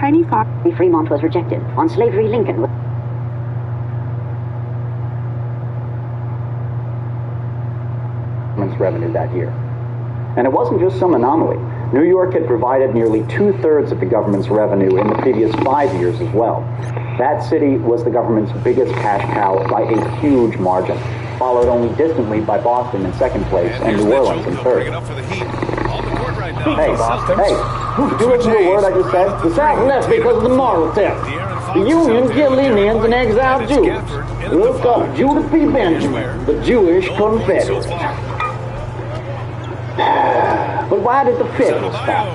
tiny farm. Fremont was rejected. On slavery, Lincoln was... revenue that year. And it wasn't just some anomaly. New York had provided nearly 2/3 of the government's revenue in the previous 5 years as well. That city was the government's biggest cash cow by a huge margin, followed only distantly by Boston in second place and New Orleans in third. Hey, did you listen to the word I just said? The South left because of the moral test. The Union killed Indians and exiled Jews. Look up Judah P. Benjamin, the Jewish Confederate. But why did the Federals stop?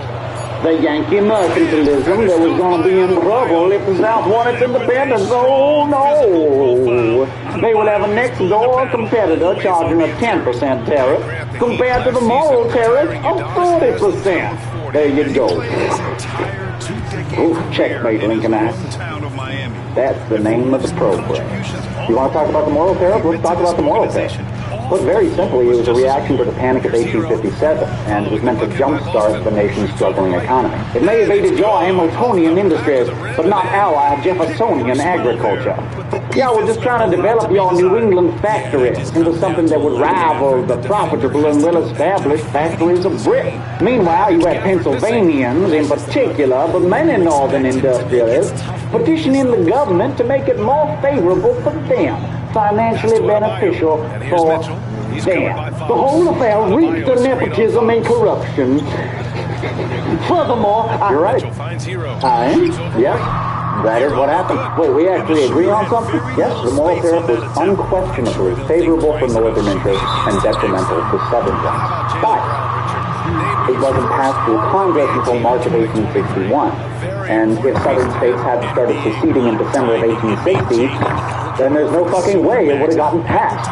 The Yankee mercantilism that was going to be in trouble if the South wanted independence. Oh no! They would have a next-door competitor charging a 10% tariff compared to the moral tariff of 40%. There you go. Ooh, checkmate Lincolnites. That's the name of the program. You want to talk about the moral tariff? Let's talk about the moral tariff. Put very simply, it was a reaction to the Panic of 1857, and it was meant to jumpstart the nation's struggling economy. It may have aided your Hamiltonian industries, but not our Jeffersonian agriculture. Yeah, we're just trying to develop your New England factories into something that would rival the profitable and well-established factories of Britain. Meanwhile, you had Pennsylvanians in particular, but many northern industrialists, petitioning the government to make it more favorable for them. Financially beneficial for them. The whole affair reeked of nepotism and corruption. Furthermore, you're right. Yes, that is what happened. Wait, we actually agree on something? Yes, the moral tariff was unquestionably favorable for northern interests and detrimental to southern ones. But it wasn't passed through Congress until March of 1861. And if southern states had started seceding in December of 1860, then there's no fucking way it would have gotten passed.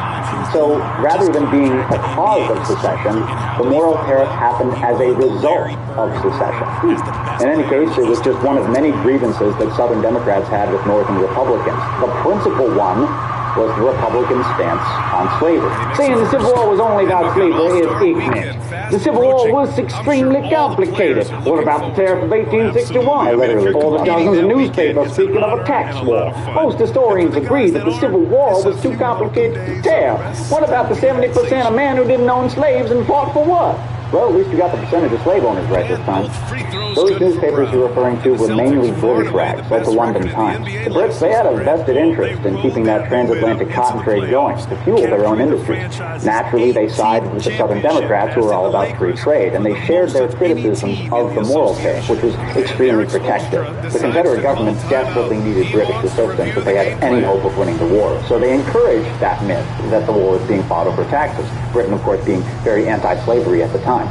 So rather than being a cause of secession, the moral tariff happened as a result of secession. In any case, it was just one of many grievances that Southern Democrats had with Northern Republicans. The principal one was the Republican stance on slavery. Saying the Civil War was only about slavery is ignorant. The Civil War was extremely complicated. What about the tariff of 1861? Or the dozens of newspapers speaking of a tax war? Most historians agree that the Civil War was too complicated to tear. What about the 70% of men who didn't own slaves and fought for what? Well, at least we got the percentage of slave owners right this time. Those newspapers you're referring to were mainly British rags, like the London Times. The Brits, they had a vested interest in keeping that transatlantic cotton trade going to fuel their own industries. Naturally, they sided with the Southern Democrats, who were all about free trade, and they shared their criticisms of the moral tariff, which was extremely protective. The Confederate government desperately needed British assistance if they had any hope of winning the war, so they encouraged that myth that the war was being fought over taxes. Britain, of course, being very anti-slavery at the time.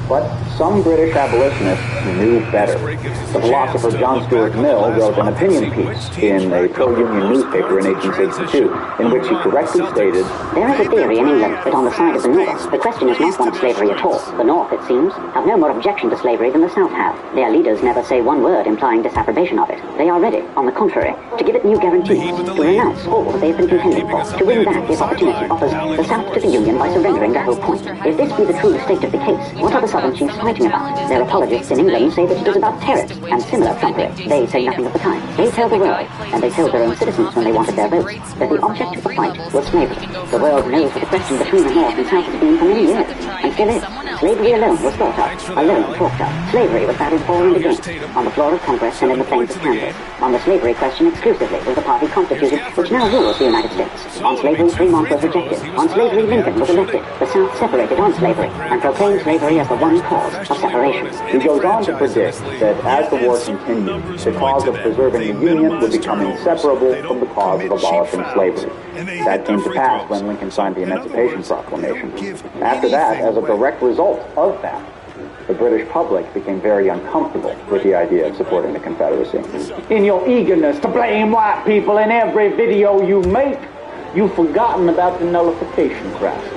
But some British abolitionists knew better. The philosopher John Stuart Mill wrote an opinion piece in a pro-union newspaper in 1862, in which he correctly stated, "There is a theory in England that on the side of the North, the question is not one of slavery at all. The North, it seems, have no more objection to slavery than the South have. Their leaders never say one word implying disapprobation of it. They are ready, on the contrary, to give it new guarantees, to renounce all that they have been contending for, to win back if opportunity offers the South to the Union by surrendering the whole point. If this be the true state of the case, what are the Southern chiefs fighting about? Their apologists in England say that it is about tariffs and similar trumpery. They say nothing of the kind. They tell the world, and they told their own citizens when they wanted their votes, that the object of the fight was slavery. The world knows what the question between the North and South has been for many years, and still is. Slavery alone was thought of, alone talked of. Slavery was battled for and against, on the floor of Congress and in the plains of Kansas. On the slavery question exclusively was the party constituted which now rules the United States. On slavery, Fremont was rejected. On slavery, Lincoln was elected. The South separated on slavery, and proclaimed slavery as the one cause of separation. He goes on to predict that as the war continued, the cause of preserving the Union would become inseparable from the cause of abolishing slavery. That came to pass when Lincoln signed the Emancipation Proclamation. After that, as a direct result of that, the British public became very uncomfortable with the idea of supporting the Confederacy. In your eagerness to blame white people in every video you make, you've forgotten about the nullification crisis.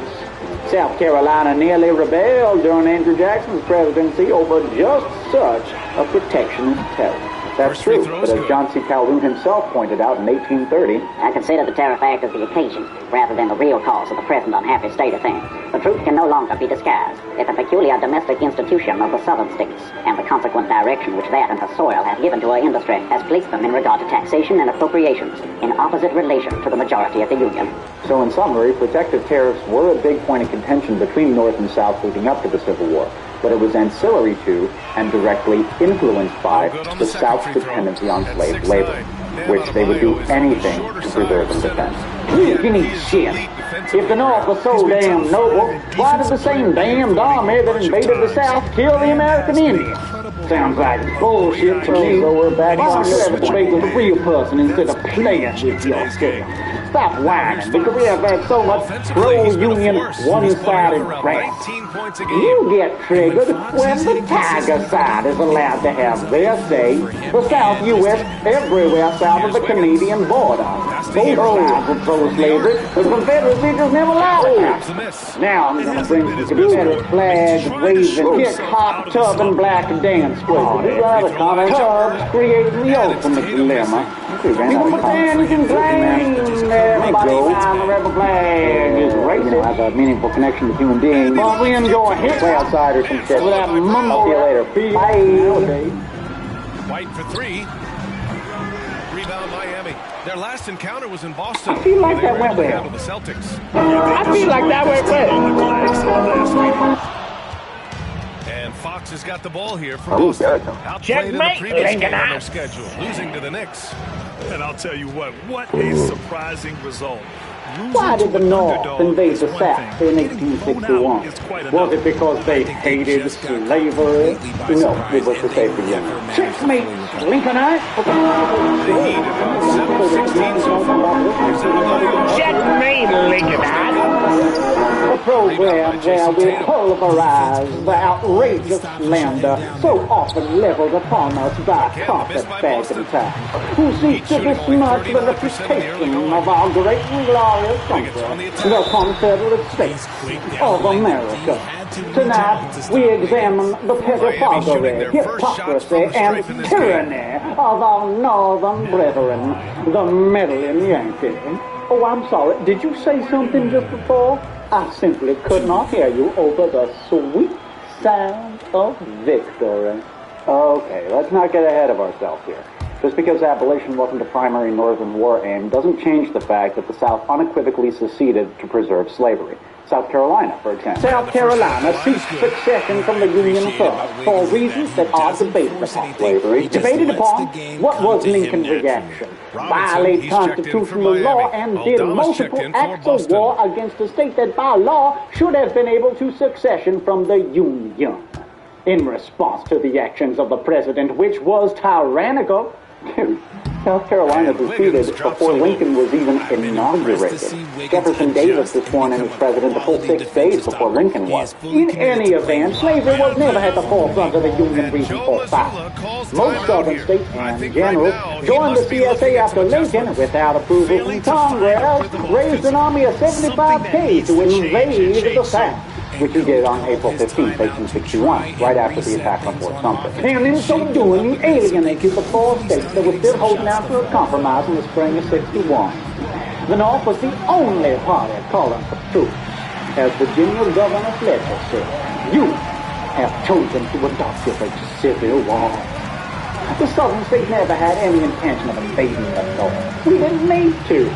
South Carolina nearly rebelled during Andrew Jackson's presidency over just such a protectionist tariff. That's true, but as John C. Calhoun himself pointed out in 1830, I consider the tariff act as the occasion, rather than the real cause of the present unhappy state of things. The truth can no longer be disguised. If the peculiar domestic institution of the southern states, and the consequent direction which that and her soil have given to our industry, has placed them in regard to taxation and appropriations in opposite relation to the majority of the Union. So in summary, protective tariffs were a big point of contention between North and South leading up to the Civil War, but it was ancillary to and directly influenced by the South's dependency on slave labor, which they would do anything to preserve and defend. Give me shit. If the North was so damn noble, why did the same damned army that invaded the South kill the American Indians? Sounds like bullshit to me. So we're back Why on don't you this ever point. trade with a real person instead of playing with your scale? Stop whining, because we have had so much pro-union, one-sided crap. You get triggered when the Tiger side is allowed to have their say. The South U.S. everywhere south of the Canadian border. Both sides are pro-slavery. The Confederacy just never allowed it. Now I'm going to bring some Confederate flags, waving, kick, hop, tub, and black dance squad. Tubs create the ultimate dilemma. People pretend you can claim everybody behind the rebel flag is racist. Have a meaningful connection to human beings. But we enjoy hip Play outside or some shit. with that mumble. I'll see you later. Bye. White for three. Rebound Miami. Their last encounter was in Boston. I feel like They that were went able to well. handle the Celtics. I feel like that went well. And Fox has got the ball here for Boston. Outplayed in the Checkmate, previous game on their Lincolnites. schedule, losing to the Knicks. And I'll tell you what a surprising result. Why did the North invade the South in 1861? Was it because they hated slavery? No, it was to save the Union. Checkmate, Lincolnite. Checkmate, Lincolnite. A program where we pulverize the outrageous slander so often leveled upon us by carpetbagging time, who seek to besmirch the reputation of our great and glorious country, the Confederate States of America. Tonight, we examine the pettifoggery, hypocrisy, and tyranny of our northern brethren, the meddling Yankees. Oh, I'm sorry. Did you say something just before? I simply could not hear you over the sweet sound of victory. Okay, let's not get ahead of ourselves here. Just because abolition wasn't a primary Northern war aim doesn't change the fact that the South unequivocally seceded to preserve slavery. South Carolina, for example. South Carolina seeks succession from the Union first for reasons that are debated upon. Slavery. Debated upon, what was Lincoln's reaction? Violate constitutional law and did multiple acts of war against a state that by law should have been able to succession from the Union. In response to the actions of the president, which was tyrannical, South Carolina seceded before Lincoln was even inaugurated. Jefferson Davis was sworn in as president the full 6 days before Lincoln was. in any event, slavery was never at the forefront of the Union reason for fighting. Most southern states and generals joined the CSA after Lincoln, without approval from Congress, raised an army of 75K to invade the South, which he did on April 15, 1861, right after the attack on Fort Sumter. and in so doing, he alienated the 4 states that were still holding out for a compromise in the spring of '61. The North was the only party calling for truth. As Virginia Governor Fletcher said, you have chosen to adopt your civil war. The southern states never had any intention of invading the North. We didn't need to.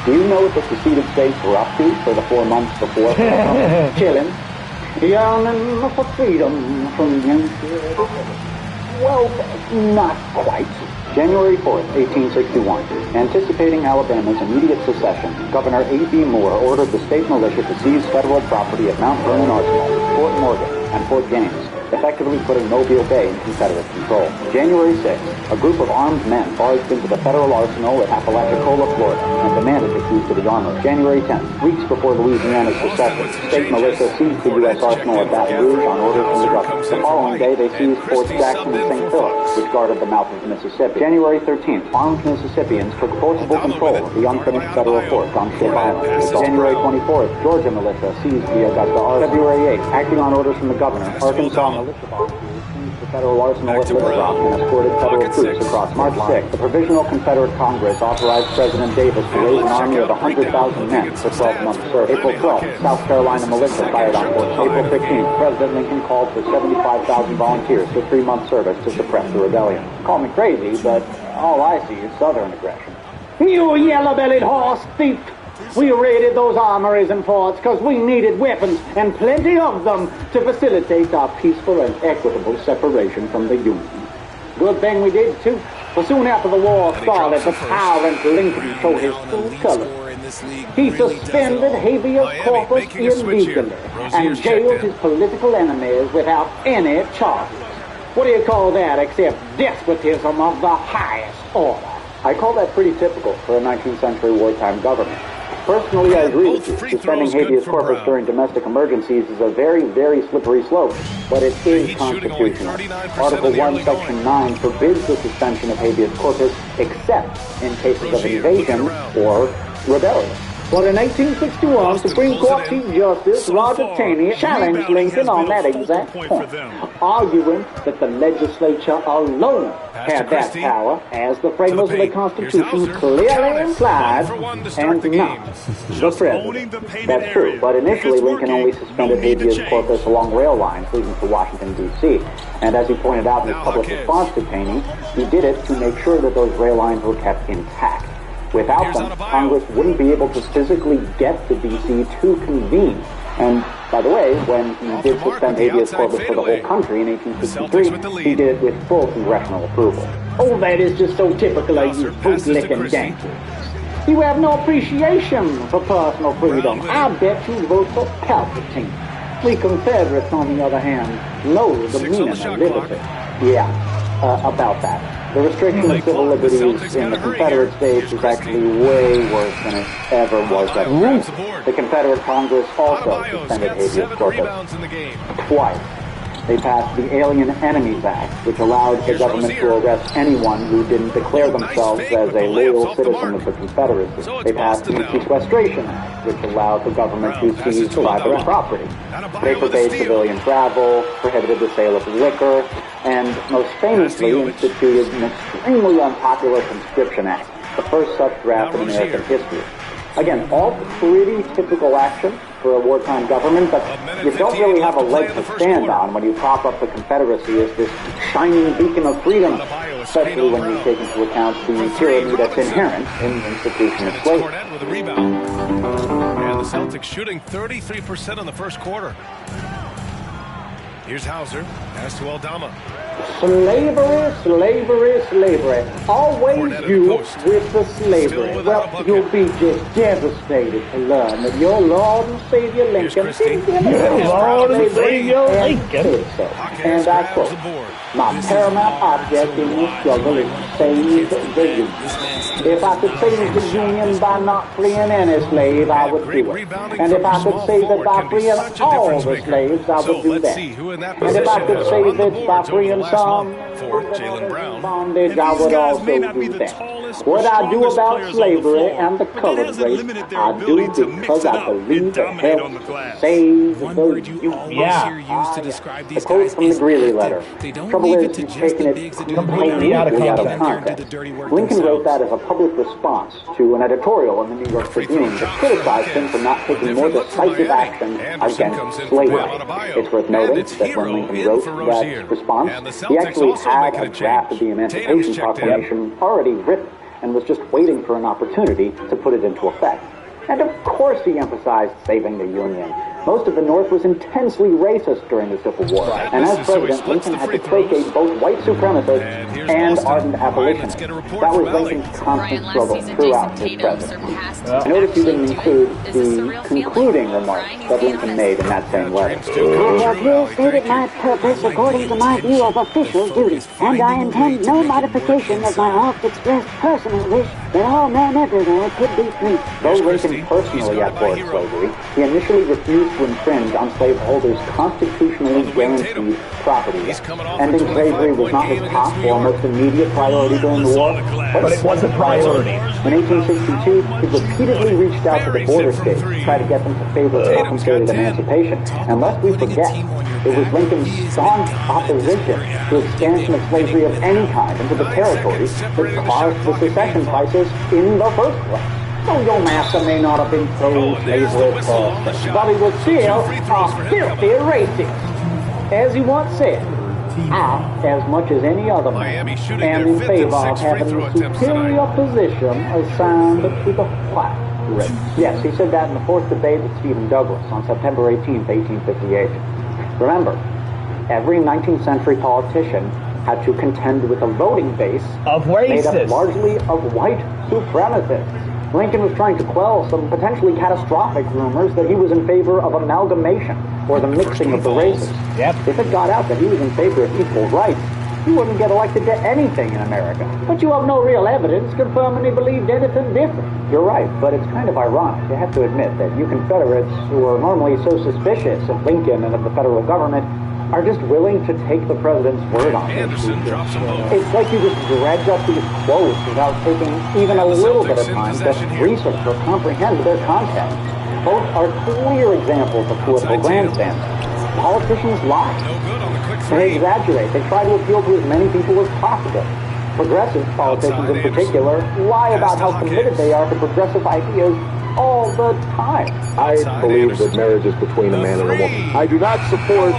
Do you know what the seceded states were up to for the 4 months before? Chilling, yearning for freedom from Yankee. Well, not quite. January 4th, 1861. Anticipating Alabama's immediate secession, Governor A.B. Moore ordered the state militia to seize federal property at Mount Vernon Arsenal, Fort Morgan, and Fort James, effectively putting Mobile Bay in Confederate control. January 6th, a group of armed men barged into the federal arsenal at Apalachicola, Florida, and demanded the keys to the armory. January 10th, weeks before Louisiana's secession, state militia seized the U.S. arsenal at Baton Rouge on orders from the governor. The following day, they seized Forts Jackson and St. Philip, which guarded the mouth of the Mississippi. January 13th, armed Mississippians took forcible control of the unfinished federal fort on Ship Island. January 24th, Georgia militia seized the Augusta Arsenal. February 8th, acting on orders from the governor, Arkansas militia volunteers the federal arsenal at Little Rock and escorted federal troops across March 6th. The Provisional Confederate Congress authorized President Davis to raise an army of 100,000 men for 12 months service. April 12th, South Carolina militia fired on Fort Sumter. April 15th, President Lincoln called for 75,000 volunteers for 3-month service to suppress the rebellion. Call me crazy, but all I see is Southern aggression. You yellow-bellied horse thief! We raided those armories and forts because we needed weapons, and plenty of them, to facilitate our peaceful and equitable separation from the Union. Good thing we did, too, for soon after the war started, the tyrant Lincoln showed his true colors. He suspended habeas corpus illegally and jailed his political enemies without any charges. What do you call that except despotism of the highest order? I call that pretty typical for a 19th century wartime government. Personally, I agree with you. Suspending habeas corpus during domestic emergencies is a very, very slippery slope, but it is constitutional. Article 1, Section 9 forbids the suspension of habeas corpus except in cases of invasion or rebellion. But in 1861, Supreme Court Chief Justice Roger Taney challenged Lincoln on that exact point, arguing that the legislature alone had that power, as the framers of the Constitution clearly implied, and not the President. That's true, but initially Lincoln only suspended habeas corpus along rail lines leading to Washington, D.C. And as he pointed out in his public response to Taney, he did it to make sure that those rail lines were kept intact. Without them, Congress wouldn't be able to physically get to D.C. to convene. And, by the way, when he did suspend habeas corpus for the whole country in 1863, he did it with full congressional approval. Oh, that is just so typical of you bootlicking Yankees. You have no appreciation for personal freedom. I bet you vote for Palpatine. We Confederates, on the other hand, loathe the meaning of liberty. Yeah, about that. The restriction of civil liberties in the Confederate States is actually way worse than it ever was at home. The Confederate Congress also suspended habeas corpus twice. They passed the Alien Enemies Act, which allowed the government to arrest anyone who didn't declare themselves as a loyal citizen of the Confederacy. They passed the Sequestration Act, which allowed the government to seize private property. They forbade civilian travel, prohibited the sale of liquor, and most famously instituted an extremely unpopular Conscription Act, the first such draft in American history. Again, all pretty typical action for a wartime government, but you don't really have a leg to stand on when you prop up the Confederacy as this shining beacon of freedom, especially when you take into account the tyranny that's inherent in the institution of slavery. And the Celtics shooting 33% in the first quarter. Here's Hauser, pass to Aldama. Slavery, slavery, slavery. Always you with the slavery. Well, you'll be just devastated to learn that your Lord and Savior Lincoln didn't give Your Lord and Savior Lincoln. And I quote, "My paramount object in this struggle is to save the Union. If I could save the Union by not freeing any slave, I would do it. And if I could save it by freeing all the slaves, I would do that. And if I could save it by freeing some bondage, I would also do that. What I do about slavery and the colored race, I do because I believe it helps save the Union." A quote from the Greeley letter. Trouble is, he's taken it completely out of context. Lincoln wrote that as a public response to an editorial in the New York Tribune that criticized him for not taking more decisive action against slavery. It's worth noting that when Lincoln wrote that response, he actually had a draft of the Emancipation Proclamation already written and was just waiting for an opportunity to put it into effect. And of course he emphasized saving the Union. Most of the North was intensely racist during the Civil War, and as president, Lincoln had to placate both white supremacists and ardent abolitionists. That was Lincoln's constant struggle throughout his presidency. I noticed you didn't include the concluding remarks that Lincoln made in that same letter. "I have here stated my purpose according to my view of official duty, and I intend no modification of my oft-expressed personal wish that all men everywhere could be free." Though Lincoln personally abhorred slavery, he initially refused to infringe on slaveholders' constitutionally guaranteed property rights. Ending slavery was not his top or most immediate priority during the war, But it was a priority. In 1862, he repeatedly reached out to the border states to try to get them to favor compensated emancipation. And lest we forget, It was Lincoln's staunch opposition to expansion of slavery of any kind into the territories that caused the secession crisis in the first place. So your master may not have been pro-slavery person, but he was still a filthy racist. As he once said, I, as much as any other man, am in favor of having the superior position assigned to the white race. Yes, he said that in the fourth debate with Stephen Douglas on September 18, 1858. Remember, every 19th century politician had to contend with a voting base of made racists, up largely of white supremacists. Lincoln was trying to quell some potentially catastrophic rumors that he was in favor of amalgamation, or the mixing of the races. Yep. If it got out that he was in favor of equal rights, he wouldn't get elected to anything in America. But you have no real evidence confirming he believed anything different. You're right, but it's kind of ironic. You have to admit that you Confederates, who are normally so suspicious of Lincoln and of the federal government, are just willing to take the president's word on it. It's like you just dredge up these quotes without taking even a little bit of time to research or comprehend their context. Both are clear examples of political grandstanding. Politicians lie. They exaggerate. They try to appeal to as many people as possible. Progressive politicians in particular lie about how committed they are to progressive ideas all the time. I believe that marriage is between a man and a woman. I do not support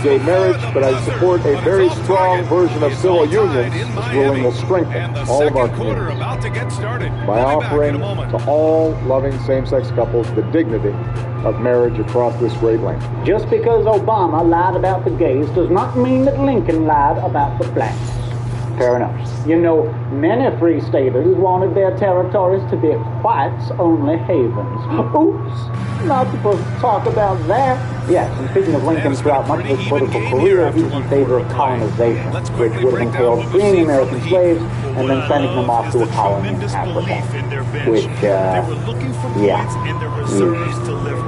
gay marriage, but I support a very strong version of civil unions. This ruling will strengthen all of our communities by offering to all loving same-sex couples the dignity of marriage across this great land. Just because Obama lied about the gays does not mean that Lincoln lied about the blacks. Fair enough. You know, many free staters wanted their territories to be whites-only havens. Oops, not supposed to talk about that. Yes, and speaking of Lincoln, throughout much of his political career, he was in favor of colonization, which would have entailed freeing American slaves and then sending them off to a colony in Africa. Which,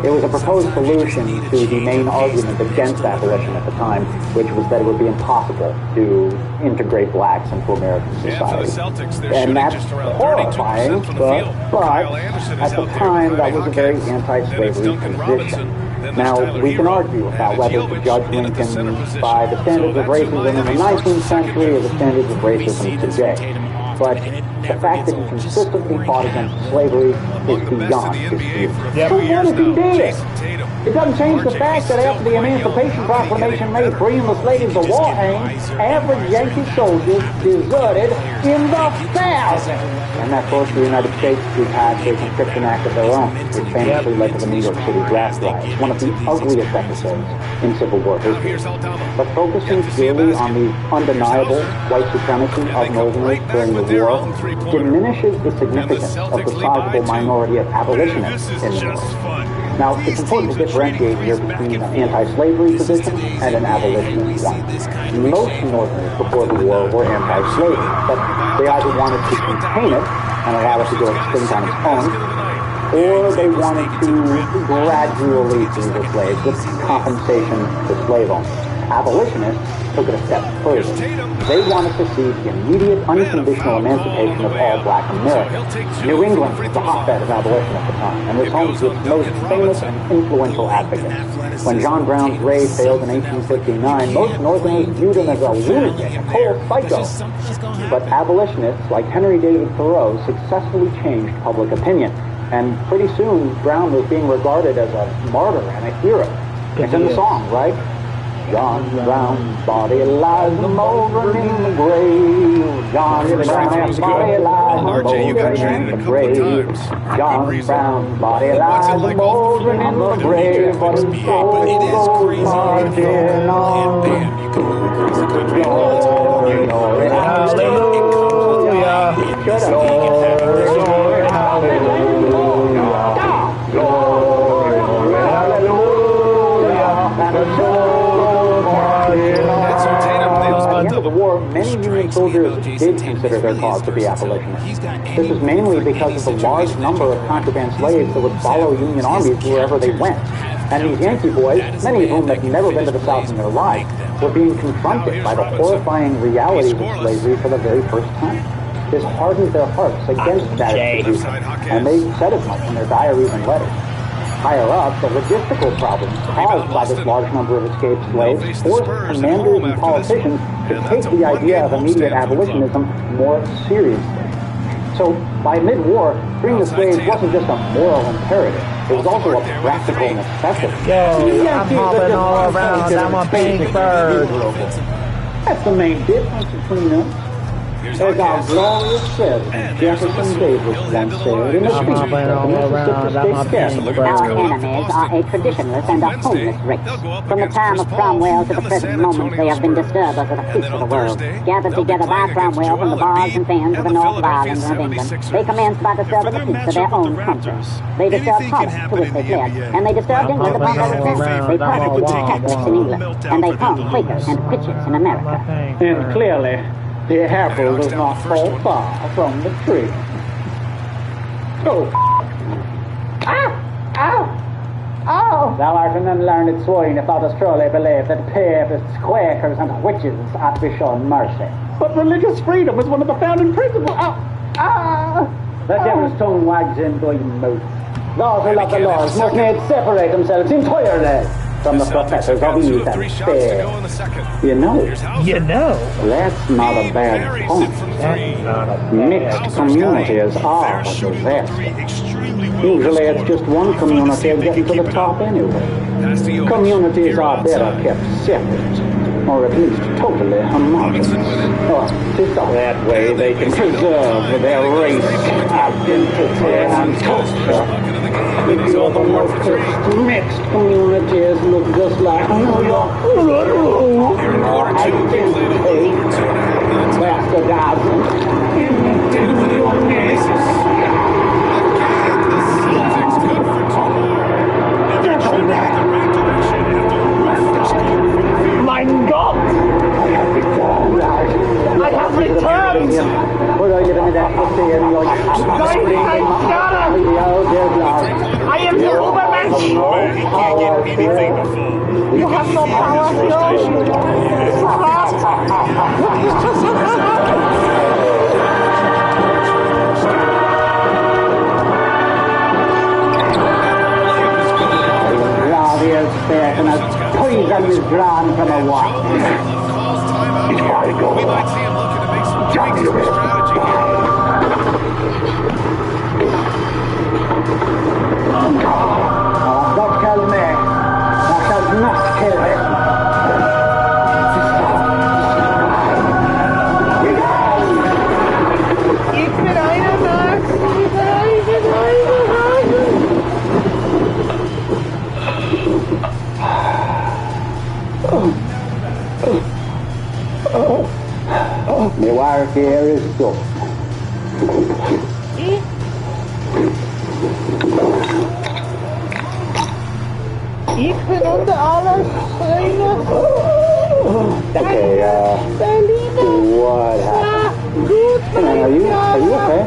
It was a proposed solution to the main argument against abolition at the time, which was that it would be impossible to integrate blacks into American society. And that's horrifying, but at the time, that was a very anti-slavery position. Now, we can argue about whether to judge Lincoln by the standards of racism in the 19th century or the standards of racism today. But the fact that he consistently fought against slavery is beyond dispute. So what if he did? It doesn't change the fact that after the Emancipation Proclamation made freeing the slaves a war aim, average Yankee soldiers deserted in the thousands. And that forced the United States to pass a conscription act of their own, which famously led to the New York City draft riots, one of the ugliest episodes in Civil War history. But focusing purely on the undeniable white supremacy of Northerners during the war diminishes the significance of the sizable minority of abolitionists in the North. Now, it's important to differentiate here between an anti-slavery position and an abolitionist one. Most Northerners before the war were anti-slavery, but they either wanted to contain it and allow it to go extinct on its own, or they wanted to gradually free the slaves with compensation to slave owners. Abolitionists took it a step further. They wanted to see the immediate, unconditional emancipation of all black Americans. New England was the hotbed of abolition at the time, and was home to its most famous and influential advocates. When John Brown's raid failed in 1859, most Northerners viewed him as a lunatic, a total psycho. But abolitionists like Henry David Thoreau successfully changed public opinion, and pretty soon Brown was being regarded as a martyr and a hero. It's in the song, right? John Brown's body lies mouldering in the grave. John Brown's body lies mouldering in the grave. John Brown's body lies mouldering in the grave, but his soul goes marching on. Glory, glory, hallelujah. Shut up. Glory, glory, hallelujah. Glory, glory, hallelujah. And the soul at the end of the war, many Union soldiers did consider their cause to be abolitionist. This is mainly because of the large number of contraband slaves that would follow Union armies wherever they went. And these Yankee boys, many of whom had never been to the South in their lives, were being confronted by the horrifying realities of slavery for the very first time. This hardened their hearts against that institution, and they said as much in their diaries and letters. Higher up, the logistical problems caused by this large number of escaped slaves forced commanders and politicians to take the idea of immediate abolitionism more seriously. So, by mid-war, freeing the slaves wasn't just a moral imperative, it was also a practical necessity. Yo, I'm hopping all around, I'm a pink bird. That's the main difference between them. As our glorious President Jefferson Davis once said in a speech at the Mississippi State Capitol. Our enemies are a traditionalist and a homeless race. From the time of Cromwell to the present moment, they have been disturbers of the peace of the world. Gathered together by Cromwell from the bars and fans of the North of Ireland and of England, they commenced by disturbing the peace of their own country. They disturbed Holland, to which they fled, and they disturbed England upon their return. They persecuted Catholics in England, and they hung Quakers and Quitches in America. And clearly, the apple does not fall far from the tree. Oh. Thou art an unlearned swine if thou dost truly believe that papists, Quakers, and witches ought to be shown mercy. But religious freedom is one of the founding principles. Let every stone wags in by your mouth. Those who love the Lord must needs separate themselves entirely from the professors of youth and fair. You know, that's not a bad point. Mixed communities are the best. Usually it's just one community getting to the top anyway. Communities are better kept separate, or at least totally homogeneous. That way they can preserve their race, identity, and culture. The other most mixed communities look just like New York. Identity, bastardizing, individualism. Mein Gott! I have returned! I am the Ubermensch! He can't get anything to fall. You have no power, and a poison is drawn from a wall. He's got to go. We might see him looking to make some tweaks to his strategy here. Don't kill me. Thou shalt not kill him. Ich bin einer Max! My work here is done. Ich bin unter aller Schreine. Okay, what happened? Are you okay?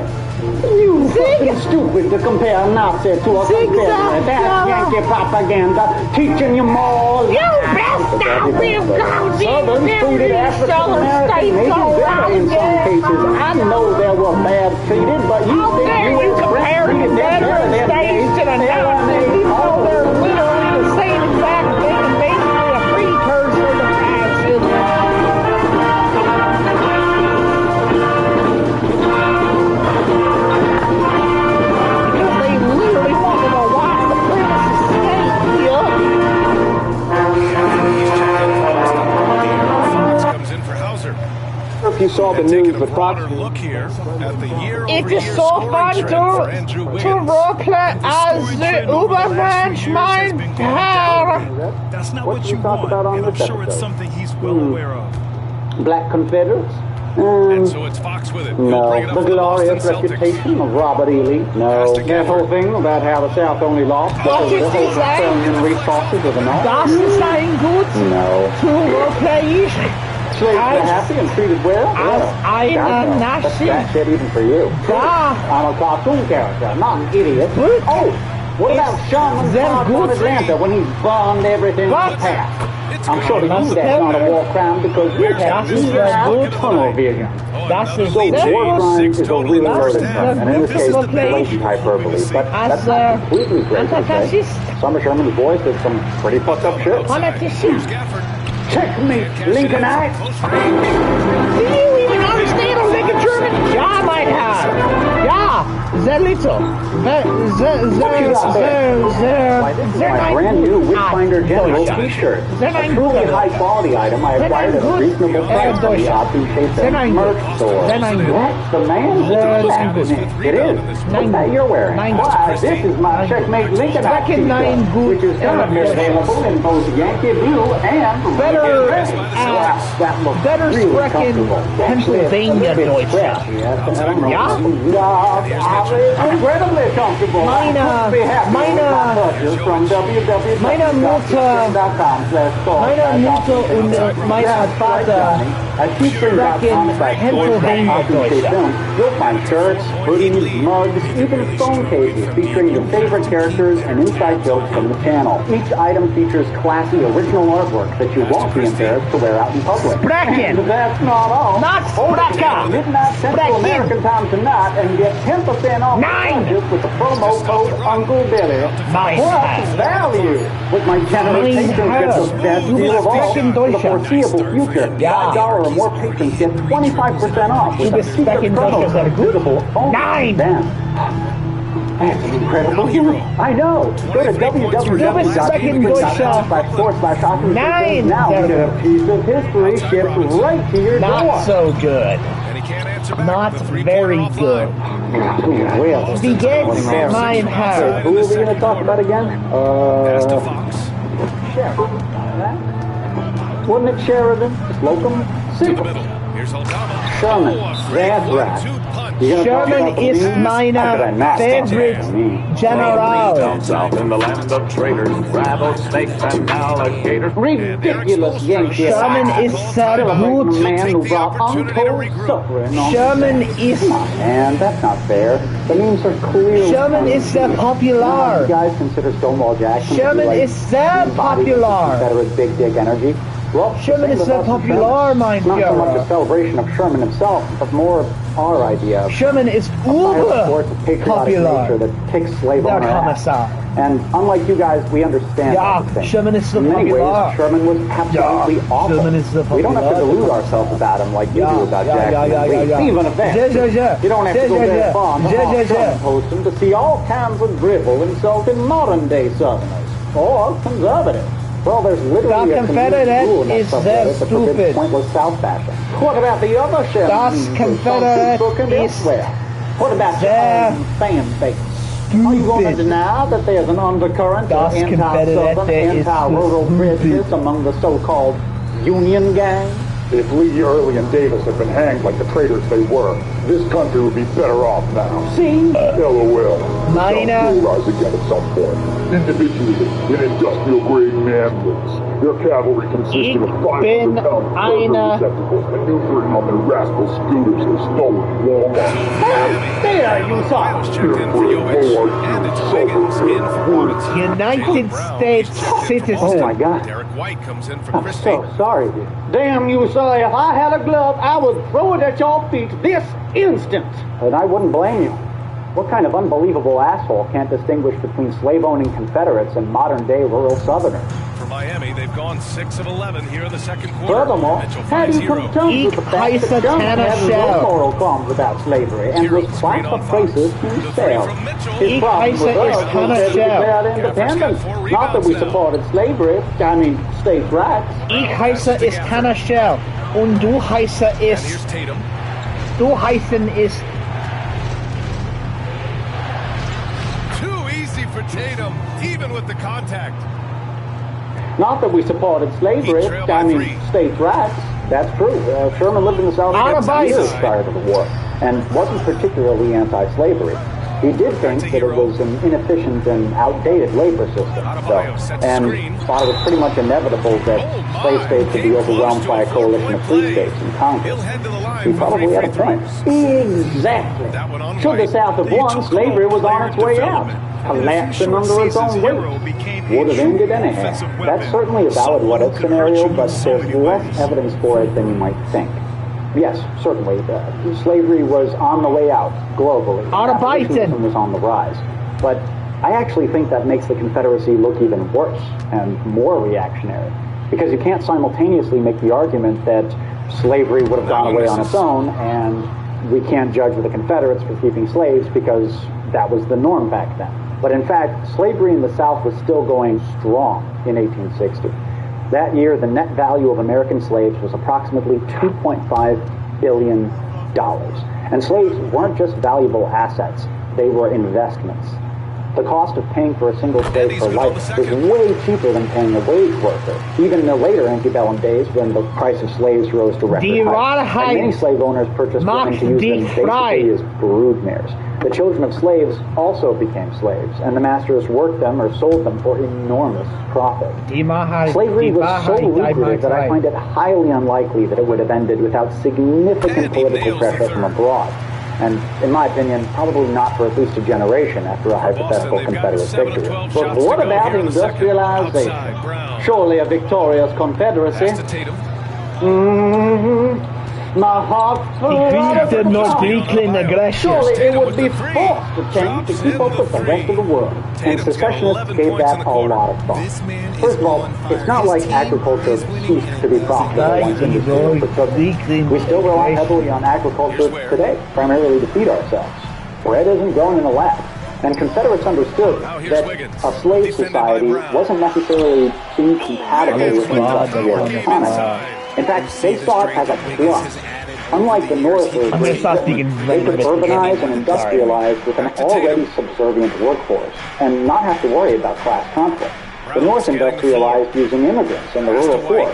You fucking stupid to compare a Nazi to a Confederate. That's Yankee propaganda teaching you more. You best not be gone. Southern treated African Americans better in some cases. I know they were bad treated, but you think you compare the Confederate States to the Nazis? They're literally the same exact thing, basically a precursor to fascism. If you saw the news, but look here at the It is so fun to roleplay as the Ubermensch, mein Herr. That's not what you want, and I'm sure it's something he's well aware of. Black Confederates? And so it's Fox with it. No. The glorious reputation of Robert E. Lee? No. That whole thing about how the South only lost because of the whole Smithsonian resources of the North? Das ist ein gut No. to roleplay. Slaves were happy and treated well? As eine Nazi. That's shit even for you. Da. I'm a cartoon character, not an idiot. Oh, what about Sherman's Park in Atlanta when he bombed everything in his path? I'm sure to you that's not a war crime because you have good tunnel vision. Das ist So war crime is a really loaded term, and in this case, That's blatant hyperbole. But that's not completely great to say. Some of Sherman's boys did some pretty fucked up shit. Checkmate, Lincolnites. Do you even understand or speak German? Ja, mein Herr. Ja, sehr little. Why, this is my brand new Witfinder General t-shirt. A truly high-quality item I acquired at a reasonable price from the Obfuscation merch store. That's the man? It is. What's that you're wearing? Why, this is my Checkmate Lincolnite t-shirt, which is currently available in both Yankee Blue and better really sprechen Pennsylvania Deutsch. Ja? Incredibly comfortable. Meine Mutter und mein Vater sprechen Pennsylvania Deutsch. You'll find shirts, hoodies, mugs, even phone cases featuring your favorite characters and inside jokes from the channel. Each item features classy original artwork that you won't be embarrassed to wear out in public. And that's not all. Not Spraka. Midnight Central American time tonight and get 10% off purchase with the promo code Uncle Billy. Plus value with my generous patrons get the best deal of all for the foreseeable future. $5 or more patrons get 25% off with a secret promo code visible only then. That's an incredible deal. I know. Go to www.com/store/Oculus now and get a piece of history shipped right to your door. Not so good. Not very good. Well, Wie geht's, mein Herr? who are we going to talk about again? Sheriff. Wasn't it Sheridan? Slocum? Sherman. That's right. Sherman is meine favorite general. Down south in the land of traders, rattlesnakes and alligators. Ridiculous Yankee. Sherman is sehr gut. Man who brought untold suffering on Sherman is and that's not fair. The memes are clearly Sherman is sehr You popular. guys consider Stonewall Jackson Sherman is sehr popular. Confederate big dick energy. Well, Sherman is sehr popular, mein Not so much a Führer. celebration of Sherman himself, but more of our idea of Sherman is sport of patriotic popular. nature that kicks slave Der owner ass. Kommissar. And unlike you guys, we understand Ja, everything. Sherman is so In many popular. ways, Sherman was absolutely awful. Sherman is so We don't have to popular. delude ourselves about him like you do about Jackson. yeah. Even if that. Yeah. You don't have to go very far to Yeah. Southern Poston to see all kinds of drivel insulting modern-day Southerners. Or conservatives. Well, there's literally The a Confederate community rule in that is subreddit very that forbids stupid. pointless South bashing. What about the other Sherman? Das Confederate Facebook and is elsewhere? What about your sehr own fan base? Are you going to stupid. deny that there's an undercurrent of Das Confederate anti-Southern, is anti-rural stupid. prejudice among the so-called Union gang? If Lee, Early, and Davis had been hanged like the traitors they were, this country would be better off now. See? LOL. Meine- They'll rise again at some point. Individually, in industrial-grade manlets. Their cavalry consisted of 500 pounds of eine- receptacles maneuvering on their rascal scooters they stole at Walmart. There, you saw. United States citizen. Oh my God. Derek White comes in for I'm Christie. so sorry, dude. Damn you, sir. If I had a glove, I would throw it at your feet this instant. And I wouldn't blame you. What kind of unbelievable asshole can't distinguish between slave-owning Confederates and modern-day rural Southerners? For Miami, they've gone 6 of 11 here in the second quarter. Furthermore, Mitchell how do you come to 5-0. terms with the fact Ich that Sherman heiße had Tanner no Shell. moral qualms about slavery and Zero was screen quite on the Fox. places The three himself? from Mitchell. His problem Ich with heiße us was Tanner that we Shell. declared Gafford's independence. got 4 Not that we rebounds now. supported slavery, I mean states' rights. Ich heiße ist Tanner Shell. Und du heiße And here's ist, Tatum. du heißen ist, Too easy for Tatum, even with the contact. Not that we supported slavery, He trailed by I mean 3. states' rights. That's true. Sherman lived in the South Out of for years ice. prior to the war and wasn't particularly anti-slavery. He did think that it was an inefficient and outdated labor system, Adebayo sets the and screen. thought it was pretty much inevitable that Oh, my. slave states would be Game overwhelmed close by a to coalition of free play. states in Congress. He'll head to the line he probably had a point. Exactly. Should the South have won, slavery was on its way out, collapsing under its own weight. Would have ended anyhow. That's certainly a valid what-if scenario, but there's less evidence for it than you might think. Yes, certainly. Slavery was on the way out, globally. Abolition was on the rise. But I actually think that makes the Confederacy look even worse and more reactionary. Because you can't simultaneously make the argument that slavery would have gone away on its own, and we can't judge the Confederates for keeping slaves because that was the norm back then. But in fact, slavery in the South was still going strong in 1860. That year, the net value of American slaves was approximately $2.5 billion. And slaves weren't just valuable assets, they were investments. The cost of paying for a single slave for life was way cheaper than paying a wage worker, even in the later antebellum days when the price of slaves rose to record heights. And many slave owners purchased women to use them basically as broodmares. The children of slaves also became slaves, and the masters worked them or sold them for enormous profit. Slavery was so lucrative that I find it highly unlikely that it would have ended without significant political pressure from abroad. And, in my opinion, probably not for at least a generation after a hypothetical Confederate victory. But what about industrialization? Surely a victorious Confederacy. My heart's full of surely it would be forced to change to keep up with the rest of the world. And secessionists gave that a lot of thought. First of all, it's not like agriculture ceased to be profitable once industry overtook it. We still rely heavily on agriculture today, primarily to feed ourselves. Bread isn't grown in a lab. And Confederates understood that a slave society wasn't necessarily incompatible with an industrial economy. In fact, they saw it as a plus. Unlike the North, where they could urbanize and industrialize with an already subservient workforce and not have to worry about class conflict. The North industrialized using immigrants and the rural poor.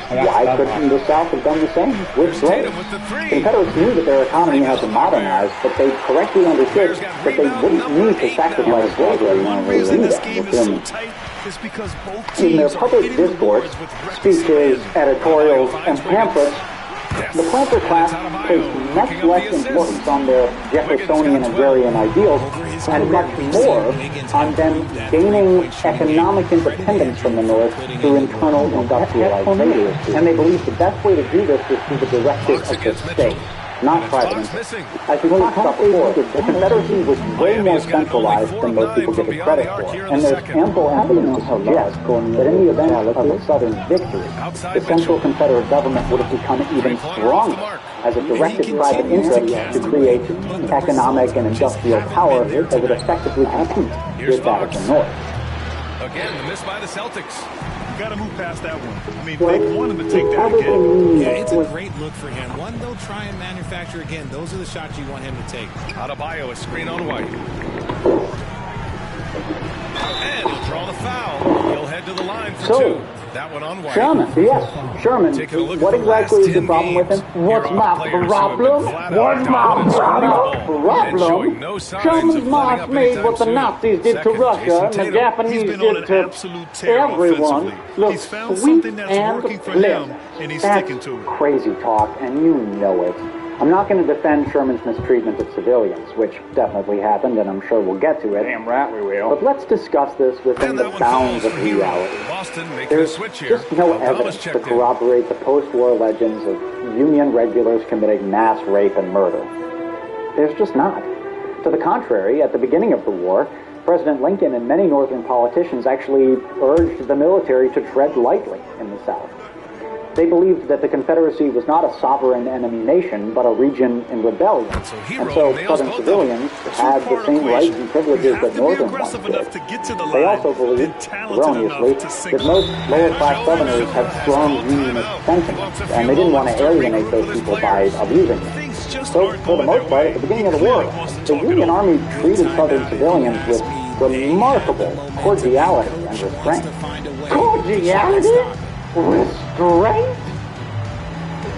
Why couldn't the South have done the same with slaves? Confederates knew that their economy had to modernize, but they correctly understood that they wouldn't need to sacrifice slavery in order to do that within. In their public discourse, speeches, editorials, and pamphlets, the planter class placed much less importance on their Jeffersonian agrarian ideals and much more on them gaining economic independence from the North through internal industrialization. And they believed the best way to do this was through the directive of the state, not private interests. As we talked about before, the Confederacy was way more centralized than most people give it credit for, and there's ample evidence to suggest that in the event of a Southern victory, the central Confederate government would have become even stronger as it directed private interests to create economic and industrial power that would effectively compete with that of the North. Again, the miss by the Celtics. Got to move past that one. I mean, they want him to take that again. Yeah, it's a great look for him. One they'll try and manufacture again. Those are the shots you want him to take. Adebayo, a screen on White. And he'll draw the foul. He'll head to the line for two. That one on White. Sherman, yes, Sherman. What exactly is the problem with him? What's my problem? What's my problem? Sherman's march made what the Nazis did to Russia and the Japanese did to everyone look sweet and pleasant. That's crazy talk, and you know it. I'm not going to defend Sherman's mistreatment of civilians, which definitely happened, and I'm sure we'll get to it. Damn right we will. But let's discuss this within the bounds of reality. There's just no evidence to corroborate the post-war legends of Union regulars committing mass rape and murder. There's just not. To the contrary, at the beginning of the war, President Lincoln and many Northern politicians actually urged the military to tread lightly in the South. They believed that the Confederacy was not a sovereign enemy nation, but a region in rebellion. And so Southern civilians had the same rights and privileges that Northern ones did. They also believed, erroneously, that most lower-class Southerners had strong Unionist sentiments, and they didn't want to alienate those people by abusing them. So, for the most part, at the beginning of the war, the Union Army treated Southern civilians with remarkable cordiality and restraint. Cordiality? Restraint?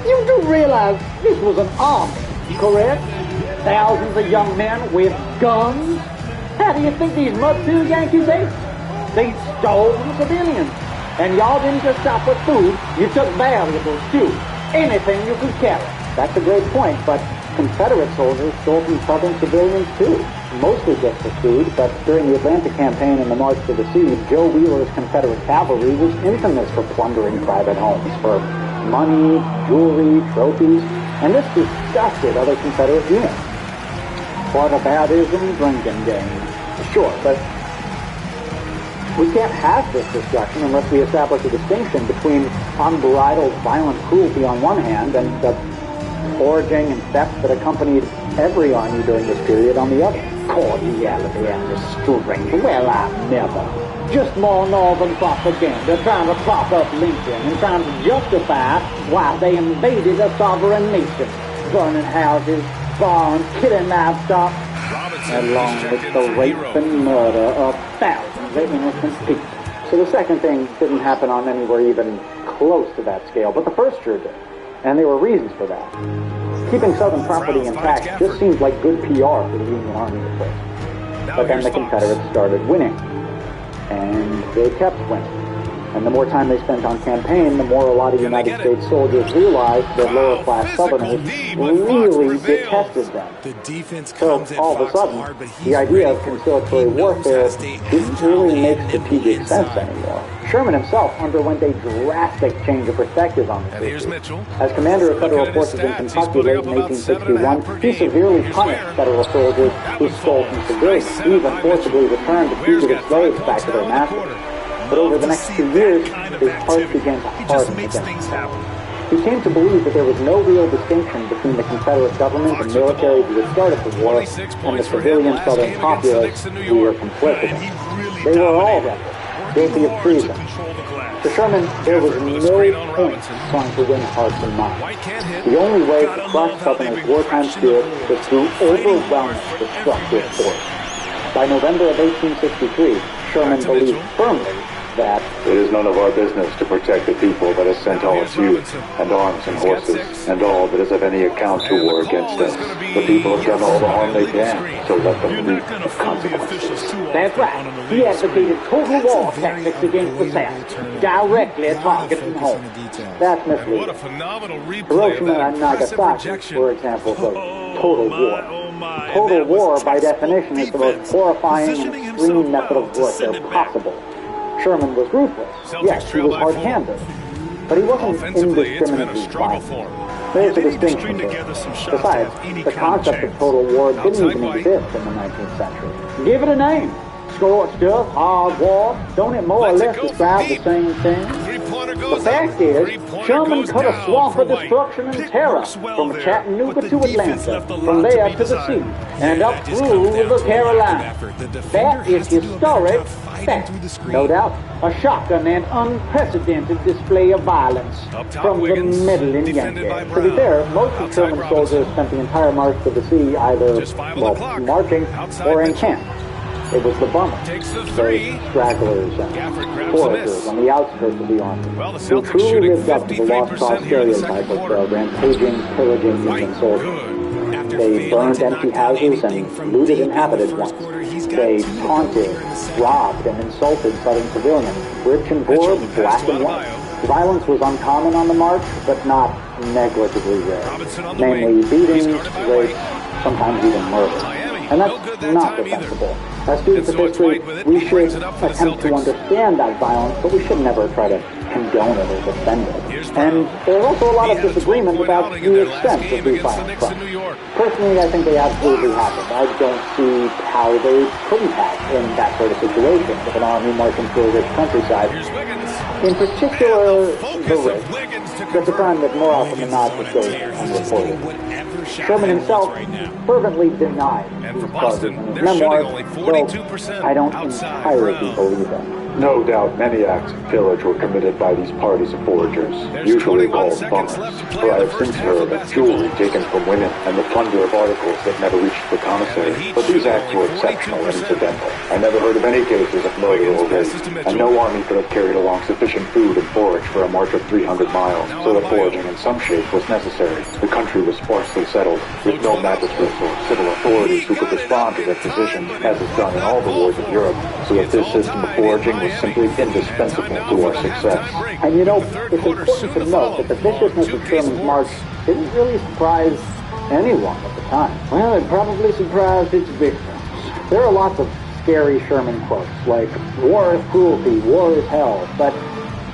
You do realize this was an army, correct? Thousands of young men with guns? How do you think these mud-filled Yankees ate? They stole from civilians. And y'all didn't just stop with food, you took valuables too. Anything you could carry. That's a great point, but Confederate soldiers stole from Southern civilians too, mostly just for food, but during the Atlantic campaign and the March to the Sea, Joe Wheeler's Confederate cavalry was infamous for plundering private homes for money, jewelry, trophies, and this disgusted other Confederate units. What about ism drinking game? Sure, but we can't have this discussion unless we establish a distinction between unbridled violent cruelty on one hand and the foraging and theft that accompanied every army during this period on the other. Cordiality and restraint. Well, I never. Just more northern propaganda trying to prop up Lincoln and trying to justify why they invaded a sovereign nation, burning houses, barns, killing livestock, along with the rape and murder of thousands of innocent people. So the second thing didn't happen on anywhere even close to that scale, but the first sure did. And there were reasons for that. Keeping Southern property intact just seemed like good PR for the Union Army at first. But then the Confederates started winning. And they kept winning. And the more time they spent on campaign, the more a lot of United States soldiers realized that lower-class Southerners really detested them. So, all of a sudden, the idea of conciliatory warfare didn't really make strategic sense anymore. Sherman himself underwent a drastic change of perspective on this issue. As commander of federal forces in Kentucky late in 1861, he severely punished federal soldiers who stole from civilians. He even forcibly returned the fugitive slaves back to their masters. But over the next 2 years, his heart began to harden against himself. He came to believe that there was no real distinction between the Confederate government and military who had started the war and the civilian Southern populace who were complicit. They were all rebels, guilty of treason. To Sherman, there was no point trying to win hearts and minds. The only way to crush Southerners' wartime spirit was through overwhelming destructive force. By November of 1863, Sherman believed firmly that it is none of our business to protect the people that has sent all its youth, and arms and horses, and all that is of any account to war against us. The people have done all the harm they can, so let them reap the consequences. That's right. He advocated total war tactics against the South, directly targeting home. That's misleading. What a phenomenal replay. Hiroshima and Nagasaki were examples of total war. Total war, by definition, is the most horrifying and extreme method of warfare possible. Sherman was ruthless. Yes, he was hard-handed. But he wasn't indiscriminately violent. There's a distinction there. Besides, the concept of total war didn't even exist in the 19th century. Give it a name. Scorched earth, hard war. Don't it more or less describe the same thing? The fact is, Sherman cut a swath of destruction and terror from Chattanooga to Atlanta, from there to the sea, and up through the Carolinas. That is historic fact. No doubt, a shocking and unprecedented display of violence from the meddling Yankees. To be fair, most of Sherman's soldiers spent the entire march to the sea either, marching or in camp. It was the bummer, those stragglers and foragers on the outskirts of the army, who truly lived up to the lost cause stereotype of rampaging, pillaging Union soldiers. They burned empty houses and looted inhabited ones. They taunted, robbed, and insulted Southern civilians, rich and poor, black and white. Violence was uncommon on the march, but not negligibly rare. Namely, beatings, rapes, sometimes even murder. And that's not defensible. As students of history, we should attempt to understand that violence, but we should never try to condone it or defend it. And there's also a lot of disagreement about the extent of these violent crimes. Personally, I think they absolutely happened. I don't see how they couldn't have in that sort of situation with an army marching through a rich countryside. In particular, the rape. That's a crime that more often than not just goes unreported. Sherman himself fervently denied these charges in his memoirs, though I don't entirely believe them. No doubt many acts of pillage were committed by these parties of foragers, usually called bummers, for I have since heard of jewelry taken from women and the plunder of articles that never reached the commissary. But these acts were exceptional and incidental. I never heard of any cases of murder or rape, and no army could have carried along sufficient food and forage for a march of 300 miles, so that foraging in some shape was necessary. The country was sparsely settled, with no magistrates or civil authorities who could respond to their positions, as is done in all the wars of Europe, so that this system of foraging was simply indispensable to our success. And you know, it's important to note that the viciousness of Sherman's march didn't really surprise anyone at the time. Well, it probably surprised its victims. There are lots of scary Sherman quotes, like, war is cruelty, war is hell, but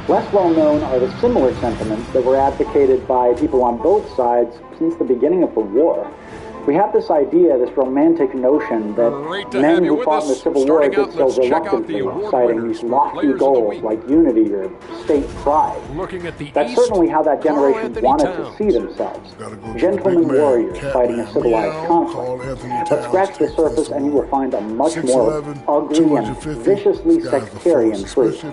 less well known are the similar sentiments that were advocated by people on both sides since the beginning of the war. We have this idea, this romantic notion that men who fought in the Civil War did so reluctantly, citing these lofty goals like unity or state pride. That's certainly how that generation wanted to see themselves. Gentlemen warriors fighting a civilized conflict. But scratch the surface and you will find a much more ugly and viciously sectarian truth.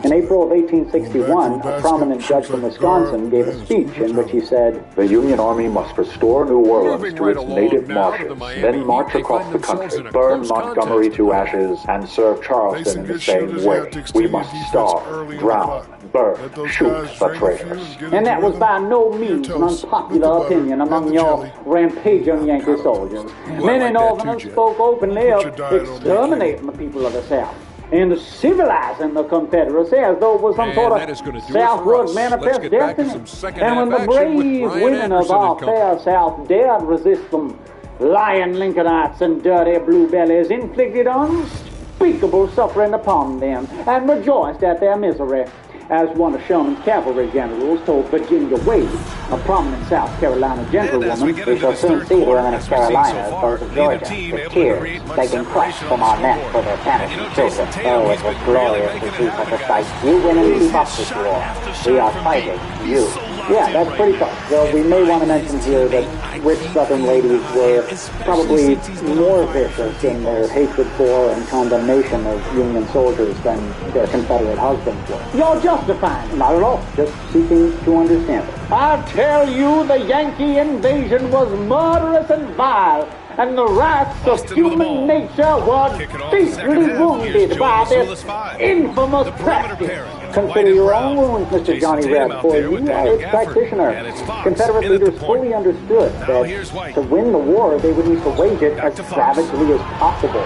In April of 1861, a prominent judge from Wisconsin gave a speech in which he said, "The Union Army must restore New Orleans to its native marshes, then march across the country, burn Montgomery to ashes, and serve Charleston in the same way. We must starve, drown, burn, shoot the traitors." And that was by no means an unpopular opinion among your rampaging Yankee soldiers. Many Northerners spoke openly of exterminating the people of the South and civilizing the Confederacy as though it was some sort of southward manifest destiny. And when the brave women of our fair South dared resist them, lying Lincolnites and dirty blue bellies inflicted unspeakable suffering upon them and rejoiced at their misery. As one of Sherman's cavalry generals told Virginia Wade, a prominent South Carolina gentlewoman, "We shall soon see the women of Carolina as those of Georgia, with tears begging Christ from our men for their parents and children. Oh, it was glorious to see such a sight. You women keep up this war. We are fighting you." Yeah, that's pretty tough. Though we may want to mention here that rich Southern ladies were probably more vicious in their hatred for and condemnation of Union soldiers than their Confederate husbands were. You're justifying. Not at all. Just seeking to understand it. I tell you, the Yankee invasion was murderous and vile, and the rights of human nature were deeply wounded by this infamous practice. Consider your own wounds, Mr. Johnny Reb, for you are its practitioner. Confederate leaders fully understood that to win the war, they would need to wage it as savagely as possible.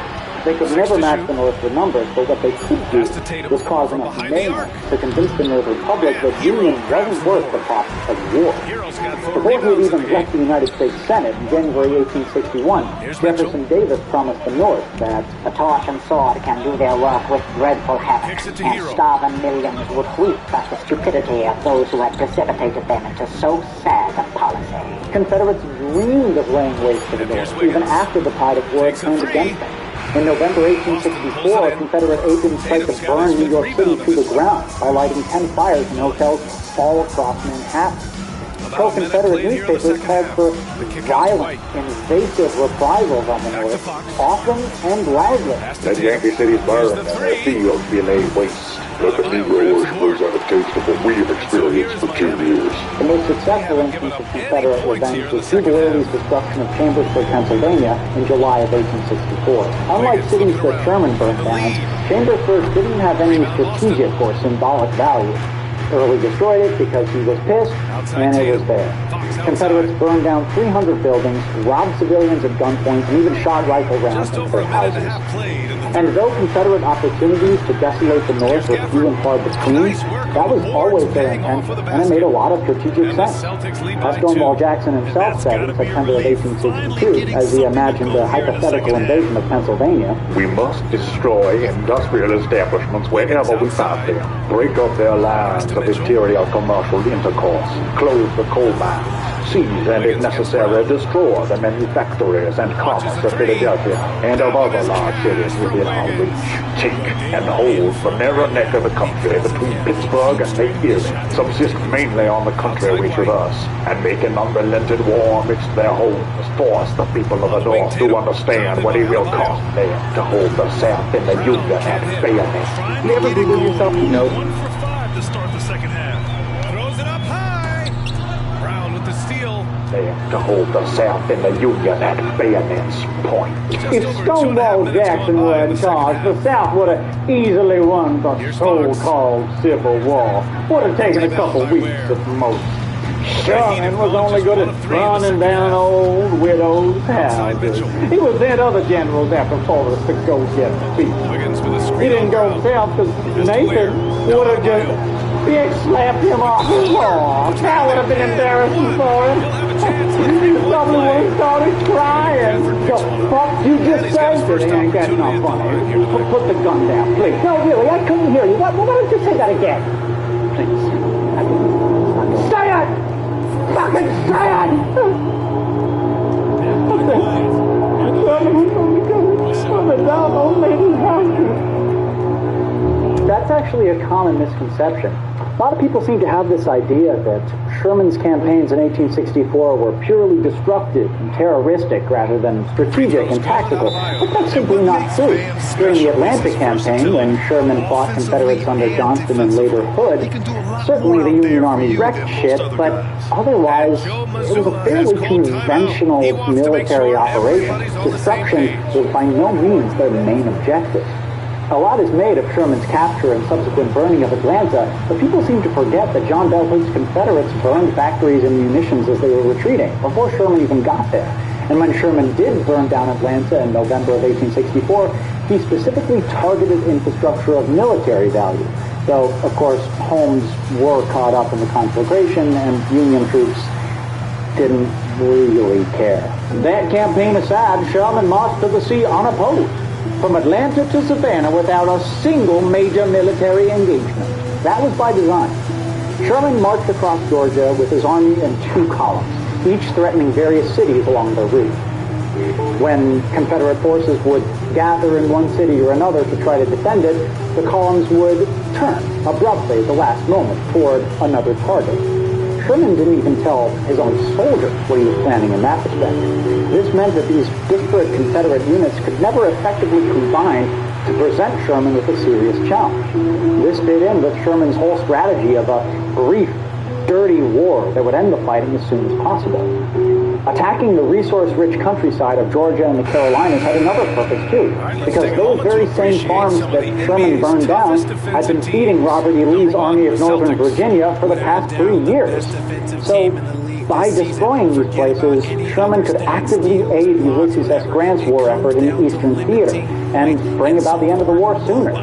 They could never match the North with numbers, but what they could do was cause enough mayhem to convince the Northern public that Union wasn't worth the cost of war. Before he had even left the United States Senate in January 1861, Jefferson Davis promised the North that "A torch and sword can do their work with dreadful havoc, and starving millions would weep at the stupidity of those who had precipitated them into so sad a policy." Confederates dreamed of laying waste to the North, even after the tide of war had turned against them. In November 1864, Confederate agents tried to burn New York City to the ground by lighting 10 fires in hotels all across Manhattan. Pro-Confederate newspapers called for violent, invasive reprisals on the North, often and loudly. Let Yankee cities burn and their fields be laid waste. Let the Negroes present a taste of what we have experienced for 2 years. The most successful instance of Confederate revenge was Hugh Early's destruction of Chambersburg, Pennsylvania in July of 1864. Unlike cities that Sherman burned down, Chambersburg didn't have any strategic or symbolic value. Early destroyed it because he was pissed, and it was there. Confederates burned down 300 buildings, robbed civilians at gunpoint, and even shot rifle rounds into their houses. And though Confederate opportunities to desolate the North were few and far between, that was always their intention, and it made a lot of strategic sense. As Stonewall Jackson himself said in September of 1862, as he imagined a hypothetical invasion of Pennsylvania, "We must destroy industrial establishments wherever we find them, break up their lines of interior commercial intercourse, close the coal mines, seize and, if necessary, destroy the manufactories and commerce of Philadelphia and of other large cities within our reach. Take and hold the narrow neck of the country between Pittsburgh and Lake Erie, subsist mainly on the country we traverse, and make an unrelented war amidst their homes, force the people of the North to understand what it will cost them to hold the South in the Union at bayonet." You ever Google yourself, you know, To start the second half. Throws it up high. Brown with the steal. To hold the South in the Union at bayonet's point. if Stonewall Jackson were in charge, the South would have easily won the so-called Civil War. Would have taken a couple weeks at most. Sherman was only good at running down old widows' houses. He would send other generals after Forrest to go get beat. He didn't go himself because Nathan would have just slapped him off his horse. That would have been embarrassing for him. He probably would have started crying. The fuck you just said? Ain't that not funny? Put the gun down, please. No, really, I couldn't hear you. Why don't you say that again? Please. Say it! Fucking say it! That's actually a common misconception. A lot of people seem to have this idea that Sherman's campaigns in 1864 were purely destructive and terroristic rather than strategic and tactical, but that's simply not true. During the Atlantic campaign, when Sherman fought Confederates under Johnston and later Hood, certainly the Union Army wrecked shit, but otherwise it was a fairly conventional military operation. Destruction was by no means their main objective. A lot is made of Sherman's capture and subsequent burning of Atlanta, but people seem to forget that John Bell Hood's Confederates burned factories and munitions as they were retreating, before Sherman even got there. And when Sherman did burn down Atlanta in November of 1864, he specifically targeted infrastructure of military value, though, of course, homes were caught up in the conflagration, and Union troops didn't really care. That campaign aside, Sherman marched to the sea unopposed, from Atlanta to Savannah without a single major military engagement. That was by design. Sherman marched across Georgia with his army in two columns, each threatening various cities along their route. When Confederate forces would gather in one city or another to try to defend it, the columns would turn abruptly at the last moment toward another target. Sherman didn't even tell his own soldiers what he was planning in that respect. This meant that these disparate Confederate units could never effectively combine to present Sherman with a serious challenge. This fit in with Sherman's whole strategy of a brief, dirty war that would end the fighting as soon as possible. Attacking the resource-rich countryside of Georgia and the Carolinas had another purpose, too, because those very same farms that Sherman burned down had been feeding Robert E. Lee's Army of Northern Virginia for the past 3 years. So, by destroying these places, Sherman could actively aid Ulysses S. Grant's war effort in the Eastern Theater and bring about the end of the war sooner.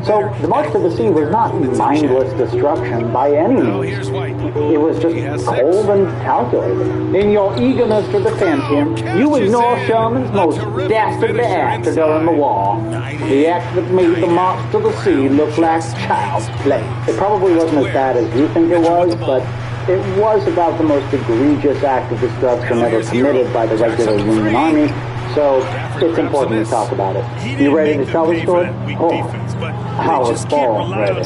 So the march to the sea was not mindless destruction by any means. It was just cold and calculated. In your eagerness to defend him, you ignore Sherman's most dastardly act during the war. The act that made the march to the sea look like child's play. It probably wasn't as bad as you think it was, but it was about the most egregious act of destruction ever committed by the regular Union Army, so it's important to talk about it. You ready to tell the story? Oh, I was born ready.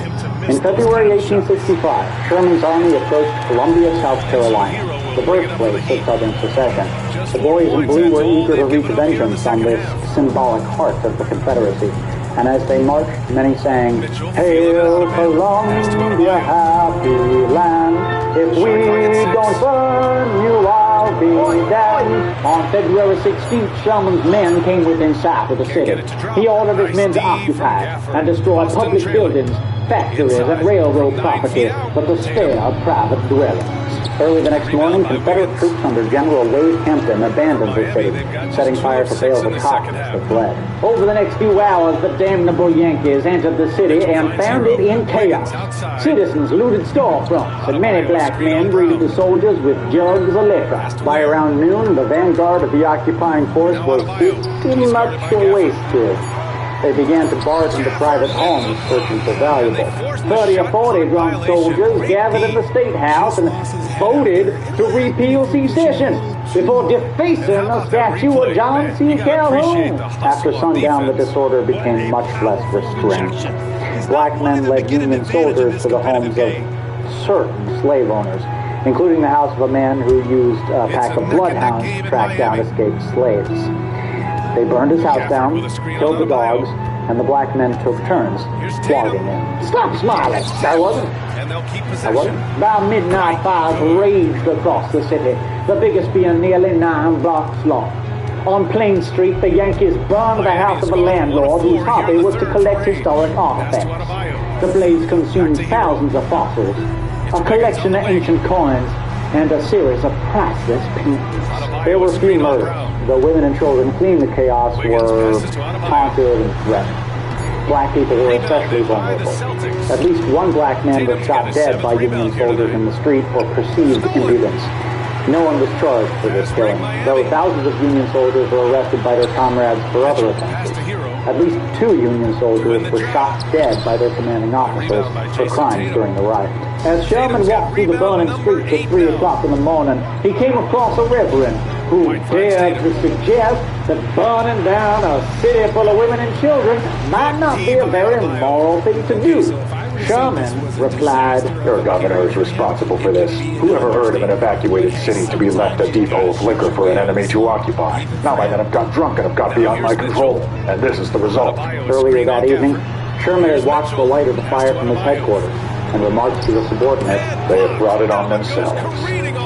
In February 1865, Sherman's army approached Columbia, South Carolina, the birthplace of Southern secession. The boys in blue were eager to reach vengeance on this symbolic heart of the Confederacy. And as they marched, many sang, "Hail Columbia, happy land. If we don't burn you, I'll be damned." On February 16th, Sherman's men came within sight of the city. He ordered his men to occupy and destroy public buildings, factories, and railroad property, but to spare private dwellings. Early the next morning, Confederate troops under General Wade Hampton abandoned the city, setting fire to bales of cotton as they fled. Over the next few hours, the damnable Yankees entered the city and found it in chaos. Citizens looted storefronts, and many black men greeted the soldiers with jugs of liquor. By around noon, the vanguard of the occupying force was pretty much wasted. They began to barge into private homes searching for valuables. 30 or 40 drunk soldiers gathered at the State House and voted to repeal secession before defacing a statue of John C. Calhoun. After sundown, the disorder became much less restrained. Black men led Union soldiers to the homes of certain slave owners, including the house of a man who used a pack of bloodhounds to track down escaped slaves. They burned his house down, killed the dogs, and the black men took turns flogging him. Stop smiling! I wasn't. By midnight, fires raged across the city, the biggest being nearly 9 blocks long. On Plain Street, the Yankees burned the house of a landlord whose hobby was to collect historic artifacts. The blaze consumed thousands of fossils, a collection of ancient coins, and a series of priceless paintings. There were few murders. The women and children fleeing the chaos were taunted and threatened. Black people were especially vulnerable. At least one black man was shot dead by Union soldiers in the street for perceived impudence. No one was charged for this killing, though thousands of Union soldiers were arrested by their comrades for other offenses. At least 2 Union soldiers were shot dead by their commanding officers for crimes during the riot. As Sherman walked through the burning streets at 3 o'clock in the morning, he came across a reverend who dared to suggest that burning down a city full of women and children might not be a very moral thing to do. Sherman replied, "Your governor is responsible for this. Who ever heard of an evacuated city to be left a depot of liquor for an enemy to occupy? Now my men have got drunk and have got beyond my control, and this is the result." Earlier that evening, Sherman had watched the light of the fire from his headquarters and remarked to the subordinate, "They have brought it on themselves."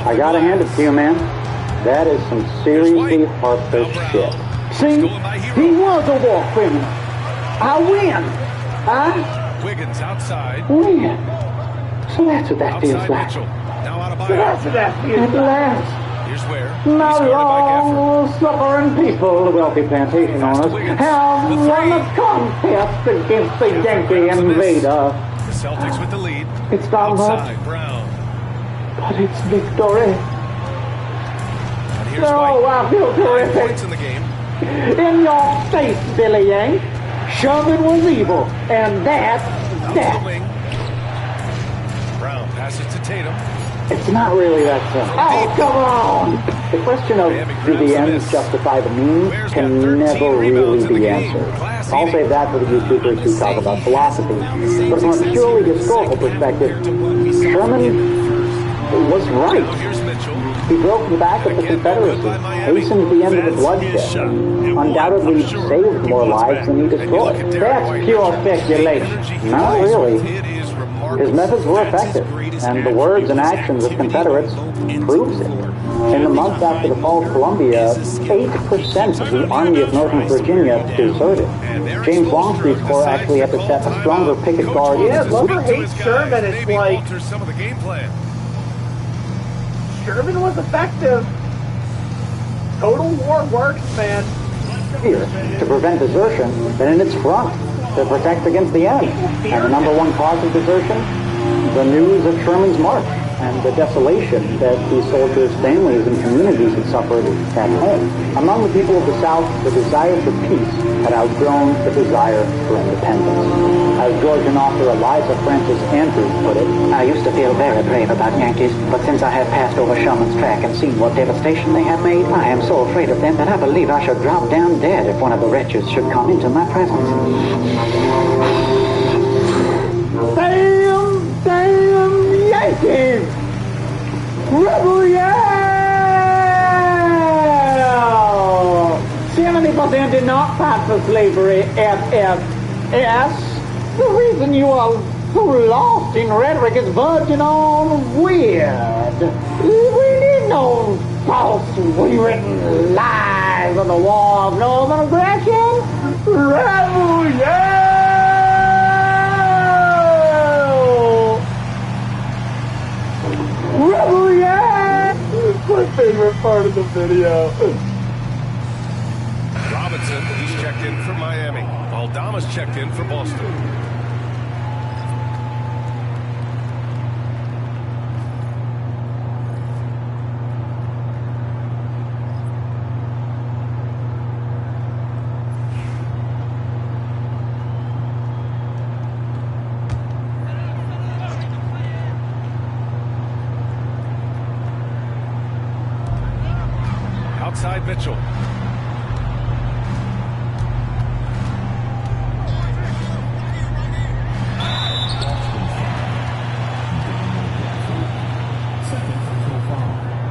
"I gotta hand it to you, man. That is some seriously heartfelt shit." See, he was a war criminal. I win. Wiggins outside. Win. So that's what that feels like. Now out of So that's what that feels like. Here's where. Now long suffering people, the wealthy plantation owners, have won a contest against the Yankee invader. The Celtics with the lead. It's not much, Brown. but it's victory. Here's Oh, I feel terrific. Points in the game. In your face, Billy Yank, Sherman was evil, and that's that. Brown passes to Tatum. It's not really that simple. Oh, come on! The question of do the ends justify the means can never really be answered. I'll save that for the YouTubers who talk about philosophy. But from a purely historical perspective, Sherman was right. He broke the back of the Confederacy, hastened the end of the bloodshed, undoubtedly saved more lives than he destroyed. That's pure speculation. Not really. His methods were effective, and the words and actions of Confederates proves it. In the months after the fall of Columbia, 8% of the Army of Northern Virginia deserted. James Longstreet's corps actually had to set a stronger picket guard. Yeah, Lover hates Sherman. It's like some of the game plan. Sherman was effective. Total war works, man. Here, to prevent desertion, than in its front, to protect against the enemy. And the number one cause of desertion? The news of Sherman's march and the desolation that these soldiers' families and communities had suffered at home. Among the people of the South, the desire for peace had outgrown the desire for independence. As Georgian author Eliza Francis Andrews put it, I used to feel very brave about Yankees, but since I have passed over Sherman's track and seen what devastation they have made, I am so afraid of them that I believe I should drop down dead if one of the wretches should come into my presence. Damn Yankees! Rebel yell! 70% did not fight for slavery, FFS. The reason you are so lost in rhetoric is verging on weird. We need no false, rewritten lies on the war of northern aggression. Rebel yell! Rebel yell! It's my favorite part of the video. Robinson, he's checked in for Miami. Aldama's checked in for Boston. Outside Mitchell.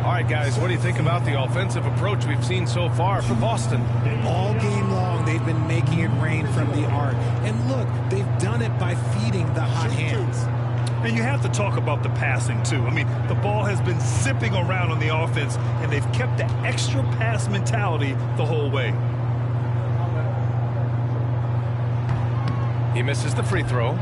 All right, guys, what do you think about the offensive approach we've seen so far for Boston? All game long, they've been making it rain from the arc. And look, they've done it by feeding the hot hands. And you have to talk about the passing, too. I mean, the ball has been zipping around on the offense, and they've kept the extra pass mentality the whole way. He misses the free throw.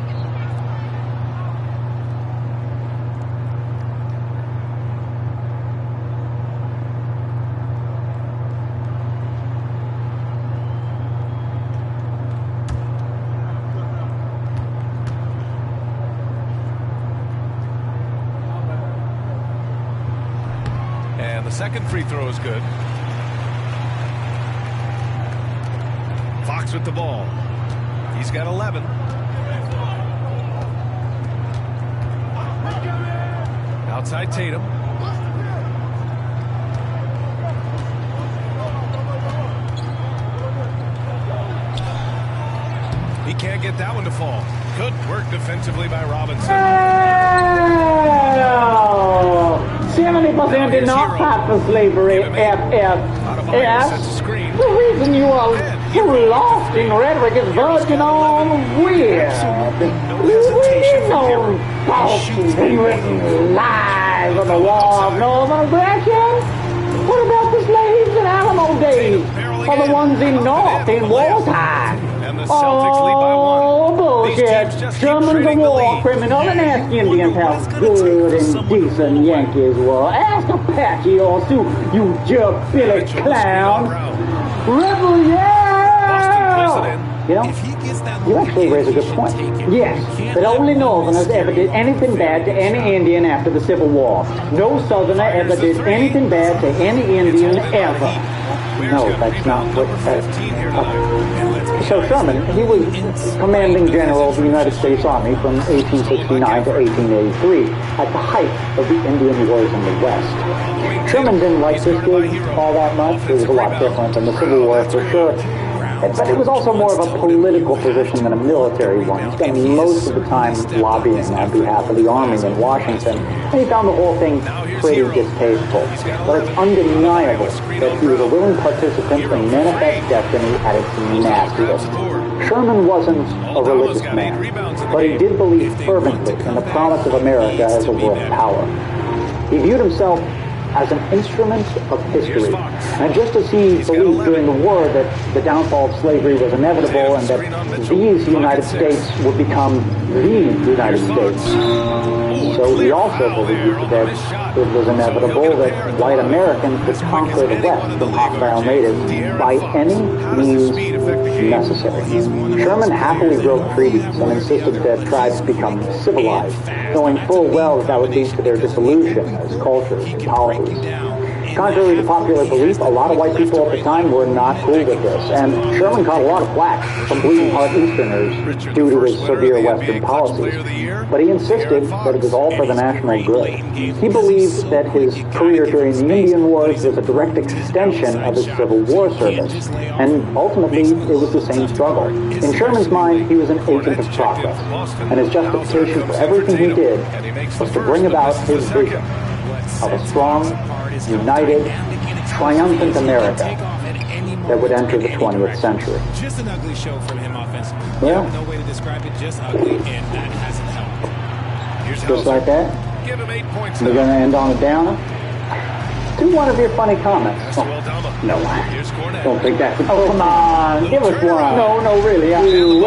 second free throw is good. Fox with the ball. He's got 11. Outside Tatum. He can't get that one to fall. Good work defensively by Robinson. 70% did not fight for slavery. FFS. The reason you are so lost in rhetoric is verging on weird. We need no false and written lies on the wall of northern aggression. What about the slaves in Alamo days? Or the ones in North in wartime? Oh, bullshit. Sherman's a war criminal and ask Indians how good and decent Yankees were. Ask Apache or Sioux, you jerk Billy clown. Rebel, yeah! You know, you actually raise a good point. Yes, but only Northerners ever did anything bad to any Indian after the Civil War. No Southerner ever did anything bad to any Indian ever. No, that's not what So Sherman, he was commanding general of the United States Army from 1869 to 1883 at the height of the Indian Wars in the West. Sherman didn't like this gig all that much. It was a lot different than the Civil War for sure. But it was also more of a political position than a military one. He spent most of the time lobbying on behalf of the Army in Washington, and he found the whole thing pretty distasteful. But it's undeniable that he was a willing participant in manifest destiny at its nastiest. Sherman wasn't a religious man, but he did believe fervently in the promise of America as a world power. He viewed himself as an instrument of history. And just as he believed during the war that the downfall of slavery was inevitable and that these United States would become the United States, so he also believed that it was inevitable that white Americans would conquer the West from hostile natives by any means necessary. Sherman happily broke treaties and insisted that tribes become civilized, knowing full well that would lead to their dissolution as cultures and policies. Contrary to popular belief, a lot of white people at the time were not cool with this, and Sherman caught a lot of flack from bleeding heart Easterners due to his severe Western policies. But he insisted that it was all for the national good. He believed that his career during the Indian Wars was a direct extension of his Civil War service, and ultimately it was the same struggle. In Sherman's mind, he was an agent of progress, and his justification for everything he did was to bring about his vision of a strong, united, triumphant America that would enter the 20th century. Just an ugly show from him offensively. Yeah. No way to describe it, just ugly, and that hasn't helped. Just like that? Give him 8 points. We're going to end on a downer? Do one of your funny comments. Oh, no. Don't think that. Oh, come on. Give us one. No, really. Do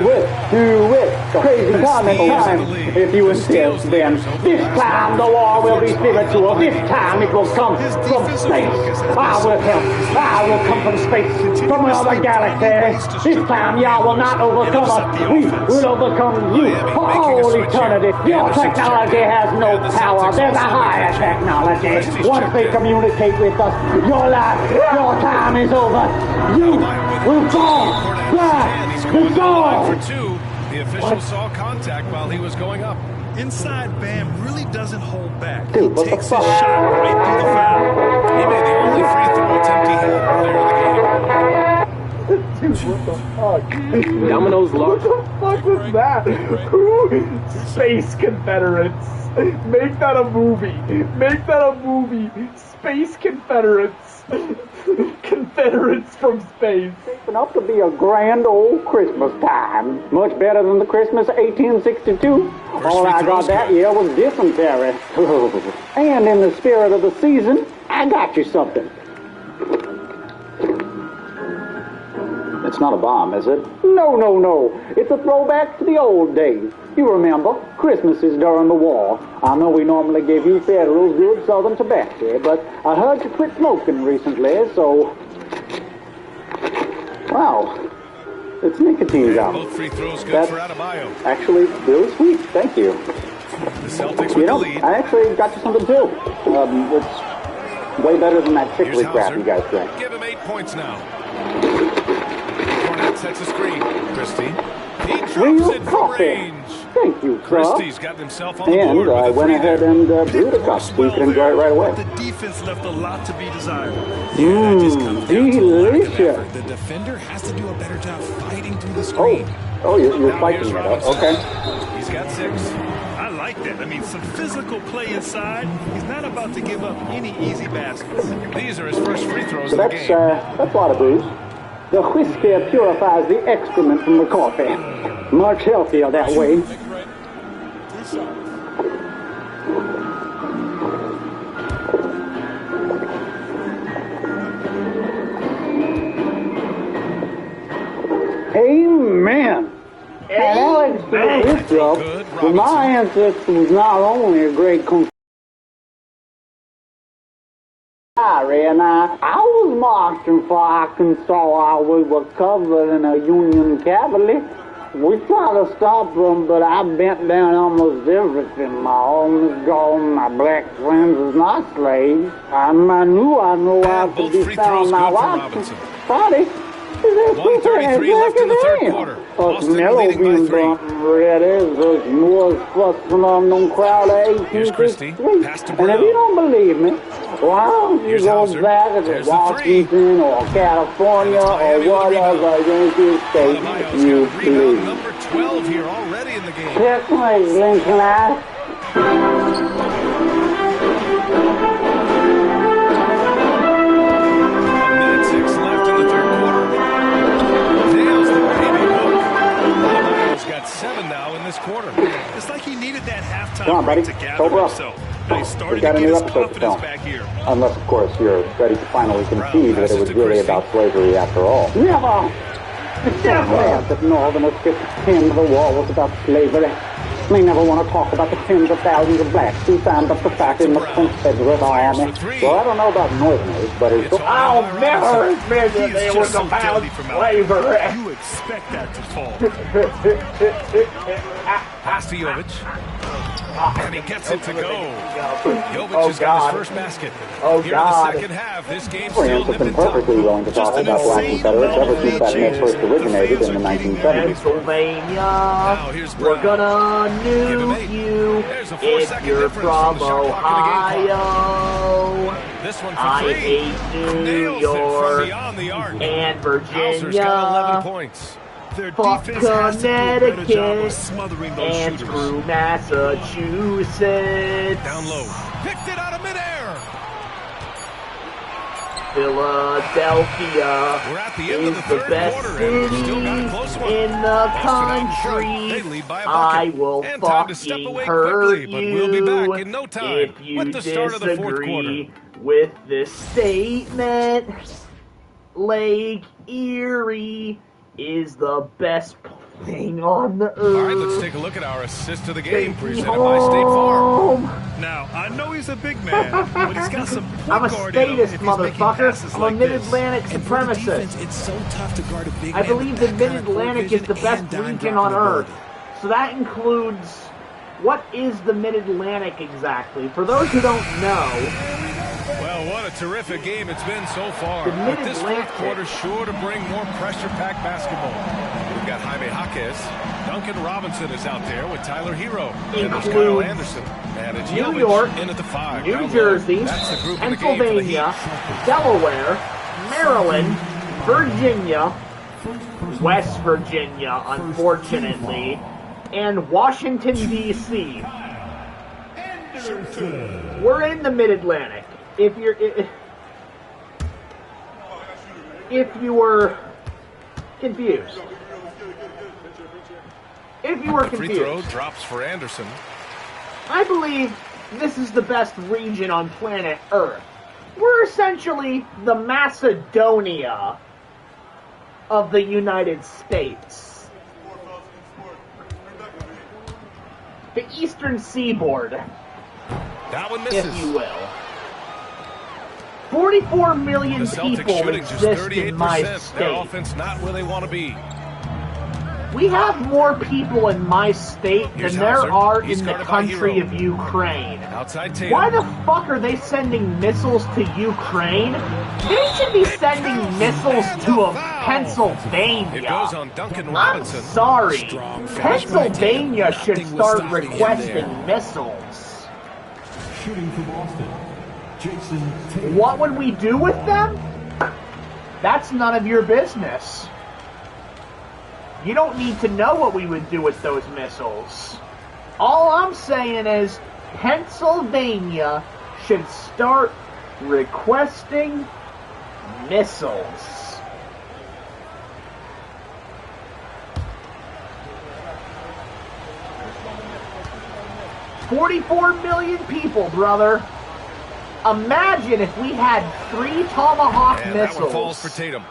it. Crazy comment time. If you insist, then this time the war will be spiritual. This time it will come from space. I will help. I will come from space, from another galaxy. This time y'all will not overcome us. We will overcome you for all eternity. Your technology has no power. There's a higher technology. Once they communicate with us, your life, your time is over. You will fall. He's going for 2. The official saw contact while he was going up. Inside Bam really doesn't hold back. Dude, he what the takes fuck? his shot right through the foul. He made the only free throw attempt he had earlier in the game. Dude, what the fuck? Domino's What the fuck was that? Space Confederates. Make that a movie. Make that a movie. Space Confederates. Confederates from space. Shaping up to be a grand old Christmas time. Much better than the Christmas of 1862. All I got that year was dysentery. And in the spirit of the season, I got you something. It's not a bomb, is it? No. It's a throwback to the old days. You remember, Christmases during the war. I know we normally give you Federals good Southern tobacco, but I heard you quit smoking recently, so... Wow. It's nicotine gum. Both free throws good That's for Adebayo. actually really sweet. Thank you. The Celtics You with know, the lead. I actually got you something too. It's way better than that chicory crap you guys drink. Give him 8 points now. Cornet sets a screen. Christie. He drops it from range. Thank you, sir. Christie's got himself on the board And with I a went three ahead there. and brewed a cup so you can enjoy it right away. The defense left a lot to be desired. Delicious. The defender has to do a better job fighting through the screen. Oh, you're Now spiking here's it up. Robinson. Okay. He's got 6. I like that. I mean, some physical play inside. He's not about to give up any easy baskets. These are his first free throws So of the that's game. a lot of booze. The whiskey purifies the excrement from the coffee. Much healthier that way. Amen. And Alex, this job, my ancestor was not only a great and I was marching for Arkansas. We were covered in a Union cavalry. We tried to stop them, but I bent down almost everything. My home is gone. My black friends is not slaves. I knew I know how to be found. My wife, Friday. 1:33 left in the third quarter. Boston leading by 3. There's more fussing on them crowd of 18. Here's Christie. Pass to And if Brown. you don't believe me, why don't you Here's go Hauser. back to There's the Washington or California or Miami with a whatever United States Adebayo's you got rebound believe. number 12 here already in the game. Checkmate, Lincolnite. Minute 6 left in the third quarter. Nails the baby hook. Adebayo's got 7 now in this quarter. It's like he needed that halftime Come on, buddy. break to gather Sober up. himself. Now he's starting We've to got a get new his episode to confidence film. back here. Unless, of course, you're ready to finally concede that it was passes to really Christie. about slavery after all. Never! Never! That Northerners 50% of the war was about slavery. They never want to talk about the tens of thousands of blacks who signed up to fight in the Confederate Army. Well, I don't know about Northerners, but it's... I'll never admit that He it is was just so about deadly from out slavery. there. You expect that to fall. Pass to Jovic. And he gets it to go. Jovic Oh, has got God. his first basket. Oh, Here God. in the second half, this game's France still has been limited perfectly time. willing to talk about black Confederates ever since that myth first originated in the 1970s. Pennsylvania, Now here's we're Brown. gonna Give him nuke 8. you There's a if 4-second you're difference from from the shot clock in the game Ohio. This one for I 3. hate New Nails it York from beyond the arc. and Hauser's got 11 Virginia points. Their Fuck defense has to do a better job of Connecticut smothering those and shooters. screw Massachusetts. Down low. Picked it out of midair. Philadelphia We're at the end of is the the third best quarter, and we've still got a city close one. in the Boston out in front. country. They lead by a I bucket. will And time to step fucking away hurt quickly, but we'll be back in no you time if you with the start of the fourth quarter. disagree with this statement. Lake Erie is the best thing on the earth. All right, let's take a look at our assist to the game Take me presented by State Farm. home. Now, I know he's a big man, but he's got some point I'm a guard in him statist, if he's making passes motherfucker. I'm a like this. mid-Atlantic And for the supremacist. defense, it's so tough to guard a big I man believe with the that kind of Mid-Atlantic is the court best vision and region dime on dropping Earth. ability. So that includes... What is the Mid-Atlantic exactly? For those who don't know, Well, what a terrific game it's been so far. The But this fourth Mid-Atlantic. quarter sure to bring more pressure-packed basketball. We've got Jaime Jaquez. Duncan Robinson is out there with Tyler Hero. And there's Kyle Includes Anderson. And it's New Jovic York, in at the 5. New Down low. Jersey, That's the group in the game for the Pennsylvania, Heat. Delaware, Maryland, Virginia, West Virginia, unfortunately, and Washington, D.C. We're in the Mid-Atlantic. If you were confused. If you were Free throw confused. drops for Anderson. I believe this is the best region on planet Earth. We're essentially the Macedonia of the United States. The Eastern Seaboard, That one misses. if you will. 44 million The Celtics people shooting just exist 38%. in my Their state. offense not where they want to be. We have more people in my state than there are in the country of Ukraine. Why the fuck are they sending missiles to Ukraine? They should be sending missiles to Pennsylvania. I'm sorry. Pennsylvania should start requesting missiles. What would we do with them? That's none of your business. You don't need to know what we would do with those missiles. All I'm saying is Pennsylvania should start requesting missiles. $44 million people, brother. Imagine if we had 3 Tomahawk missiles. That one falls for Tatum.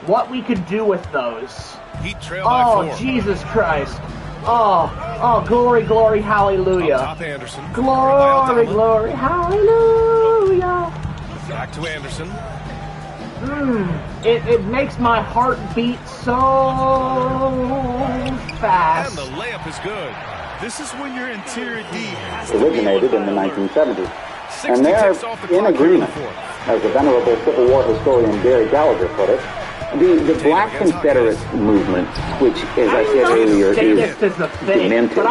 What we could do with those. Heat trail by 4. Oh, Jesus Christ. Oh, glory, glory, hallelujah. Up top Anderson. Glory, glory, hallelujah. Back to Anderson. It makes my heart beat so fast. And the layup is good. This is when your interior D has to originated in the 1970s. And they're in agreement, as the venerable Civil War historian Gary Gallagher put it. The Black Confederate movement, which, as I said earlier, is demented,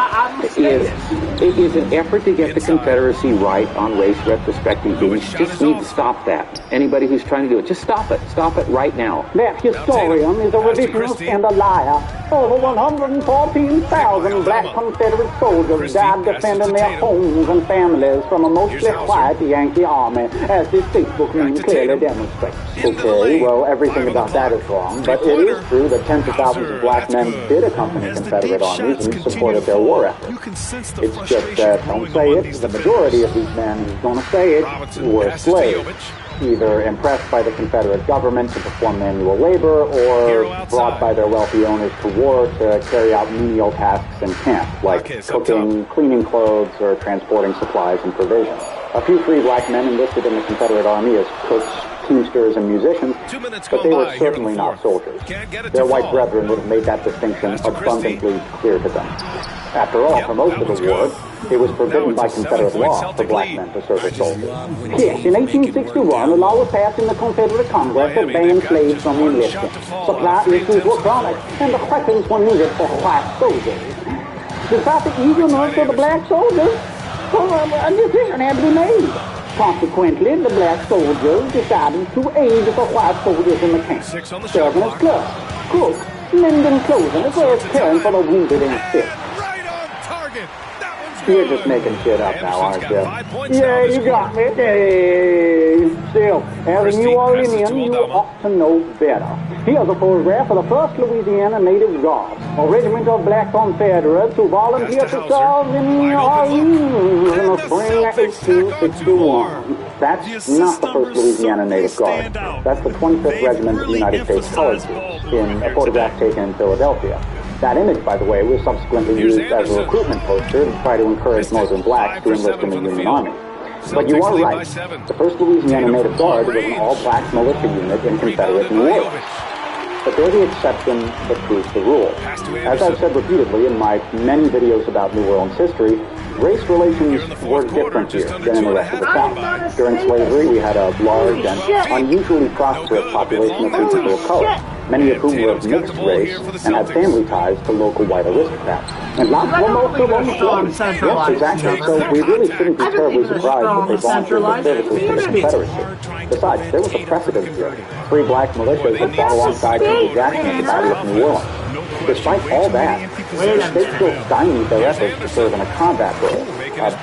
is an effort to get the Confederacy right on race retrospective issues. Just need to stop that. Anybody who's trying to do it, just stop it. Stop it right now. That historian is a revisionist and a liar. Over 114,000 black Confederate soldiers died defending their homes and families from a mostly white Yankee army, as this Facebook meme clearly demonstrates. Okay, well, everything about that is wrong, but it is true that tens of thousands of black men did accompany Confederate armies and supported their war effort. It's just that, don't say it, the majority of these men who's going to say it were slaves, either impressed by the Confederate government to perform manual labor or brought by their wealthy owners to war to carry out menial tasks in camp, like cooking, cleaning clothes, or transporting supplies and provisions. A few free black men enlisted in the Confederate Army as cooks, teamsters, and musicians, but they were certainly not soldiers. Their white brethren would have made that distinction abundantly clear to them. After all, for most of the war, it was forbidden by Confederate law for black men to serve as soldiers. Yes, in 1861, a law was passed in the Confederate Congress that banned slaves from enlisting. Supply issues were chronic, and the weapons were needed for white soldiers. Despite the eagerness of the black soldiers, a decision had to be made. Consequently, the black soldiers decided to aid the white soldiers in the camp, serving as clerks, cooks, mending clothing, as well as caring for the wounded and sick. You're just making shit up now, aren't you? Yeah, you got me. Still, as a New Orleanian, you ought to know better. Here's a photograph of the 1st Louisiana Native Guard, a regiment of black Confederates who volunteered to serve in New Orleans in the spring of 1861. That's not the 1st Louisiana Native Guard. That's the 25th Regiment of the United States Colored Troops, in a photograph taken in Philadelphia. That image, by the way, was subsequently used as a recruitment poster to try to encourage northern blacks to enlist in the Union Army. But you are right. The 1st Louisiana Native Guard was an all-black militia unit in Confederate New Orleans. But they're the exception that proves the rule. As I've said repeatedly in my many videos about New Orleans history, race relations were different here than in the rest of the South. During slavery, we had a large and unusually prosperous population of people of color, many of whom were of mixed race and had family ties to local white aristocrats. And lots of most of them slaves. Yes, exactly. So we really shouldn't be terribly surprised that they volunteered their services to the Confederacy. Besides, there was a precedent here. Free black militias had fought alongside Andrew Jackson at the Battle of New Orleans. Despite all that, the state still stymied their efforts to serve in a combat role.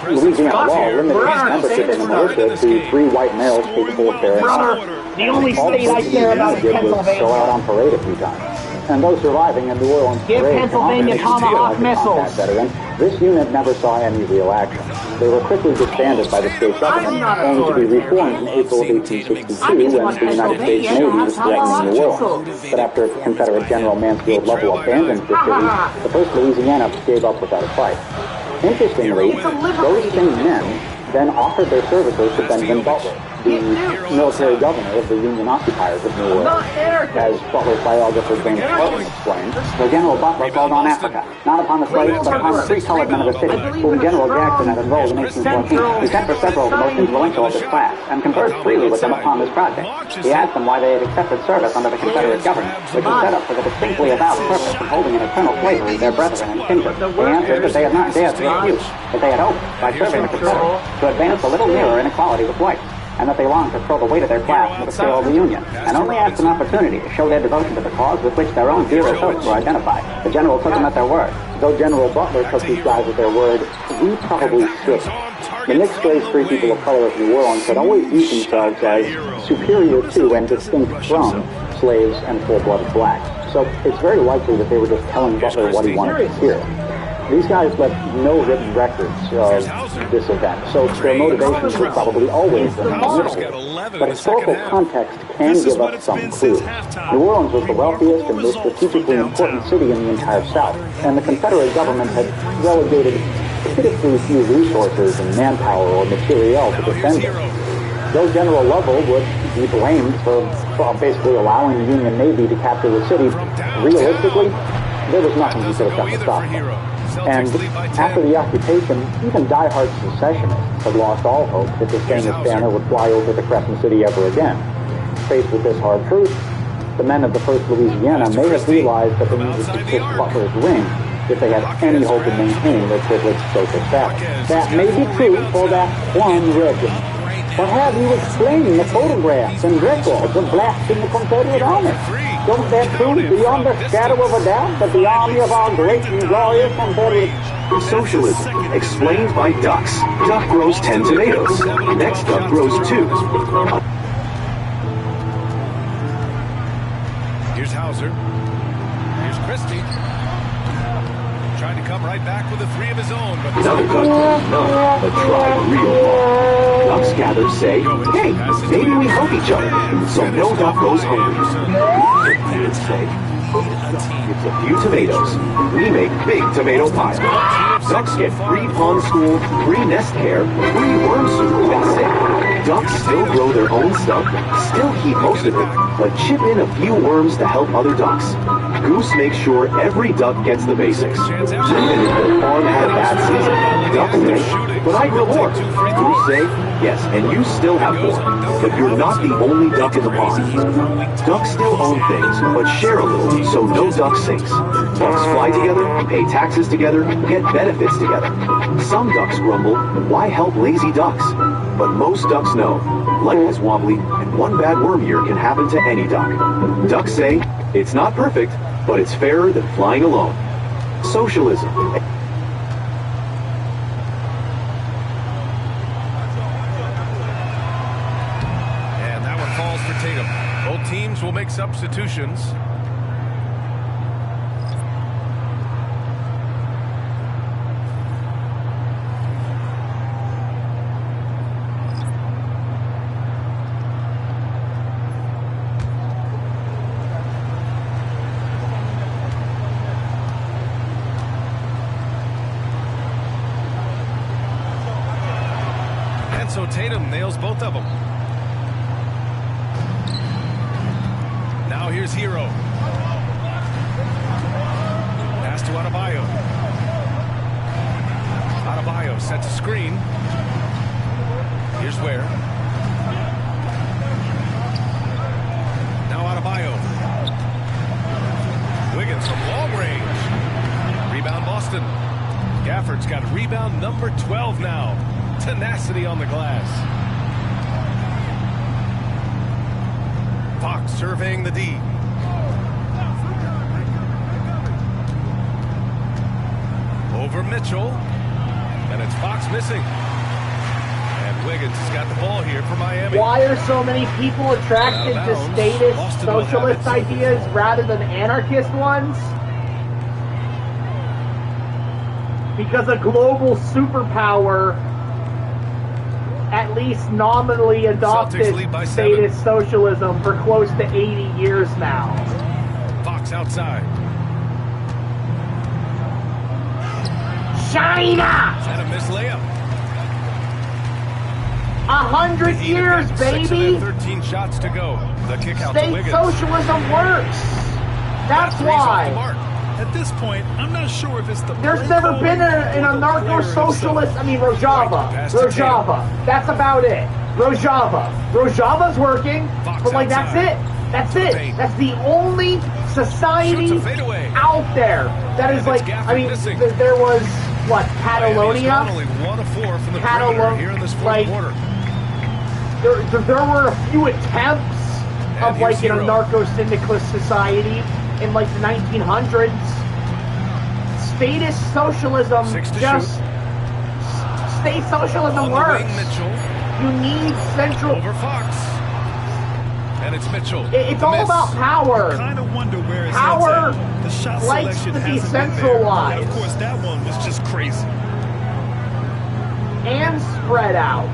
Louisiana law limited membership in the militia to 3 white males capable of carrying arms. The only state I care about is Pennsylvania. Go out on parade a few times. And those surviving in New Orleans Give parade Pennsylvania Tomahawk missiles. This unit never saw any real action. They were quickly disbanded by the state government, only to be reformed in April of 1862 when the United States Navy was threatening New Orleans. But after Confederate General Mansfield Lovell abandoned the city, the 1st Louisiana gave up without a fight. Interestingly, those same men then offered their services to Benjamin Butler, the military governor of the Union occupiers of New Orleans. As Butler's biographer James Harden explained, the General Butler called on Africa, not upon the slaves, but upon the free colored men of the city, whom General Jackson had enrolled in 1814. He sent for several of the most influential of his class, and conversed freely with them upon this project. He asked them why they had accepted service under the Confederate government, which was set up for the distinctly avowed purpose of holding in eternal slavery their brethren and kindred. They answered that they had not dared to refuse, that they had hoped, by serving the Confederates, to advance a little nearer in equality with whites, and that they longed to throw the weight of their class into the scale of the Union, and only asked an opportunity to show their devotion to the cause with which their own dearest hopes were identified. The general took them at their word. Though General Butler took these guys at their word, we probably should. The mixed-race free people of color of New Orleans had always viewed themselves as superior to and distinct from slaves and full-blooded blacks. So it's very likely that they were just telling Butler what he wanted to hear. These guys left no written records of this event, so their motivations were probably always in the middle. But historical context can give us some clues. New Orleans was the wealthiest and most strategically important city in the entire South, and the Confederate government had relegated pitifully few resources and manpower or materiel to defend it. Though General Lovell would be blamed for basically allowing the Union Navy to capture the city, realistically, there was nothing he could have done to stop them. And after the occupation, even die-hard secessionists had lost all hope that the famous banner would fly over the Crescent City ever again. Faced with this hard truth, the men of the 1st Louisiana may have realized that they needed to kiss Butler's ring if they had any hope to maintain their privileged social status. That may be true for that one regiment. But have you explained the photographs and records of blacks in the Confederate Army? Don't that prove beyond the shadow of a doubt that the army of our great and glorious Confederate... Socialism, explained by ducks. Duck grows 10 tomatoes. Next duck grows 2. Here's Hauser. Here's Christie. Trying to come right back with a 3 of his own, but another duck grows none, but try real hard. Ducks gather say, hey, maybe we help each other, so no duck goes hungry. Parents say, it's a few tomatoes. We make big tomato pies. Ducks get free pond school, free nest care, free worm soup, they say. Ducks still grow their own stuff, still keep most of it, but chip in a few worms to help other ducks. Goose makes sure every duck gets the basics. Even if the farm had a bad season, ducks say, but I grow more. Goose say, yes, and you still have more. But you're not the only duck in the pond. Ducks still own things, but share a little, so no duck sinks. Ducks fly together, pay taxes together, get benefits together. Some ducks grumble, why help lazy ducks? But most ducks know, life is wobbly, and one bad worm year can happen to any duck. Ducks say, it's not perfect, but it's fairer than flying alone. Socialism. And that one falls for Tatum. Both teams will make substitutions. So Tatum nails both of them. Now here's Hero. Pass to Adebayo. Adebayo sets a screen. Here's Ware. Now Adebayo. Wiggins from long range. Rebound Boston. Gafford's got rebound number 12 now. Tenacity on the glass. Fox surveying the D. Over Mitchell. And it's Fox missing. And Wiggins has got the ball here for Miami. Why are so many people attracted to statist socialist ideas rather than anarchist ones? Because a global superpower at least nominally adopted statist socialism for close to 80 years now. Fox outside. China! And a missed layup. 100 years, baby. 13 shots to go. The kick out to State Wiggins. socialism works. That's why. At this point, I'm not sure if it's the. There's never been an anarcho-socialist. I mean, Rojava. That's about it. Rojava's working, but like that's it. That's it. That's the only society out there that is like. I mean, there was what Catalonia. Here in this fourth quarter. There were a few attempts of like an anarcho-syndicalist society in like the 1900s. Statist socialism state socialism works. You need central. Over Fox. And it's Mitchell. It's all about power. I kind of wonder where his power head's at. The shot likes selection to be hasn't been there. centralized. And of course, that one was just crazy. And spread out.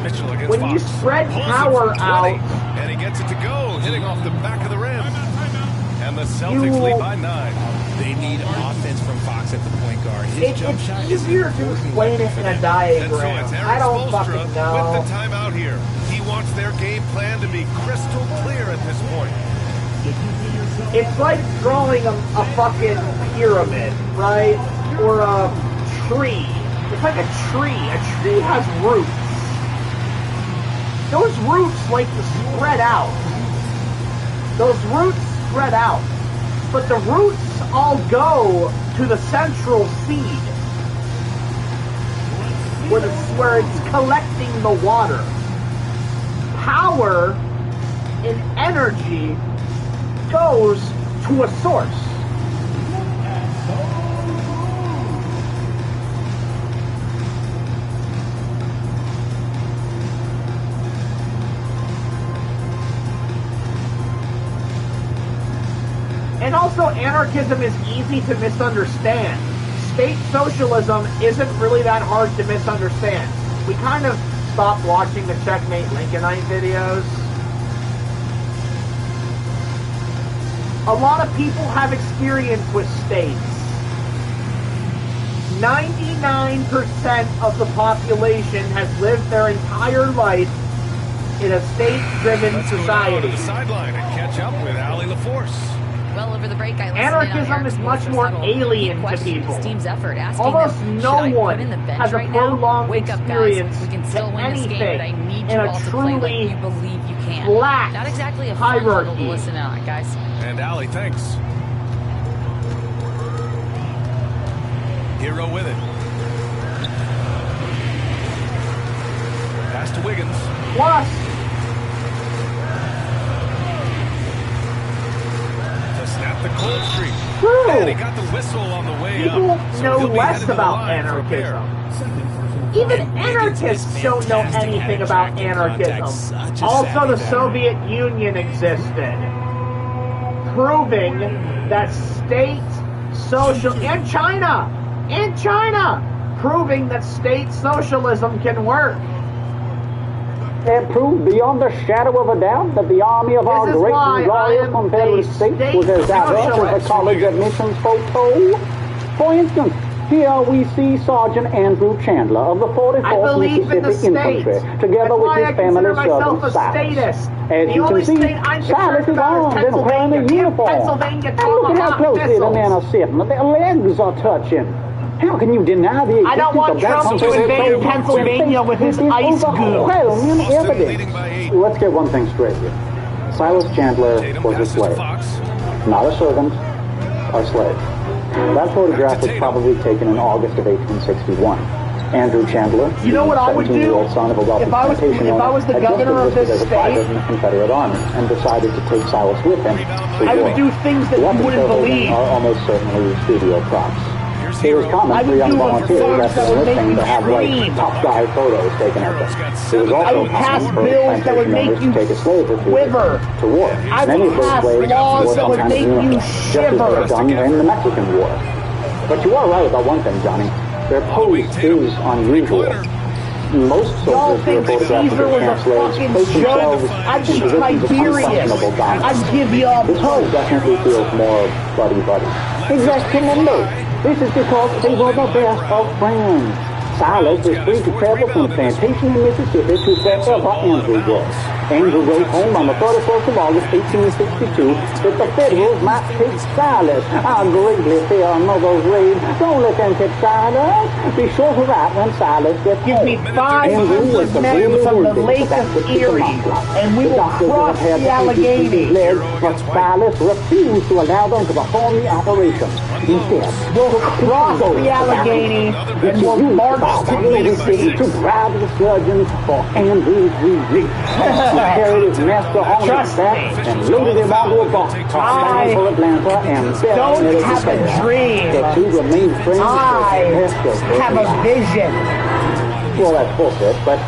Mitchell against when Fox. you spread power out, and he gets it to go, hitting off the back of the rim. And the Celtics lead by 9. They need offense from Fox at the point guard. His jump shot it's easier to explain it in a diagram. I don't fucking know. With the timeout here, he wants their game plan to be crystal clear at this point. It's like drawing a fucking pyramid, right? Or a tree. It's like a tree. A tree has roots. Those roots like to spread out. Those roots spread out. But the roots all go to the central seed, where it's collecting the water. Power and energy goes to a source. And also, anarchism is easy to misunderstand. State socialism isn't really that hard to misunderstand. We kind of stopped watching the Checkmate Lincolnite videos. A lot of people have experience with states. 99% of the population has lived their entire life in a state-driven society. Let's go down to the sideline and catch up with Allie LaForce. Well, over the break, I Anarchism is much more alien to people. Almost no one has a prolonged experience to anything in a truly flat hierarchy. And Allie, thanks. Hero with it. Pass to Wiggins. Plus, Snap the cold streak. true. And he got the whistle on the way People up. So know he'll be less headed to the about line for a pair. anarchism. Even anarchists don't know anything about anarchism. Also, the Soviet Union existed, proving that state social and China, proving that state socialism can work. It proved beyond a shadow of a doubt that the army of our great and glorious Confederate States was as diverse as a college admissions photo. For instance, here we see Sergeant Andrew Chandler of the 44th Mississippi Infantry, together with his family servant Silas. As you can see, Silas is armed and wearing a uniform. And look at how closely the men are sitting. Their legs are touching. How can you deny the existence I don't want of that Trump to invade Pennsylvania with his ice goo. Overwhelming evidence. Let's get one thing straight here. Silas Chandler was a slave, not a servant, a slave. That photograph was probably taken in August of 1861. Andrew Chandler, you know what I would do? 17-year-old son of a wealthy plantation owner, if I was the governor of this as a private in the Confederate Army and decided to take Silas with him. I would do things that you wouldn't believe. Are almost certainly studio props. It was common for young volunteers after enlisting to have tough guy photos taken of them. It was also common for plantation owners to take a slave or two to war. Many of those slaves wore some kind of uniform, just as they had done in the Mexican War. But you are right about one thing, Johnny. Their pose is unusual. Most soldiers who are photographed as camp slaves place themselves in positions of unquestionable dominance. I'd give you a This one definitely feels more buddy-buddy. Exactly. This is because they were the best of friends. Silas was free to travel from the plantation in Mississippi to wherever Andrew was. Andrew wrote home on the 31st of August, 1862, that the Federals might take Silas. I greatly fear another raid. Don't let them take Silas. Be sure to write when Silas gets home. Give me 500 men from the Lake of Erie, and we will cross the Allegheny. But Silas refused to allow them to perform the operation. Instead, we'll cross the Allegheny and we'll march to Mississippi to bribe the surgeons for Andrew's release. He carried his master on his back and loaded him onto a box bound for Atlanta and don't have a dream. The two remained friends. I have a vision. Well, that's bullshit, but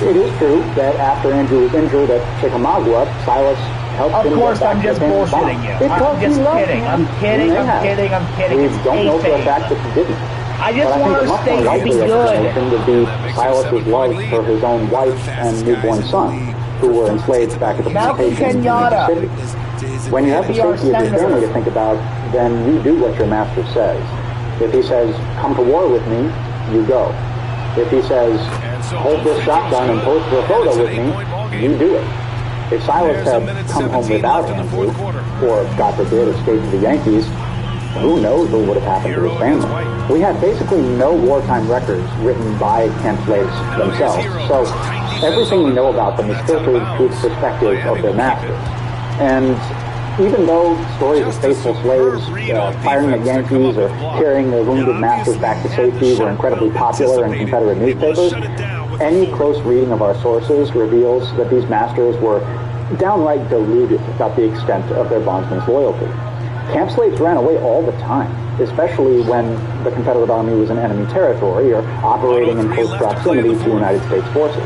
it is true that after Andrew was injured at Chickamauga, Silas helped him. Of course, I'm just bullshitting you. I'm just kidding. I'm kidding. We don't know for a fact that he didn't. I just want our state to be good. Would be Silas's love for his own wife and newborn son, who were enslaved back at the plantation in Mississippi. When you have the safety of your family to think about, then you do what your master says. If he says, come to war with me, you go. If he says, hold this shotgun and pose for a photo with me, you do it. If Silas had come home without Andrew, or, God forbid, escaped to the Yankees, who knows what would have happened to his family. We have basically no wartime records written by camp slaves themselves, so everything we know about them is filtered through the perspective of their masters. And even though stories of faithful slaves firing at Yankees or carrying their wounded masters back to safety were incredibly popular in Confederate newspapers, any close reading of our sources reveals that these masters were downright deluded about the extent of their bondsmen's loyalty. Camp slaves ran away all the time, especially when the Confederate Army was in enemy territory or operating in close proximity to United States forces.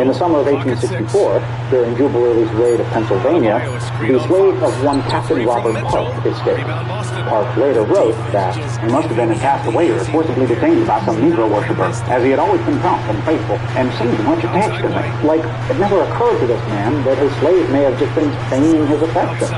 In the summer of 1864, during Jubilee's raid of Pennsylvania, the slave of one Captain Robert Park escaped. Park later wrote that he must have been a castaway or forcibly detained by some Negro worshiper, as he had always been prompt and faithful and seemed much attached to me. Like, it never occurred to this man that his slave may have just been feigning his affection,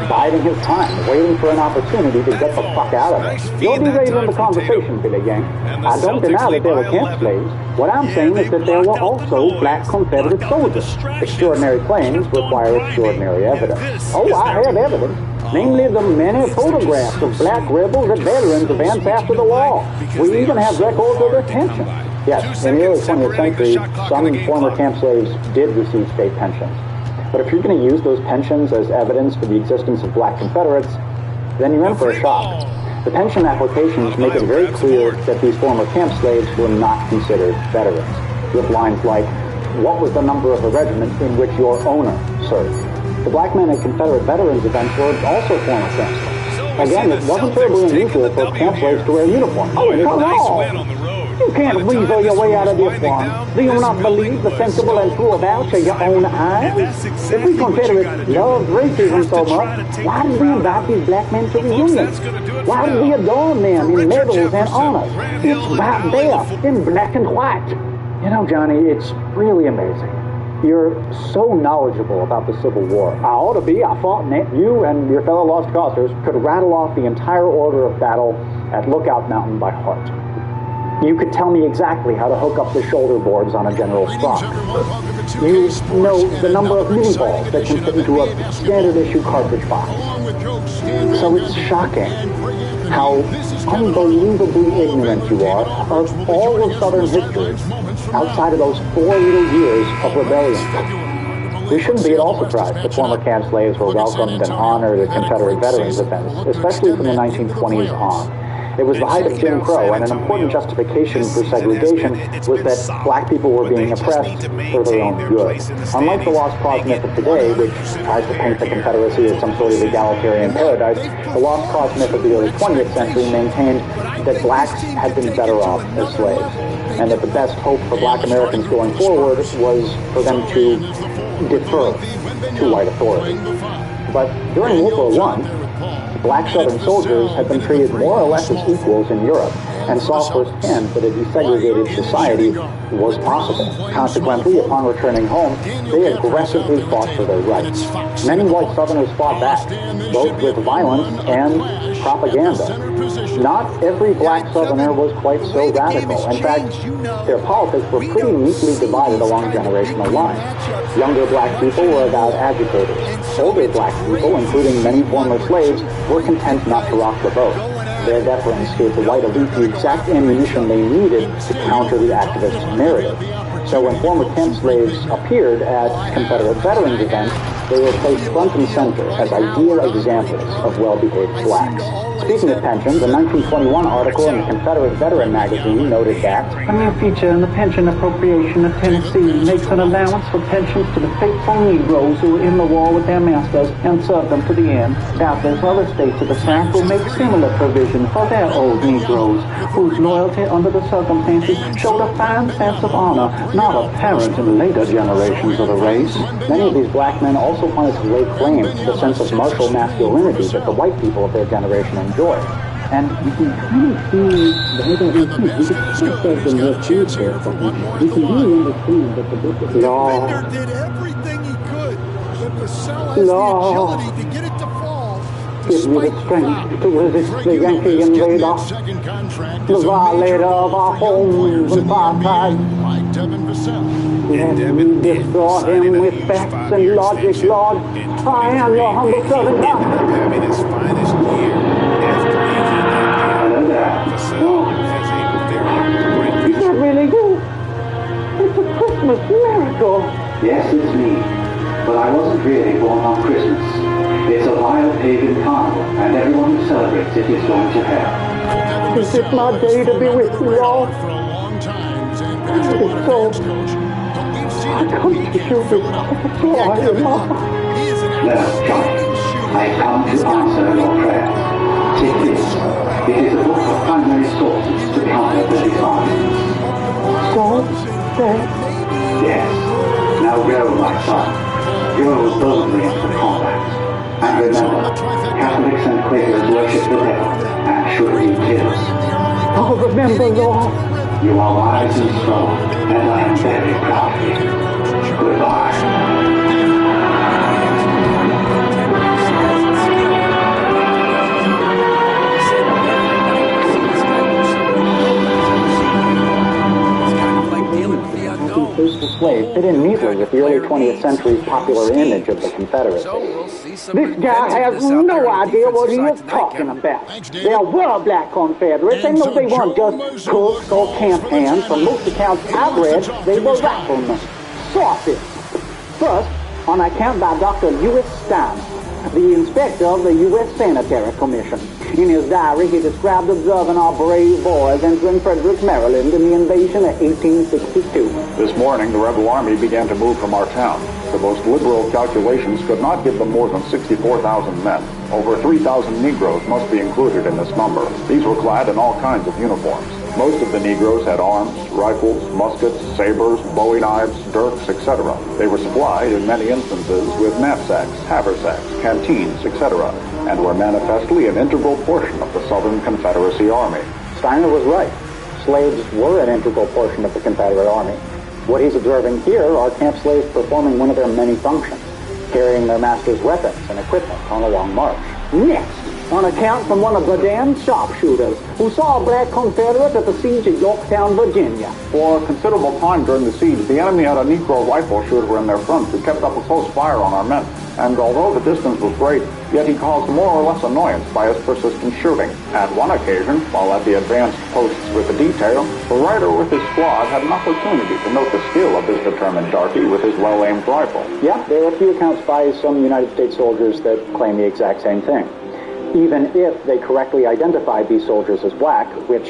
biding his time, waiting for an opportunity to get the fuck out of it. You're derailing the conversation, Billy Gang. I don't deny that there were camp slaves. What I'm saying is that there were also black Confederate soldiers. Extraordinary claims require extraordinary evidence. Oh, I have evidence. Namely, the many photographs of black rebels at veterans events after the war. We even have records of their pensions. Yes, in the early 20th century, some former camp slaves did receive state pensions. But if you're going to use those pensions as evidence for the existence of black Confederates, then you're in for a shock. The pension applications make it very clear that these former camp slaves were not considered veterans, with lines like, what was the number of the regiment in which your owner served? The black men at Confederate veterans events were also former camp slaves. Again, it wasn't terribly unusual for camp slaves to wear uniforms. Oh, come on! You can't weasel your way out of this one. Do you not believe the sensible and true avouch of your own eyes? If we Confederates loved racism so much, why did we invite these black men to the Union? Why did we adorn them in medals and honors? It's right there, in black and white. You know, Johnny, it's really amazing. You're so knowledgeable about the Civil War. I ought to be. I fought in it. You and your fellow Lost Costers could rattle off the entire order of battle at Lookout Mountain by heart. You could tell me exactly how to hook up the shoulder boards on a General Sprock. You know the number of mini balls that can fit into a standard issue cartridge box. So it's shocking how unbelievably ignorant you are of all of Southern history outside of those 4 little years of rebellion. We shouldn't be at all surprised that former camp slaves were welcomed and honored at Confederate veterans events, especially from the 1920s on. It was the height of Jim Crow, and an important justification for segregation was that black people were being oppressed for their own good. Unlike the lost cause myth of today, which tries to paint the Confederacy as some sort of egalitarian paradise, the lost cause myth of the early 20th century maintained that blacks had been better off as slaves, and that the best hope for black Americans going forward was for them to defer to white authority. But during World War I, black Southern soldiers had been treated more or less as equals in Europe, and saw firsthand that a desegregated society was possible. Consequently, upon returning home, they aggressively fought for their rights. Many white Southerners fought back, both with violence and propaganda. Not every black Southerner was quite so radical. In fact, their politics were pretty neatly divided along generational lines. Younger black people were avowed agitators. Older black people, including many former slaves, were content not to rock the boat. Their deference gave the white elite the exact ammunition they needed to counter the activists' narrative. So when former camp slaves appeared at Confederate veterans events, they were placed front and center as ideal examples of well-behaved blacks. Speaking of pensions, a 1921 article in the Confederate Veteran magazine noted that a new feature in the pension appropriation of Tennessee makes an allowance for pensions to the faithful Negroes who were in the war with their masters and served them to the end. Doubtless other states of the South will make similar provision for their old Negroes, whose loyalty under the circumstances showed a fine sense of honor, not apparent in later generations of the race. Many of these black men also wanted to lay claim to the sense of martial masculinity that the white people of their generation enjoyed. And you can kind of see the other intent. We can criticize them more future, but we can really understand that the book of Bender did everything he could, but the cell has the agility to get it to fall. Give me the strength to resist the Yankee invader, the violator of our homes and apartheid. Let me destroy him with facts and logic, Lord. I am your humble servant. Having his finest year after Is that really you? It's a Christmas miracle. Yes, it's me. But I wasn't really born on Christmas. It's a wild pagan carnival, and everyone who celebrates it is going to hell. Is it my day to be with you all? It's so... I come to show this joy in my heart. No, Johnny. I come to answer your prayers. Take this. It is a book of primary sources to counter the design. So, Dad? Yes. Now go, my son. Go boldly into combat. And remember, Catholics and Quakers worship the devil and should be killed. I'll remember, Lord. You are wise and strong, and I am very proud of you. Goodbye. Coastal slave fit in neatly with the early 20th century's popular image of the Confederacy. This guy has no idea what he is talking about. There were black Confederates. They know they weren't just cooks or camp hands. From most accounts I've read, they were riflemen. Sources. First, on account by Dr. Lewis Stein, the inspector of the U.S. Sanitary Commission. In his diary, he described observing our brave boys entering Frederick, Maryland in the invasion of 1862. This morning, the rebel army began to move from our town. The most liberal calculations could not give them more than 64,000 men. Over 3,000 Negroes must be included in this number. These were clad in all kinds of uniforms. Most of the Negroes had arms, rifles, muskets, sabers, bowie knives, dirks, etc. They were supplied, in many instances, with knapsacks, haversacks, canteens, etc., and were manifestly an integral portion of the Southern Confederacy Army. Steiner was right. Slaves were an integral portion of the Confederate Army. What he's observing here are camp slaves performing one of their many functions, carrying their master's weapons and equipment on a long march. Next, on account from one of the damn sharpshooters who saw a black Confederate at the siege of Yorktown, Virginia. For a considerable time during the siege, the enemy had a Negro rifle shooter in their front who kept up a close fire on our men. And although the distance was great, yet he caused more or less annoyance by his persistent shooting. At one occasion, while at the advanced posts with the detail, the rider with his squad had an opportunity to note the skill of this determined darky with his well-aimed rifle. Yeah, there are a few accounts by some United States soldiers that claim the exact same thing. Even if they correctly identified these soldiers as black, which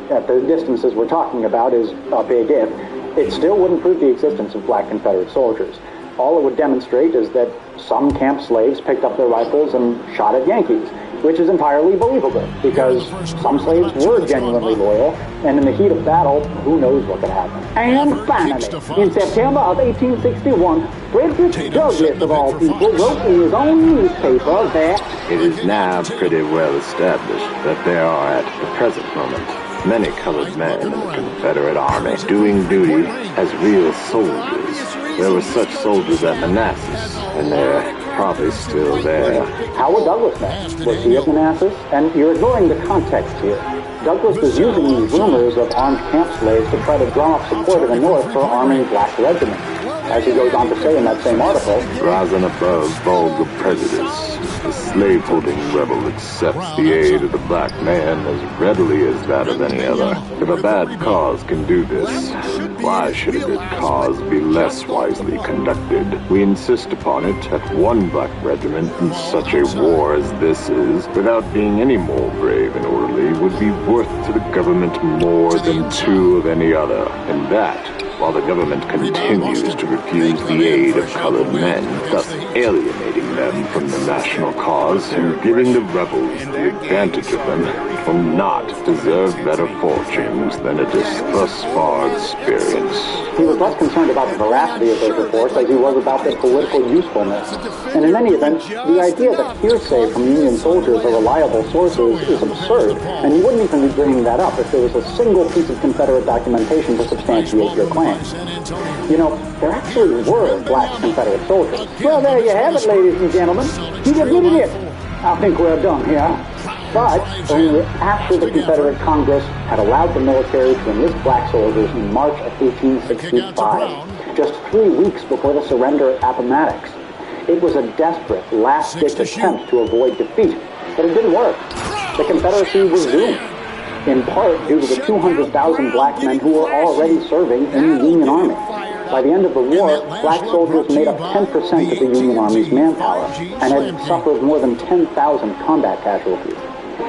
at the distances we're talking about is a big if, it still wouldn't prove the existence of black Confederate soldiers. All it would demonstrate is that some camp slaves picked up their rifles and shot at Yankees, which is entirely believable, because some slaves were genuinely loyal, and in the heat of battle, who knows what could happen. And finally, in September of 1861, Frederick Douglass, of all people, wrote in his own newspaper that it is now pretty well established that there are at the present moment Many colored men in the Confederate Army doing duty as real soldiers. There were such soldiers at Manassas, and they're probably still there. Howard Douglas met. Was he at Manassas? And you're ignoring the context here. Douglas was using these rumors of armed camp slaves to try to draw up support in the North for arming black regiments. As he goes on to say in that same article, rising above vulgar prejudice, the slave-holding rebel accepts the aid of the black man as readily as that of any other. If a bad cause can do this, why should a good cause be less wisely conducted? We insist upon it that one black regiment in such a war as this is, without being any more brave and orderly, would be worth to the government more than two of any other, and that while the government continues to refuse the aid of colored men, thus alienating them from the national cause and giving the rebels the advantage of them, will not deserve better fortunes than it has thus far experienced. He was less concerned about the veracity of those reports as he was about their political usefulness. And in any event, the idea that hearsay from Union soldiers are reliable sources is absurd, and you wouldn't even be bringing that up if there was a single piece of Confederate documentation to substantiate your claim. You know, there actually were black Confederate soldiers. Well, there you have it, ladies and gentlemen. He admitted it. I think we're done here. But only after the Confederate Congress had allowed the military to enlist black soldiers in March of 1865, just 3 weeks before the surrender at Appomattox. It was a desperate, last-ditch attempt to avoid defeat, but it didn't work. The Confederacy was doomed, in part due to the 200,000 black men who were already serving in the Union Army. By the end of the war, black soldiers made up 10% of the Union Army's manpower and had suffered more than 10,000 combat casualties.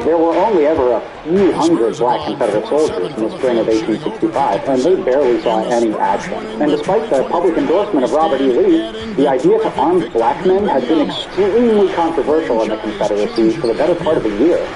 There were only ever a few hundred black Confederate soldiers in the spring of 1865, and they barely saw any action. And despite the public endorsement of Robert E. Lee, the idea to arm black men had been extremely controversial in the Confederacy for the better part of a year.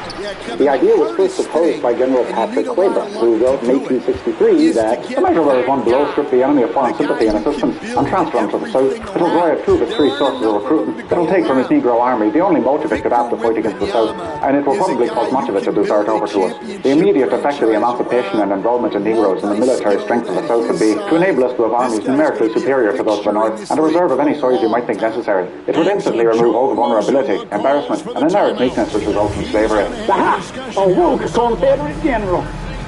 The idea was first proposed by General Patrick Claiborne, who wrote in 1863 that the measure where one blow strip the enemy of foreign sympathy and assistance and transfer him to the South, it'll drive two of its three sources of recruitment. It'll take from his Negro army the only motive it could have to fight against the South, and it will probably cause much of it to desert over to us. The immediate effect of the emancipation and enrollment of Negroes in the military strength of the South would be to enable us to have armies numerically superior to those of the North, and a reserve of any size you might think necessary. It would instantly remove all the vulnerability, embarrassment, and inherent weakness which results from slavery. Aha! A woke Confederate general.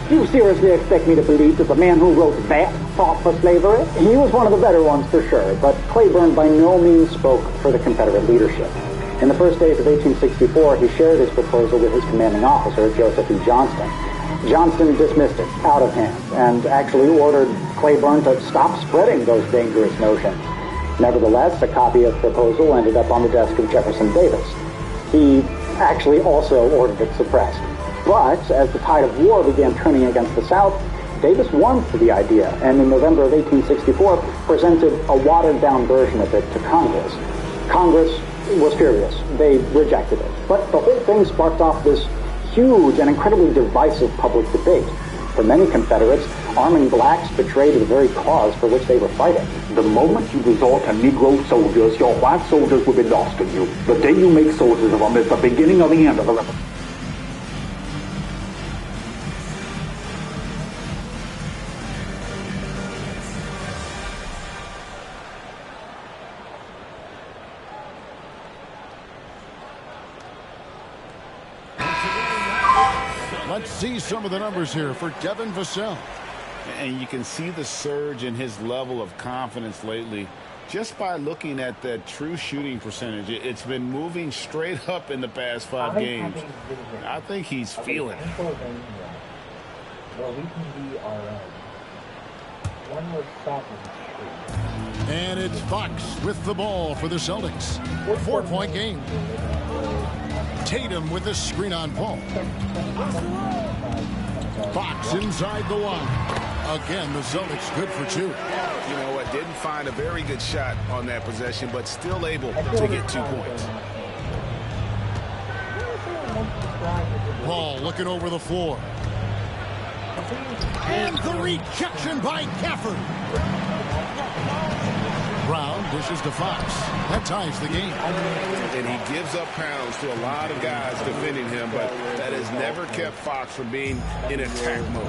Do you seriously expect me to believe that the man who wrote that fought for slavery? He was one of the better ones for sure, but Claiborne by no means spoke for the Confederate leadership. In the first days of 1864, he shared his proposal with his commanding officer, Joseph E. Johnston. Johnston dismissed it out of hand and actually ordered Claiborne to stop spreading those dangerous notions. Nevertheless, a copy of the proposal ended up on the desk of Jefferson Davis. He actually also ordered it suppressed. But as the tide of war began turning against the South, Davis warmed to the idea and in November of 1864 presented a watered-down version of it to Congress. Congress was furious. They rejected it. But the whole thing sparked off this huge and incredibly divisive public debate. For many Confederates, arming blacks betrayed the very cause for which they were fighting. The moment you resort to Negro soldiers, your white soldiers will be lost in you. The day you make soldiers of them is the beginning of the end of the revolution. Let's see some of the numbers here for Devin Vassell. And you can see the surge in his level of confidence lately just by looking at that true shooting percentage. It's been moving straight up in the past 5 games. I think he's feeling it. Well, we can be our own. One more stop. And it's Fox with the ball for the Celtics. 4-point game. Tatum with the screen on ball. Fox inside the line. Again, the Celtics good for 2. You know what? Didn't find a very good shot on that possession, but still able to get 2 points. Ball looking over the floor. And the rejection by Gafford. Brown dishes to Fox. That ties the game. And he gives up pounds to a lot of guys defending him, but that has never kept Fox from being in attack mode.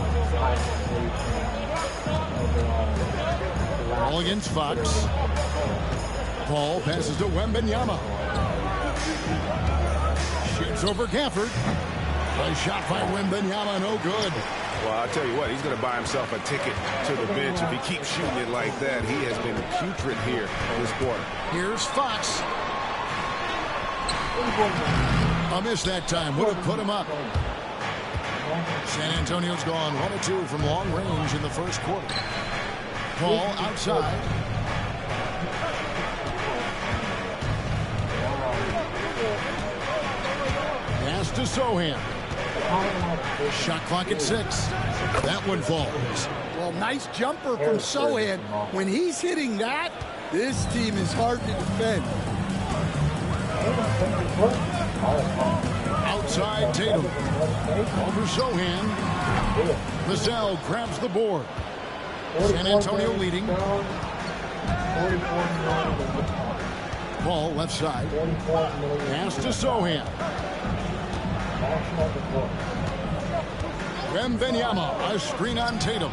Ball against Fox. Paul passes to Wembanyama. Shoots over Gafford. A shot by Wembanyama, no good. Well, I'll tell you what, he's going to buy himself a ticket to the bench. If he keeps shooting it like that, he has been putrid here this quarter. Here's Fox. A miss that time. Would have put him up. San Antonio's gone 1 of 2 from long range in the first quarter. Paul outside. Pass to Sohan. Shot clock at 6. That one falls. Well, nice jumper from Sohan. When he's hitting that, this team is hard to defend. Outside Tatum. Over Sohan. Vassell grabs the board. San Antonio leading. Ball left side. Pass to Sohan. Wembanyama, a screen on Tatum.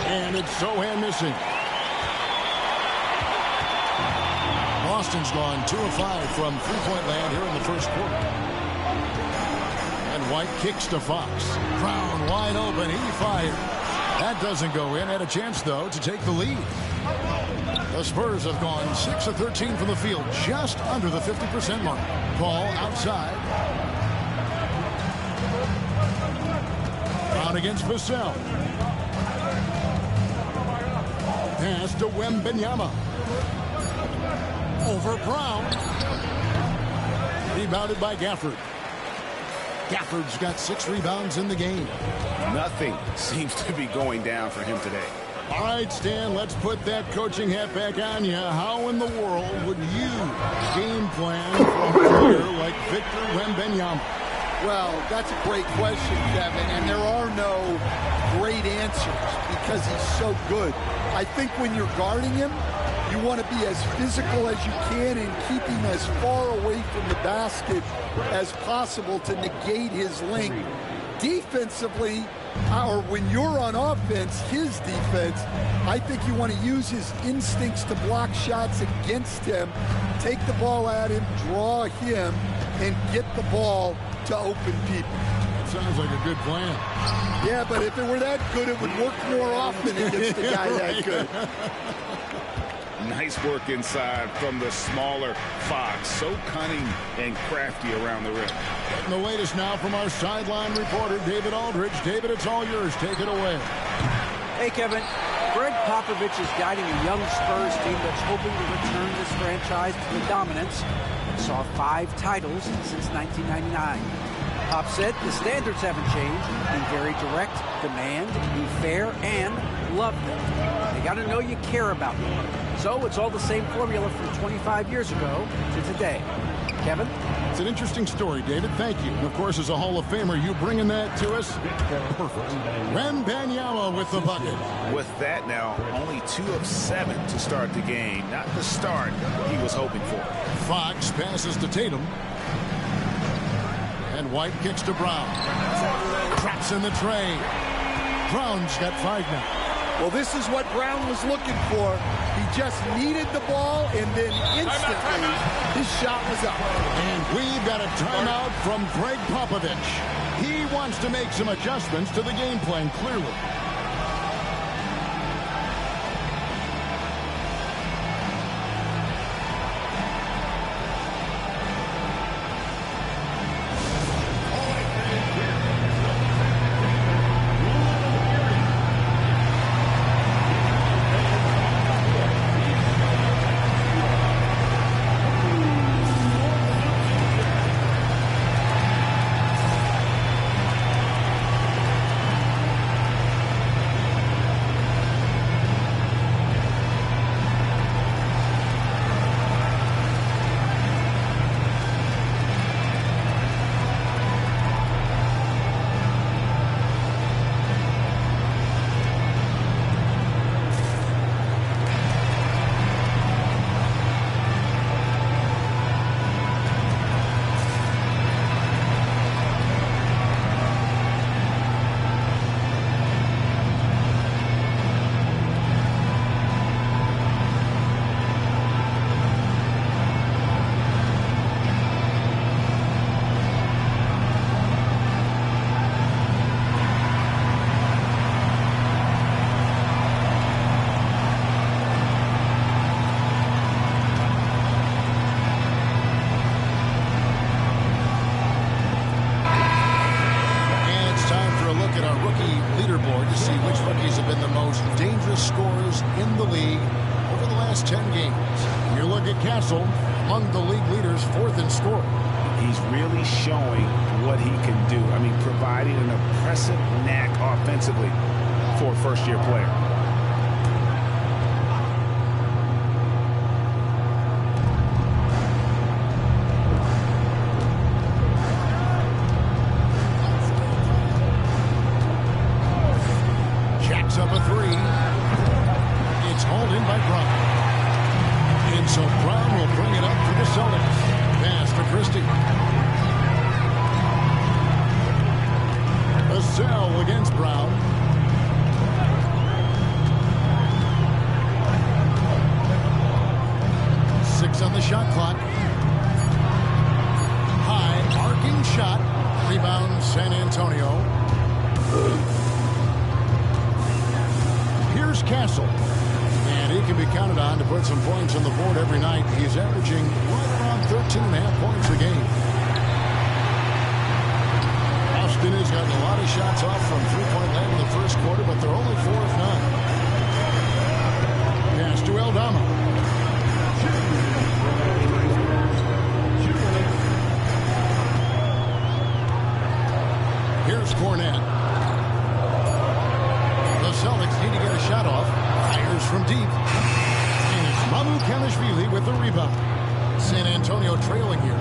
And it's Sohan missing. Boston's gone 2 of 5 from three-point land here in the first quarter. And White kicks to Fox. Brown wide open. He fires. That doesn't go in. Had a chance, though, to take the lead. The Spurs have gone 6 of 13 from the field, just under the 50% mark. Ball outside. Brown against Vassell. Pass to Wembanyama. Over Brown. Rebounded by Gafford. Gafford's got 6 rebounds in the game. Nothing seems to be going down for him today. All right, Stan, let's put that coaching hat back on you. How in the world would you game plan for a player like Victor Wembanyama? Well, that's a great question, Kevin, and there are no great answers because he's so good. I think when you're guarding him, you want to be as physical as you can and keep him as far away from the basket as possible to negate his length. Defensively, or when you're on offense, his defense, I think you want to use his instincts to block shots against him, take the ball at him, draw him, and get the ball to open people. That sounds like a good plan. Yeah, but if it were that good, it would work more often against a guy that good. Nice work inside from the smaller Fox. So cunning and crafty around the rim. And the latest now from our sideline reporter, David Aldridge. David, it's all yours. Take it away. Hey, Kevin. Greg Popovich is guiding a young Spurs team that's hoping to return this franchise to the dominance that saw 5 titles since 1999. Pop said the standards haven't changed. Be very direct, demand, be fair, and love them. They got to know you care about them. So it's all the same formula from 25 years ago to today. Kevin? It's an interesting story, David. Thank you. And of course, as a Hall of Famer, you bringing that to us? Perfect. Wembanyama with the bucket. With that now, only 2 of 7 to start the game. Not the start he was hoping for. Fox passes to Tatum. And White kicks to Brown. Traps in the tray. Brown's got 5 now. Well, this is what Brown was looking for. He just needed the ball, and then instantly his shot was up. And we've got a timeout from Greg Popovich. He wants to make some adjustments to the game plan, clearly. to see which rookies have been the most dangerous scorers in the league over the last 10 games. You look at Castle, among the league leaders, 4th in scoring. He's really showing what he can do. I mean, providing an impressive knack offensively for a first-year player. Jacks up a 3. It's hauled in by Brown. And so Brown will bring it up for the Celtics. Pass to Christie. A cell against Brown. On the shot clock. High arcing shot. Rebound San Antonio. Here's Castle. And he can be counted on to put some points on the board every night. He's averaging right around 13.5 points a game. Austin has gotten a lot of shots off from three-point land in the first quarter, but they're only 4 of 9. Pass to Aldama. Here's Cornette. The Celtics need to get a shot off. Fires from deep. And it's Mamu Kanashvili with the rebound. San Antonio trailing here.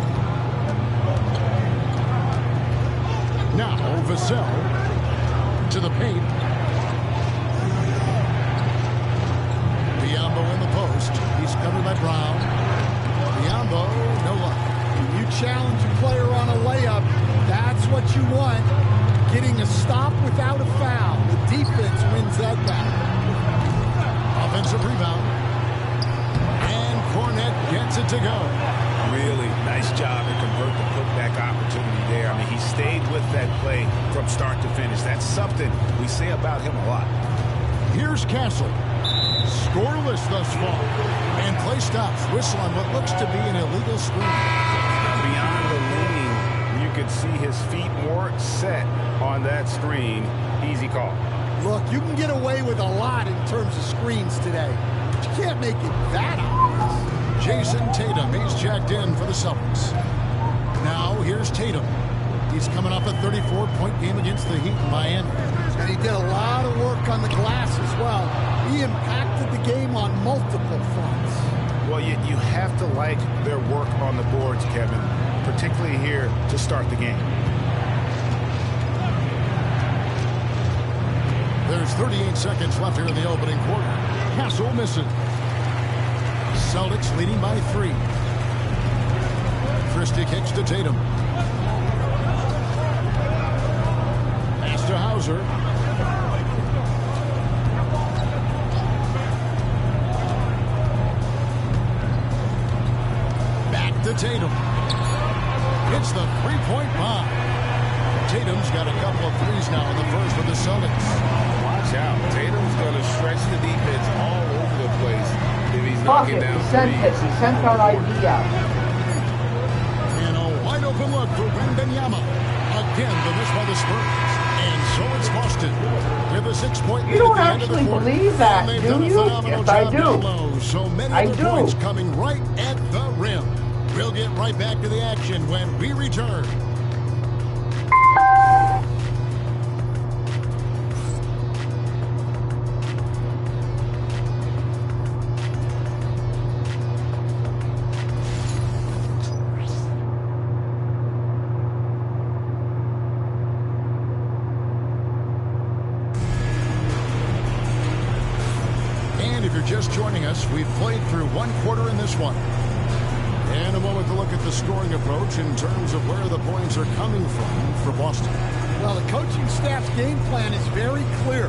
Now Vassell to the paint. Biombo in the post. He's covered by Brown. Biombo, no luck. You challenge a player on a layup. That's what you want. Getting a stop without a foul. The defense wins that battle. Offensive rebound. And Cornette gets it to go. Really nice job to convert the putback opportunity there. I mean, he stayed with that play from start to finish. That's something we say about him a lot. Here's Castle. Scoreless thus far. And play stops. Whistle on what looks to be an illegal screen. Beyond the leaning, you could see his feet more set on that screen. Easy call. Look, you can get away with a lot in terms of screens today, but you can't make it that obvious. Jason Tatum, he's checked in for the Celtics. Now here's Tatum. He's coming off a 34-point game against the Heat in Miami. And he did a lot of work on the glass as well. He impacted the game on multiple fronts. Well, you have to like their work on the boards, Kevin, particularly here to start the game. There's 38 seconds left here in the opening quarter. Castle misses. Celtics leading by 3. Christie kicks to Tatum. Pass to Hauser. Back to Tatum. Hits the three-point bomb. Tatum's got a couple of threes now in the first with the Celtics. Watch out. Tatum's going to stretch the defense all over the place if he's knocking down threes. He sent our idea. And a wide-open look for Wembanyama. Again, the miss by the Spurs. And so it's Boston with a 6-point lead. You don't at the end of the actually quarter. believe that, And do done a you? phenomenal Yes, I job do. down low. So many I of the do. points coming right at the rim. We'll get right back to the action when we return. If you're just joining us, we've played through one quarter in this one. And a moment to look at the scoring approach in terms of where the points are coming from for Boston. Well, the coaching staff's game plan is very clear.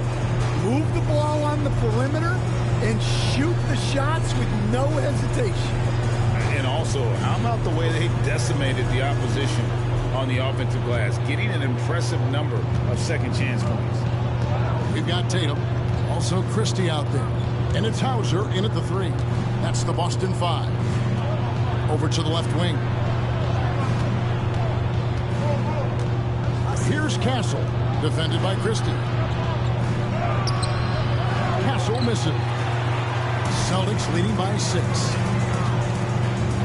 Move the ball on the perimeter and shoot the shots with no hesitation. And also, how about the way they decimated the opposition on the offensive glass, getting an impressive number of second chance points. We've got Tatum, also Christie out there. And it's Hauser in at the 3. That's the Boston 5. Over to the left wing. Here's Castle, defended by Christie. throw misses. Celtics leading by 6.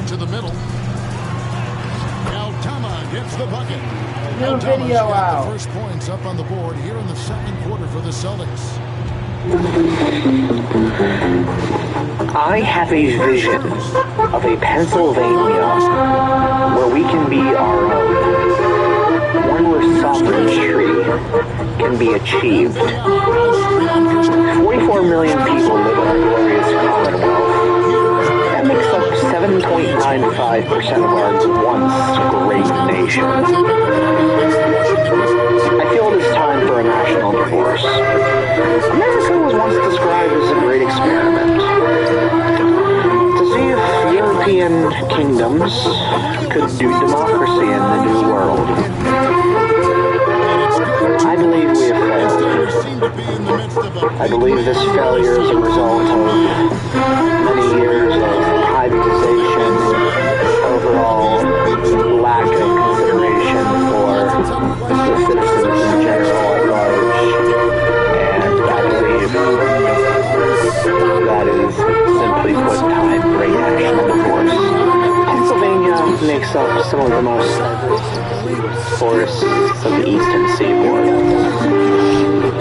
To the middle. Altama gets the bucket. Altama's got the first points up on the board here in the second quarter for the Celtics. I have a vision of a Pennsylvania where we can be our own. One where sovereignty can be achieved. 44 million people live in our glorious Commonwealth. That makes up 7.95% of our once great nation. I feel it is time for a national divorce. America was once described as a great experiment to see if European kingdoms could do democracy in the New World. I believe we have failed. I believe this failure is a result of many years of privatization, overall lack of consideration for the citizens in general at large, and I believe that is simply put time for a national divorce. Pennsylvania makes up some of the most diverse forests of the eastern seaboard.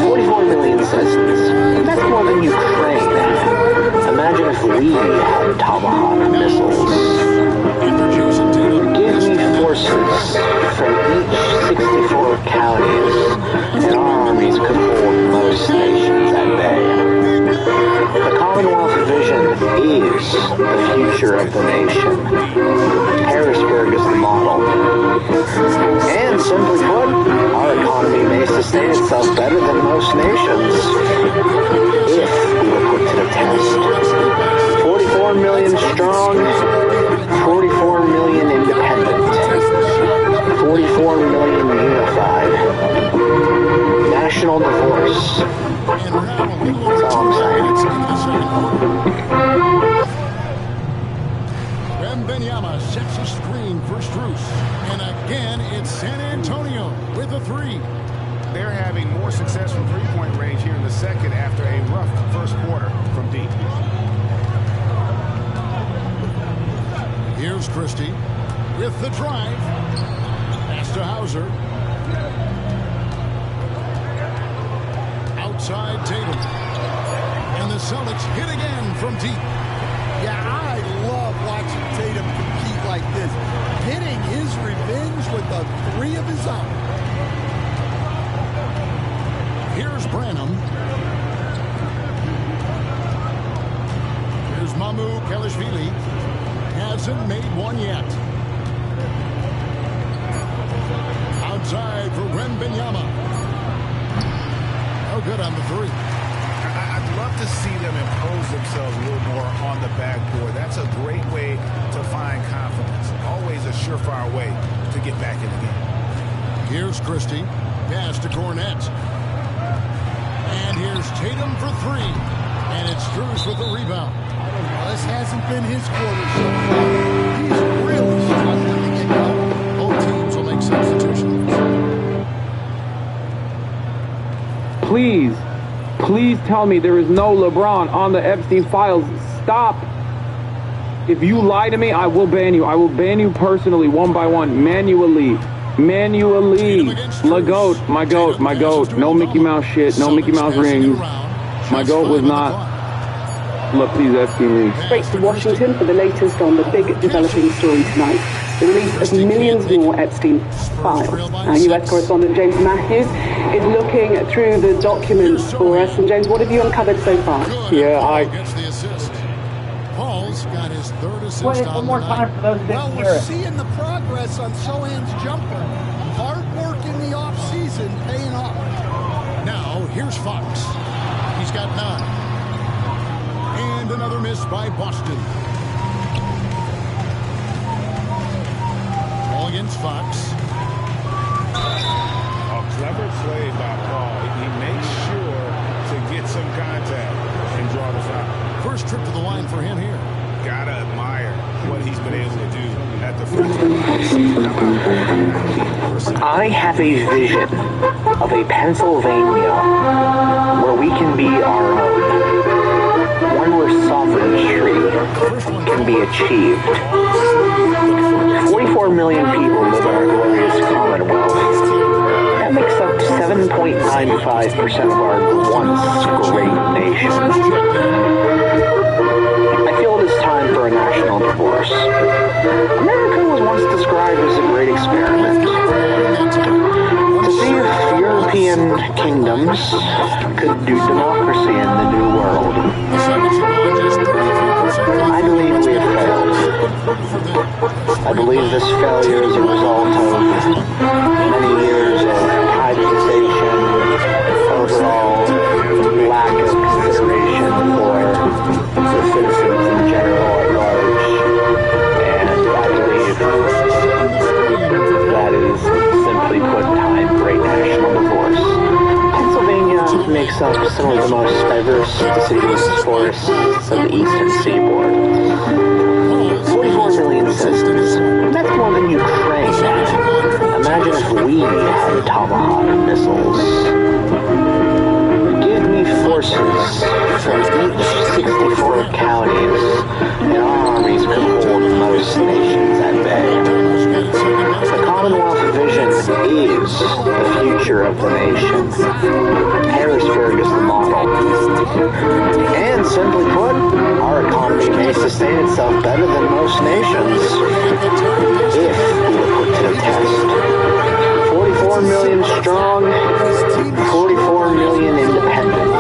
44 million citizens. That's more than Ukraine. Imagine if we had Tomahawk missiles. Give me forces from each 64 counties, and our armies could hold most nations at bay. The Commonwealth vision is the future of the nation. Harrisburg is the model. And simply put, our economy may sustain itself better than most nations if we were put to the test. 44 million strong, 44 million independent, 44 million unified. National divorce. That's all I'm saying. Wembanyama sets a screen for Strus. And again, it's San Antonio with a 3. They're having more success from three-point range here in the second after a rough first quarter from deep. Here's Christie with the drive. Pass to Hauser. Outside Tatum. And the Celtics hit again from deep. Yeah, I love watching Tatum compete like this. Getting his revenge with a 3 of his own. Here's Branham. Here's Mamu Kelishvili. Hasn't made one yet. Outside for Wembanyama. No good on the 3. I'd love to see them impose themselves a little more on the backboard. That's a great way to find confidence. Always a surefire way to get back in the game. Here's Christie. Pass to Cornette. And here's Tatum for 3. And it's Strus with the rebound. Well, this hasn't been his quarter so far. He's really struggling to get going. Both teams will make substitutions. Please tell me there is no LeBron on the Epstein files. Stop. If you lie to me, I will ban you. I will ban you personally, one by one, manually. My goat. No Mickey Mouse shit. No Mickey Mouse rings. My goat was not. Look, please, Epstein rings. Straight to Washington for the latest on the big developing story tonight. The release of millions more Epstein files. Our US correspondent James Matthews is looking through the documents for us. And James, what have you uncovered so far? Paul's got his 3rd assist. Play it one more time for those who didn't hear We're it. seeing the progress on Sohan's jumper. Hard work in the offseason paying off. Now, here's Fox. He's got 9. And another miss by Boston. Ball against Fox. A clever play by Paul. He makes sure to get some contact and draw the foul. First trip to the line for him here. Gotta admire what he's been able to do at the free throw line. I have a vision of a Pennsylvania where we can be our own. country can be achieved. 44 million people live in our glorious Commonwealth. That makes up 7.95% of our once great nation. I feel it is time for a national divorce. America was once described as a great experiment to see if European kingdoms could do democracy in the New World. I believe we have failed. I believe this failure is a result of many years of privatization, overall lack of consideration for the citizens in general at large, and I believe that is, simply put, time for a national divorce. Pennsylvania makes up some of the most diverse deciduous forests of the eastern seaboard. 44 million citizens. That's more than Ukraine. Imagine if we had Tomahawk missiles. Give me forces from each 64 counties, and our armies could hold most nations at bay. The Commonwealth vision is the future of the nation. Harrisburg is the model. And simply put, our economy may sustain itself better than most nations if we were put to the test. 44 million strong, 44 million independent,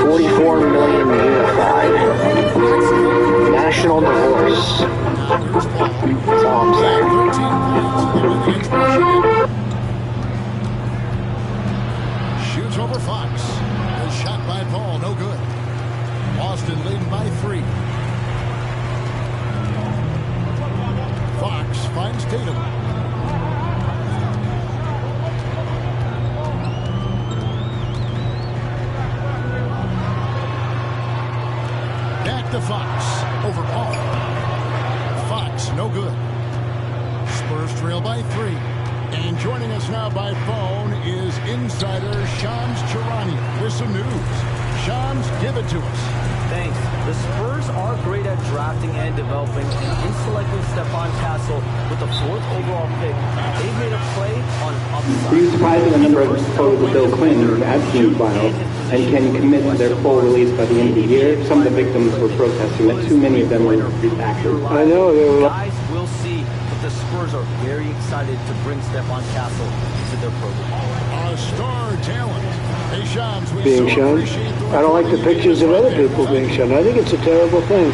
44 million unified. National divorce. That's all I'm saying. Shoots over Fox. A shot by Paul, no good. Boston leading by 3. Fox finds Tatum. Back to Fox. Over Paul. Fox, no good. Spurs trail by 3. And joining us now by phone is insider Shams Charania with some news. Shams, give it to us. Thanks. The Spurs are great at drafting and developing, and in selecting Stephon Castle with the 4th overall pick, they've made a play on upside. Are you surprised at the number of photos of Bill Clinton in the Epstein files? And can you commit to their full release by the end of the year? Some of the victims were protesting that too many of them were redacted. I know. Guys, we'll see. But the Spurs are very excited to bring Stephon Castle to their program. A star talent. Hey, Shams, being shown. I don't like the pictures of other people being shown. I think it's a terrible thing.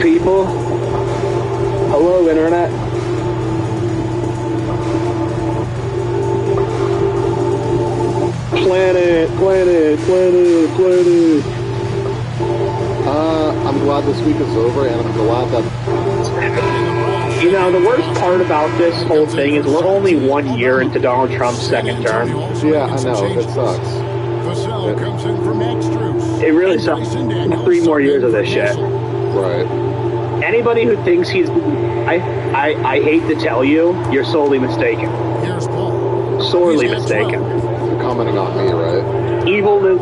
People, hello internet. Planet. I'm glad this week is over, and I'm glad that... You know, the worst part about this whole thing is we're only 1 year into Donald Trump's second term. Yeah, I know. It sucks. It really sucks. 3 more years of this shit. Right. Anybody who thinks he's... I hate to tell you, you're sorely mistaken. Sorely mistaken. You're commenting on me, right? Evil is...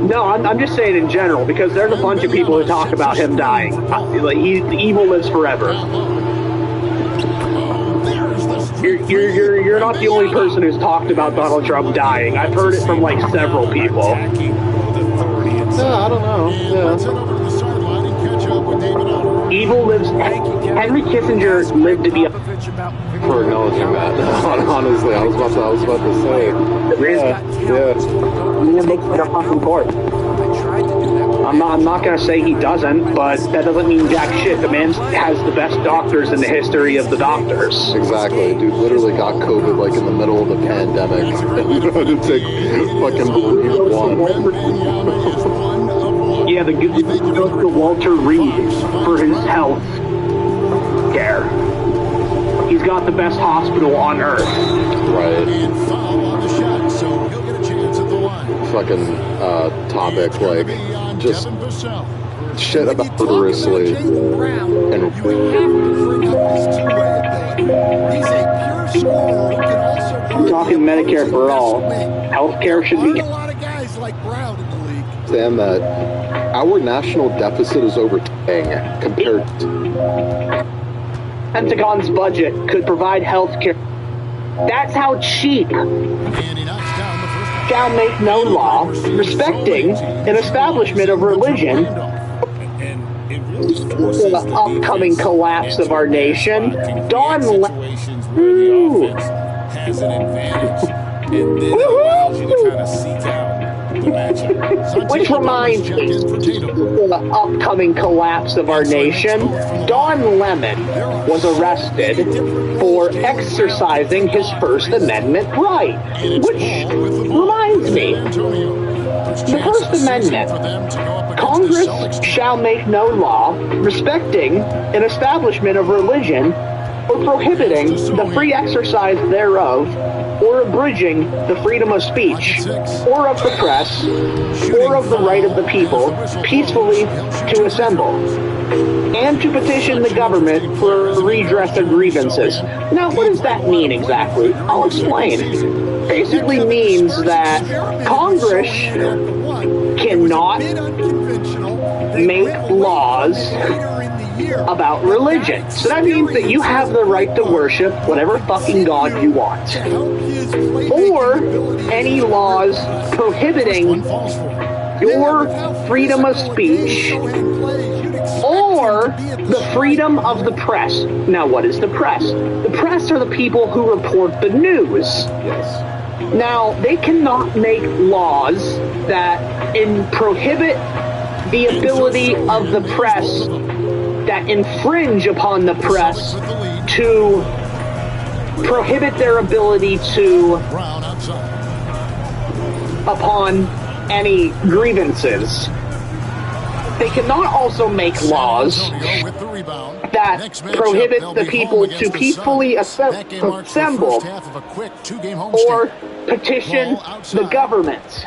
No, I'm just saying in general, because there's a bunch of people who talk about him dying. Evil lives forever. You're not the only person who's talked about Donald Trump dying. I've heard it from, like, several people. Yeah, I don't know. Yeah. Evil lives... Henry Kissinger lived to be a... For acknowledging that. Honestly, I was about to say. I'm not gonna say he doesn't, but that doesn't mean jack shit. The man has the best doctors in the history of the doctors. Exactly. Dude literally got COVID like in the middle of the pandemic. To take fucking believe one. Yeah, the good goes to Walter Reed for his health care. He's got the best hospital on earth. Right. Fucking topic, like, just shit about murderously and I'm talking Medicare for all. Healthcare should be... Damn that our national deficit is over 10 compared to... Pentagon's budget could provide healthcare. That's how cheap. Shall make no law respecting an establishment of religion. The upcoming collapse of our nation. Don Ooh. Has an advantage, and then it allows you to kind of seek out the matchup. Which reminds me, the upcoming collapse of our nation, Don Lemon was arrested for exercising his First Amendment right. Which reminds me, the First Amendment, Congress shall make no law respecting an establishment of religion or prohibiting the free exercise thereof, or abridging the freedom of speech, or of the press, or of the right of the people peacefully to assemble, and to petition the government for redress of grievances. Now, what does that mean exactly? I'll explain. Basically means that Congress cannot make laws about religion. So that means that you have the right to worship whatever fucking god you want. Or any laws prohibiting your freedom of speech or the freedom of the press. Now, what is the press? The press are the people who report the news. Yes. Now, they cannot make laws that prohibit the ability of the press, that infringe upon the press to prohibit their ability to upon any grievances. They cannot also make laws that prohibit the people to peacefully assemble or petition the government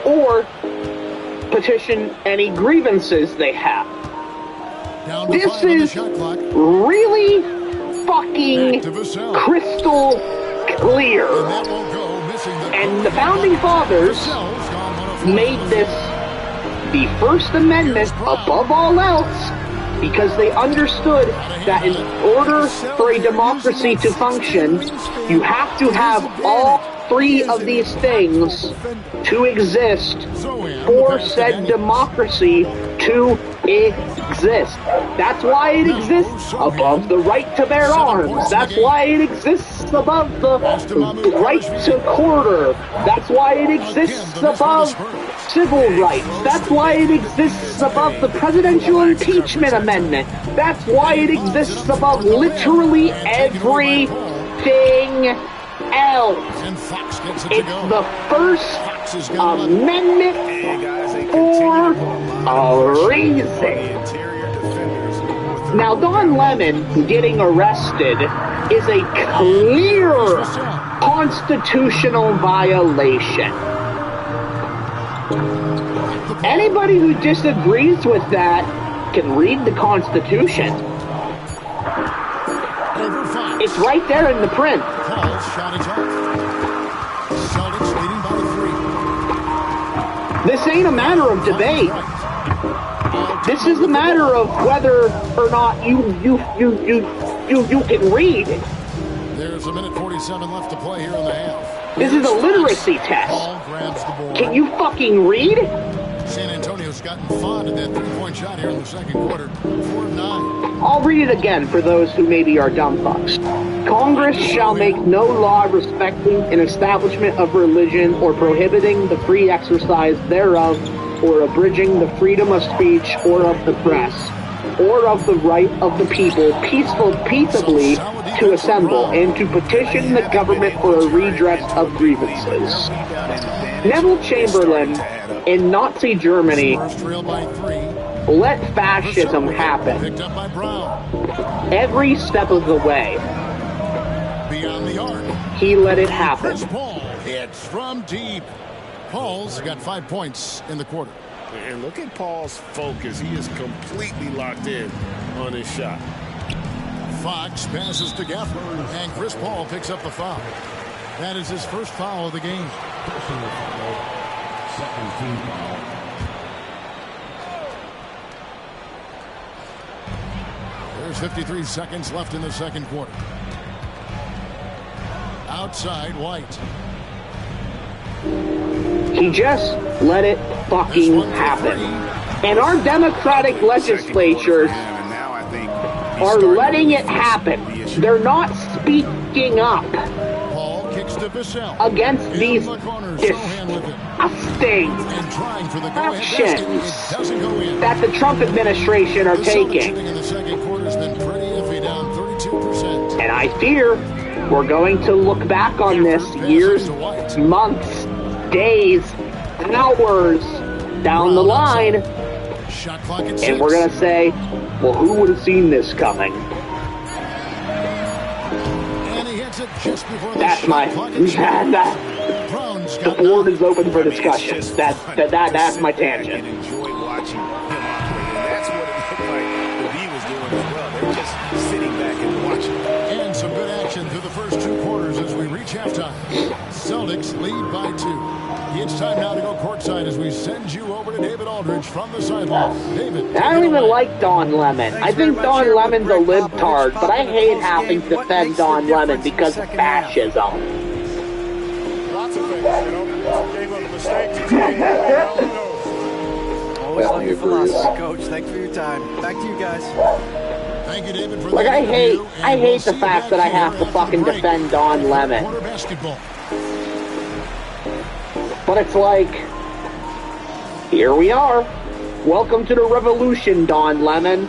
or petition any grievances they have. This is really fucking crystal clear. And the Founding Fathers made this the First Amendment above all else because they understood that in order for a democracy to function, you have to have all three of these things to exist for said democracy to exist. That's why it exists above the right to bear arms. That's why it exists above the right to quarter. That's why it exists above civil rights. That's why it exists above the presidential impeachment amendment. That's why it exists above literally everything else. It's the First Amendment for a reason. Now, Don Lemon getting arrested is a clear constitutional violation. Anybody who disagrees with that can read the Constitution. It's right there in the print. This ain't a matter of debate. This is a matter of whether or not you can read. There's a minute 47 left to play here in the half. This is a literacy test. Can you fucking read? San Antonio has gotten fond of that three-point shot here in the second quarter. 4 of 9. I'll read it again for those who maybe are dumb fucks. Congress shall make no law respecting an establishment of religion or prohibiting the free exercise thereof or abridging the freedom of speech or of the press or of the right of the people peaceably to assemble and to petition the government for a redress of grievances. Neville Chamberlain in Nazi Germany let fascism happen every step of the way. Beyond the arc. He let it happen. It's from deep. Paul's got 5 points in the quarter. And look at Paul's focus. He is completely locked in on his shot. Fox passes to Gafford, and Chris Paul picks up the foul. That is his first foul of the game. Second team foul. There's 53 seconds left in the second quarter. Outside, White. He just let it fucking happen. And our Democratic legislatures are letting it happen. They're not speaking up against these disgusting actions that the Trump administration are taking. And I fear we're going to look back on this years, months, days, hours down the line, and we're going to say, well, who would have seen this coming? That's my... the board is open for discussion. That's my tangent. Enjoy watching him operate, and that's what it looked like the B was doing as well. They were just sitting back and watching. And some good action through the first 2 quarters as we reach halftime. Celtics lead by 2. It's time now to go courtside as we send you over to David Aldridge from the sideline. David, I don't even like Don Lemon. I think Don Lemon's a libtard, but I hate having to defend Don Lemon because of fascism. Lots of things, you know. Game of mistakes. Always love your philosophy, Coach. Thanks for your time. Back to you guys. Thank you, David, for like, I hate the fact that I have to fucking defend Don Lemon. But it's like, here we are. Welcome to the revolution, Don Lemon.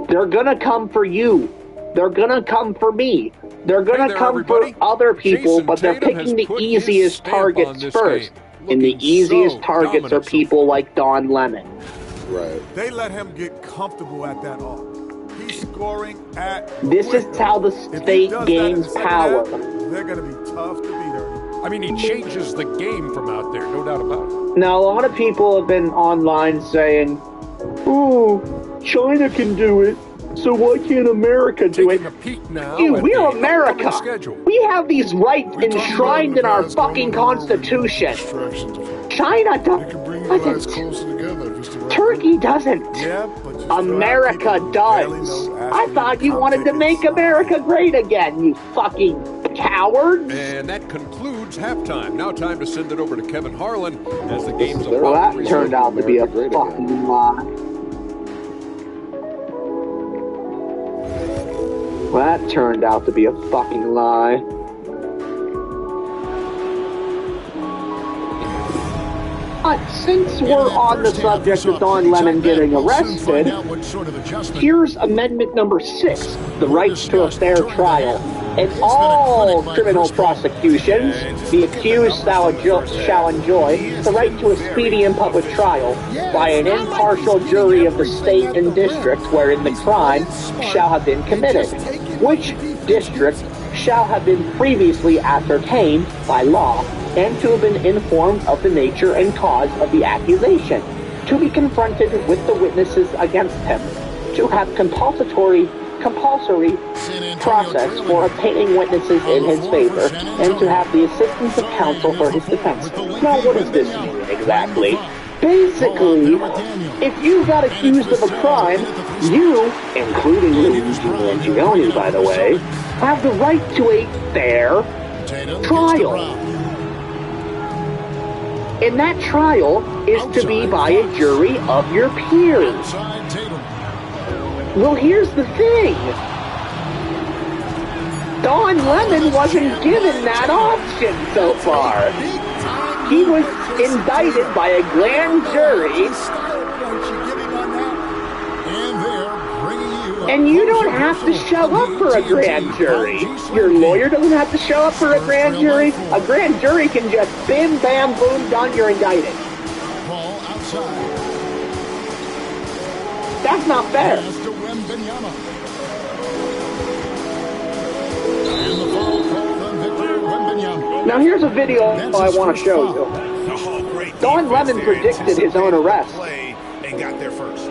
They're gonna come for you. They're gonna come for me. They're gonna come for other people, but they're picking the easiest targets first. And the easiest targets are people like Don Lemon. Right. They let him get comfortable at that arc. He's scoring at. This is how the state gains power. They're going to be tough to beat her. I mean, he changes the game from out there, no doubt about it. Now, a lot of people have been online saying, "Oh, China can do it, so why can't America do it?" Dude, we're America. We have these rights enshrined in our fucking Constitution. China doesn't. Turkey doesn't. America does. I thought you wanted to make America great again, you fucking cowards. And that concludes halftime. Now time to send it over to Kevin Harlan as the game's about. Well, that turned out to be a fucking lie. Well, that turned out to be a fucking lie. But since we're on the subject of Don Lemon getting arrested, here's Amendment number 6, the rights to a fair trial. In all criminal prosecutions, the accused shall enjoy the right to a speedy and public trial by an impartial jury of the state and district wherein the crime shall have been committed, which district shall have been previously ascertained by law, and to have been informed of the nature and cause of the accusation, to be confronted with the witnesses against him, to have compulsory process for obtaining witnesses in his favor, and to have the assistance of counsel for his defense. Now, what does this mean exactly? basically, if you got accused of a crime, you, including Luigi Mangione, by the way, have the right to a fair trial. And that trial is to be by a jury of your peers. Well, here's the thing. Don Lemon wasn't given that option so far. He was indicted by a grand jury. And you don't have to show up for a grand jury. Your lawyer doesn't have to show up for a grand jury. A grand jury can just bim, bam, boom, done, you're indicted. That's not fair. Now here's a video I want to show you. Don Lemon predicted his own arrest. And got there first.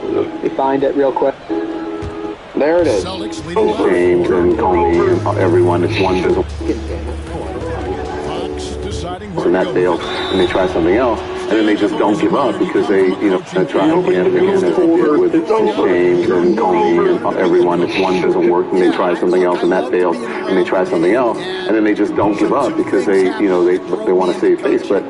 Let me find it real quick. There it is. James and Tony and everyone is one to and that fails, and they try something else, and then they just don't give up because they, try again and again, as they did with James and Tony and everyone. If one doesn't work, and they try something else, and that fails, and they try something else, and then they just don't give up because they want to save face. But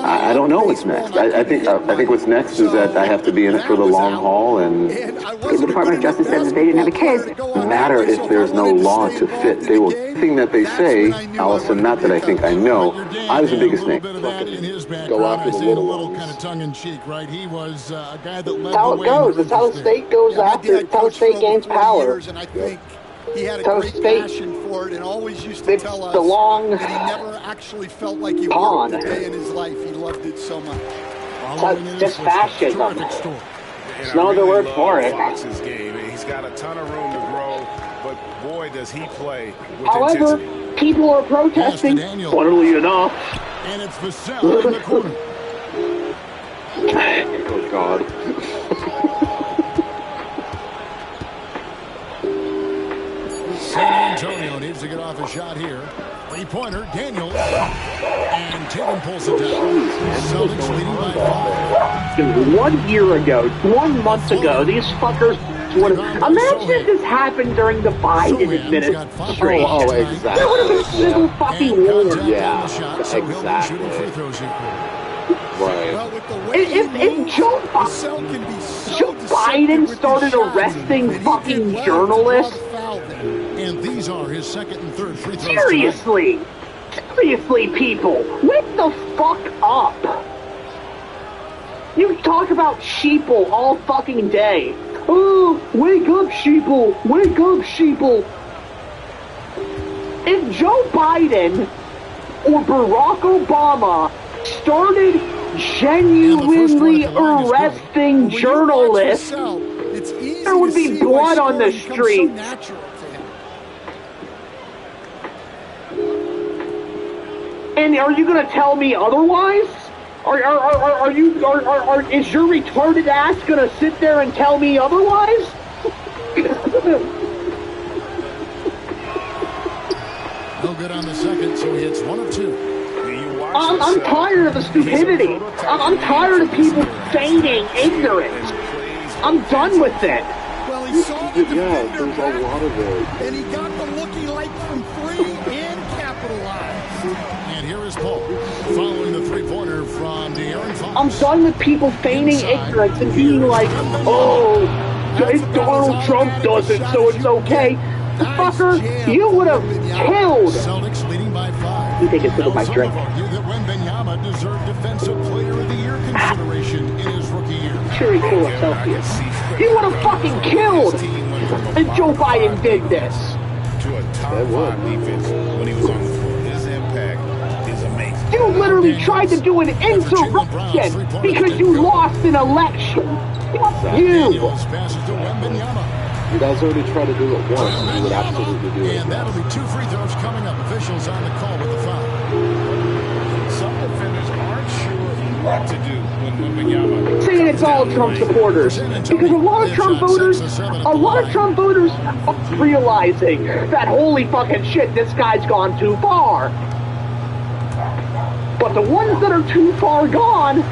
I don't know what's next. I think what's next is that I have to be in it for the long haul, and the Department of Justice says that they didn't have a case. Matter if there's no law to fit. They will. Thing that they say, Allison, not that I think I know, I was the biggest name. Go after the little ones. Kind of tongue-in-cheek, right? He was a guy that led That's how it goes. That's how the state goes after. That's how the state gains power. And I think he had a great passion for it and always used to tell us the long that he never actually felt like he pawn. worked a day in his life. He loved it so much. It's just fascism. There's no other word for it. Fox's game. He's got a ton of room to grow, but boy, does he play with However, intensity. people are protesting, funnily enough. And it's Vassell in the corner. Oh, God. San Antonio needs to get off a shot here. Three-pointer, Daniel. And Tatum pulls it down. Celtics leading by 5. 1 year ago, 1 month ago, these fuckers would have... Imagine if this happened during the Biden administration. Oh, exactly. There would have been civil fucking war. Yeah, exactly. Right. If Joe Biden started arresting fucking journalists... And these are his second and third free throws. Seriously, people, wake the fuck up. You talk about sheeple all fucking day. Oh, wake up, sheeple. Wake up, sheeple. If Joe Biden or Barack Obama started genuinely arresting journalists, there would be blood on the streets. And are you gonna tell me otherwise? Is your retarded ass gonna sit there and tell me otherwise? No good on the second, so he hits 1 of 2. I'm tired of the stupidity. I'm tired of people feigning ignorance. I'm done with it. Well, he saw the defender there's a lot of it. and he got the looky like from 3 and capitalized. And here is Paul, following the three-pointer from De'Aaron Fox. I'm done with people feigning ignorance and being like, oh, Donald Trump does it, so it's okay. Fucker, you would have killed. Celtics leading by 5. You take a sip of my drink. Argue that Wembanyama deserved Defensive Player of the Year consideration in his rookie year. Sure, he's full of selfies. You would have fucking killed if Joe Biden did this. To a top 5 defense when he was on the floor. His impact is amazing. You literally tried to do an insurrection because you lost an election. Fuck you. You guys already tried to do it once, and you would absolutely do it. And that'll be 2 free throws coming up. Officials on the call with the foul. Some defenders aren't sure what to do when Wembanyama... Saying it's all Trump supporters. Because a lot of Trump voters are realizing that holy fucking shit, this guy's gone too far. But the ones that are too far gone,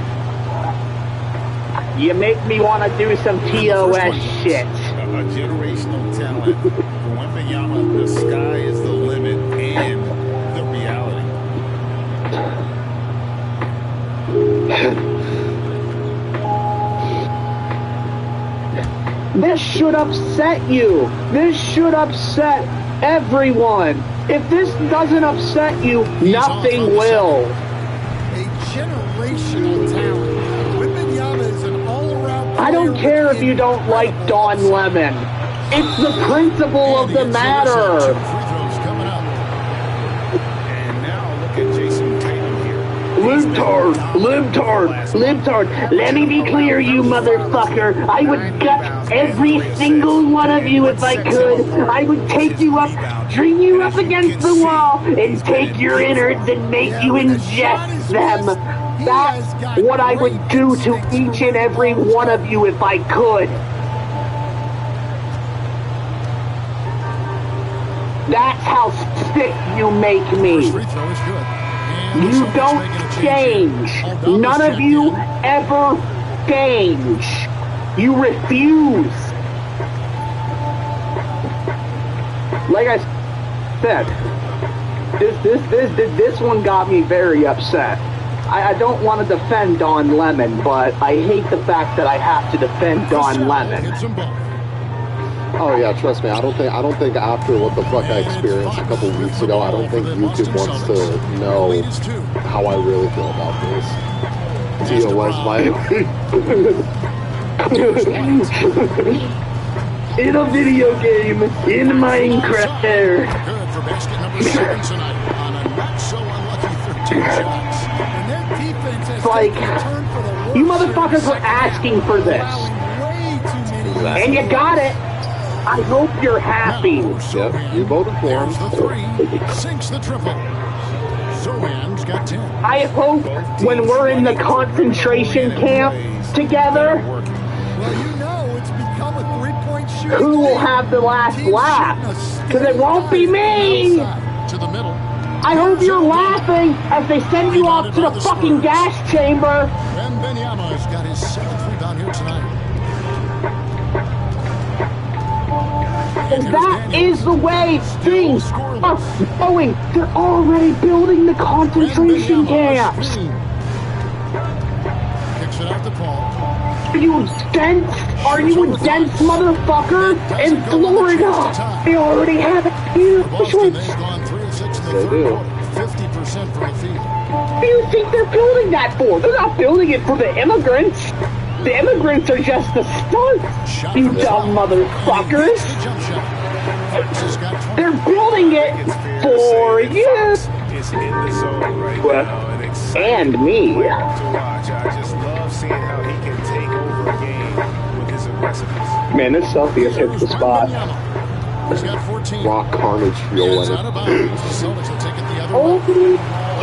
you make me want to do some TOS shit. A generational talent. For Wembanyama, the sky is the limit and the reality. This should upset you. This should upset everyone. If this doesn't upset you, nothing will. A generational talent. Wembanyama is an all-around player. I don't care if you don't like Don Lemon. It's the principle of the matter. And now look at Jason Tatum here. Libtard. Let me be clear, you motherfucker. I would gut every single one of you if I could. I would take you up, string you up against the wall, and take your innards and make you ingest them. That's what I would do to each and every one of you if I could. That's how sick you make me. You don't change. None of you ever change. You refuse. Like I said, this one got me very upset. I don't want to defend Don Lemon, but I hate the fact that I have to defend Don Lemon. Oh yeah, trust me. I don't think after what the fuck I experienced a couple weeks ago, I don't think YouTube wants to know how I really feel about this. TOS violation. In a video game, in Minecraft. Good for basket number 7 tonight on a not so unlucky 13 shots. And their defense has Like, turned for the you motherfuckers were asking for this. And you got it. I hope you're happy. Yep, you voted for him. Sinks the triple. Zohan's got 10. I hope when we're in the concentration camp together, Well, you know it's become a three-point shooting. who will have the last laugh? Because it won't be me. To the middle. I hope you're laughing as they send you off to the fucking gas chamber. Wembanyama's got his 7th rebound here tonight. And that is the way things are going. They're already building the concentration camps. Kicks it out to Paul. Are you dense? Are you a dense motherfucker? In Florida, they already have it here. They've gone 3 of 6 in the third quarter. 50% from the field. What do you think they're building that for? They're not building it for the immigrants. The immigrants are just the stunts, you dumb motherfuckers. They're building it for you. And me. I just love seeing how he can take over a game with his aggressiveness. Man, this selfie has hit the spot. Rock carnage, fuel Only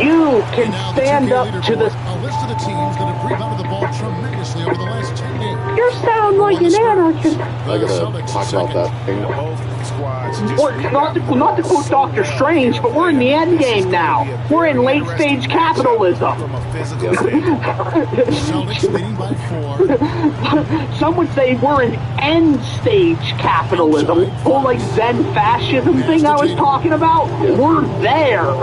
you can stand up to the... A list of the teams that have rebounded the ball tremendously over the last 10 games. You sound like an anarchist. I gotta talk about that thing. Not to quote Dr. Strange, but we're in the end game now. We're in late stage capitalism. Some would say we're in end stage capitalism. Or like Zen fascism thing I was talking about. We're there.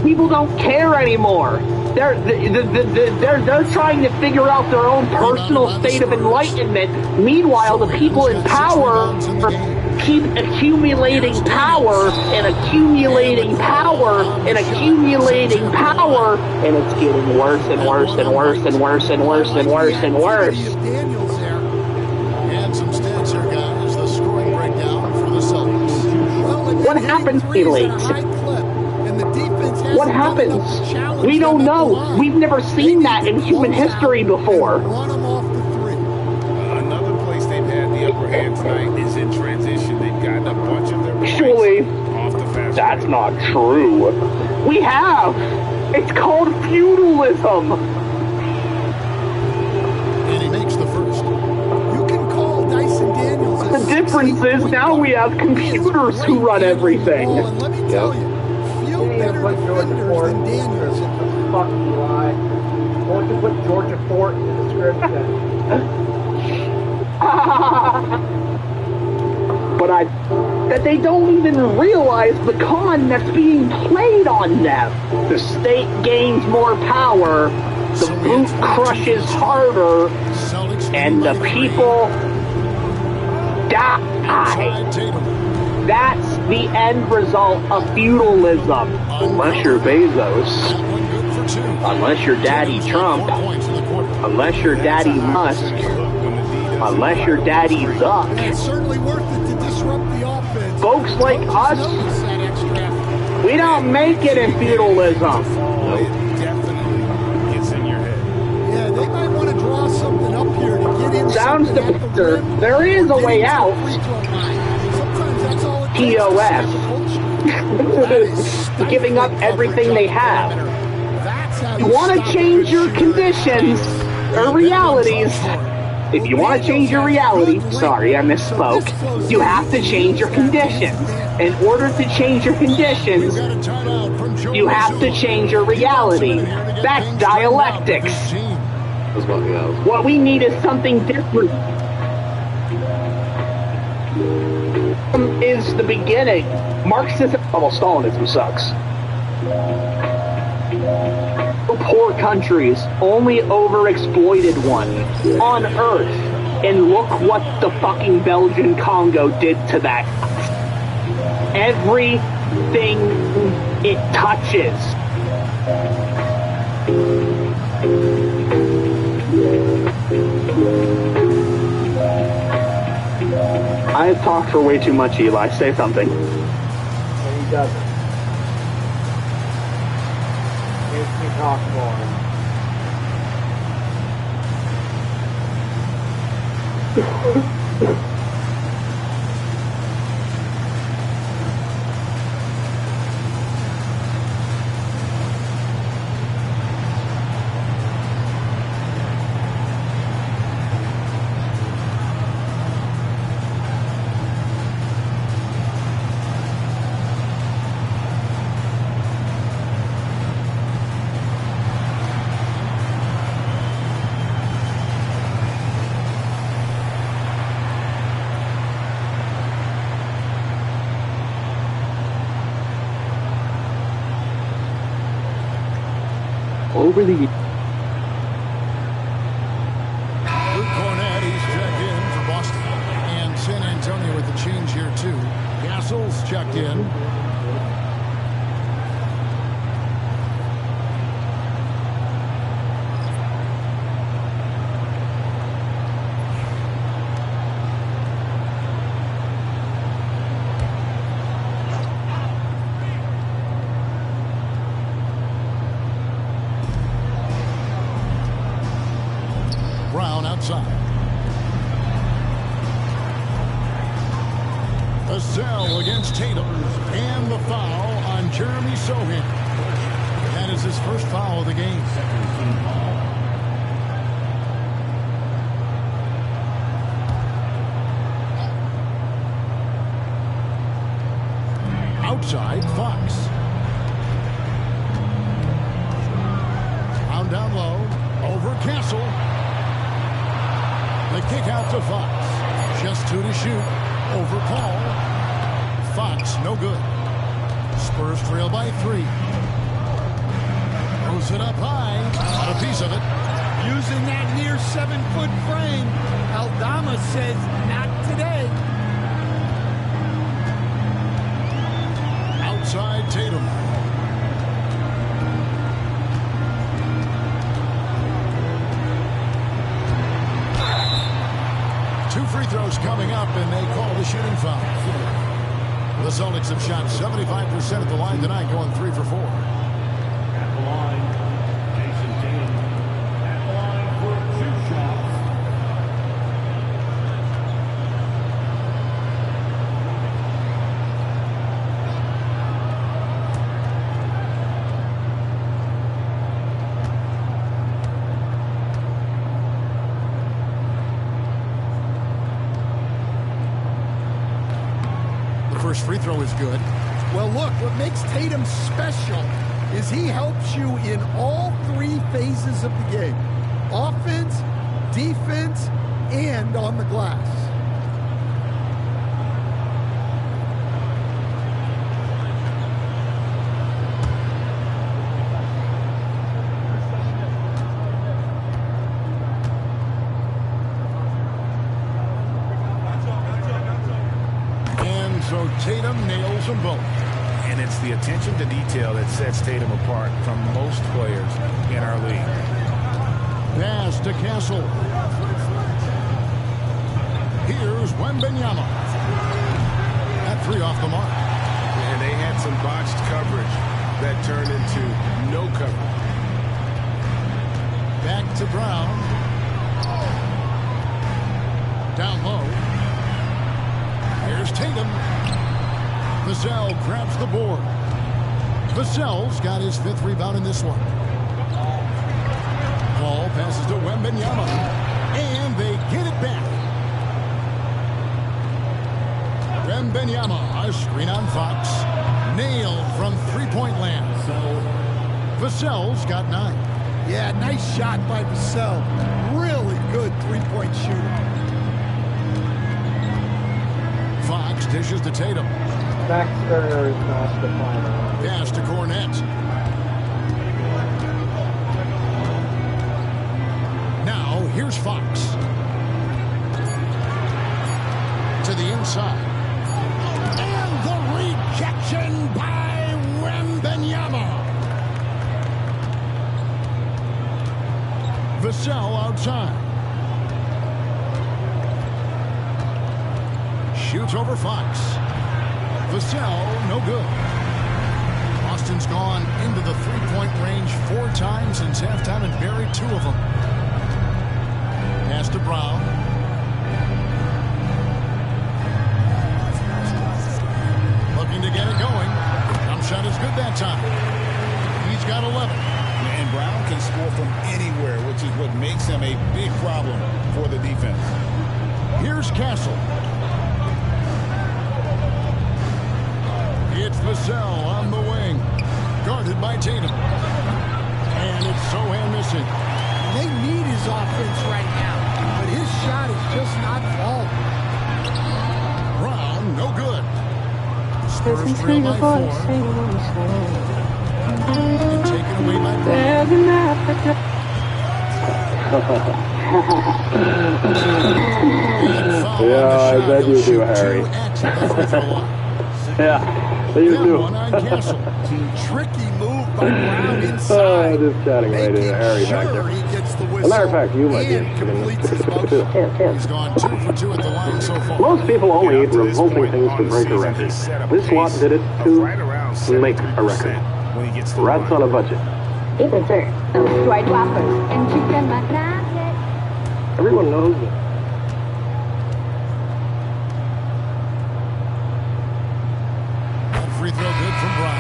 People don't care anymore. They're trying to figure out their own personal state of enlightenment. Meanwhile, the people in power keep accumulating power and accumulating power and accumulating power, and it's getting worse and worse and worse and worse and worse and worse and worse. And some stats here, guys. The scoring breakdown for the Celtics. What happens, Felix? What happens? We don't know. We've never seen that in human history before. Another place they've had the upper hand tonight is in transition. They've gotten a bunch of their Actually, that's not true. We have. It's called feudalism. And he makes the first. You can call Dyson Daniels. The difference is now we have computers who run everything. And let me tell you, few better defenders than Danielson. Fuck Eli. Won't you put Georgia Fort in the description? But that they don't even realize the con that's being played on them. The state gains more power, the boot crushes harder, and the people die. That's the end result of feudalism. Unless you're Bezos, unless you're Daddy Trump, unless you're Daddy Musk, unless you're Daddy Zuck. It's certainly worth it to disrupt the offense. Folks like us, we don't make it in feudalism. Yeah, they might want to draw something up here to get in. Sounds defender. There is a way out. POS. Giving up everything they have. You want to change your conditions or realities. If you want to change your reality, sorry, I misspoke, you have to change your conditions. In order to change your conditions, you have to change your reality. That's dialectics. What we need is something different. Is the beginning. Marxism, well, Stalinism sucks. Poor countries, only overexploited one on Earth. And look what the fucking Belgian Congo did to that. Everything it touches. I have talked for way too much, Eli. Say something. And he doesn't. Makes me talk more. Over the... Luke Cornett, he's checked in for Boston. And San Antonio with the change here, too. Castle's checked in. Brown outside. A sell against Tatum. And the foul on Jeremy Sohan. That is his first foul of the game. Outside, Fox. Brown down low. Over Castle. The kick out to Fox. Just two to shoot. Over Paul. Fox, no good. Spurs trail by 3. Throws it up high. Got a piece of it. Using that near 7-foot frame. Aldama says, not today. Outside Tatum. Two free throws coming up, and they call the shooting foul. The Celtics have shot 75% at the line tonight, going 3 for 4. At the line, Jason Tatum. At the line for 2 shots. first free throw is good. Well, look, what makes Tatum special is he helps you in all three phases of the game. Offense, defense, and on the glass. And so Tatum nails them both. And it's the attention to detail that sets Tatum apart from most players in our league. Pass to Castle. Here's Wembanyama. That three off the mark. And they had some botched coverage that turned into no coverage. Back to Brown. Down low. Here's Tatum. Vassell grabs the board. Vassell's got his 5th rebound in this one. Ball passes to Wembanyama. And they get it back. Wembanyama, a screen on Fox. Nailed from three-point land. Vassell's got 9. Yeah, nice shot by Vassell. Really good three-point shooter. Fox dishes to Tatum. Max Turner is not the final. Pass to Cornette. Now, here's Fox. To the inside. And the rejection by Wembanyama. Vassell outside. Shoots over Fox. Vassell, no good. Boston's gone into the three-point range 4 times since halftime and buried 2 of them. Pass to Brown. Looking to get it going. Jump shot is good that time. He's got 11. And Brown can score from anywhere, which is what makes him a big problem for the defense. Here's Castle. It's Vassell on the wing. Guarded by Tatum. And it's Sohan missing. They need his offense right now, but his shot is just not falling. Brown, no good. Spurs trail by 4. And taken away by Brown. Yeah, I bet you do, Harry. Yeah. You do. Tricky move by Brown inside. Just chatting right into Harry back there. As a matter of fact, you might be interested in this. He's gone 2 for 2 at the line so far. Most people only eat revolting things to break a record. This lot did it to make a record. Rats on a budget. Even sir, white waffles and chicken McNuggets. Everyone knows it. Free throw good from Brown.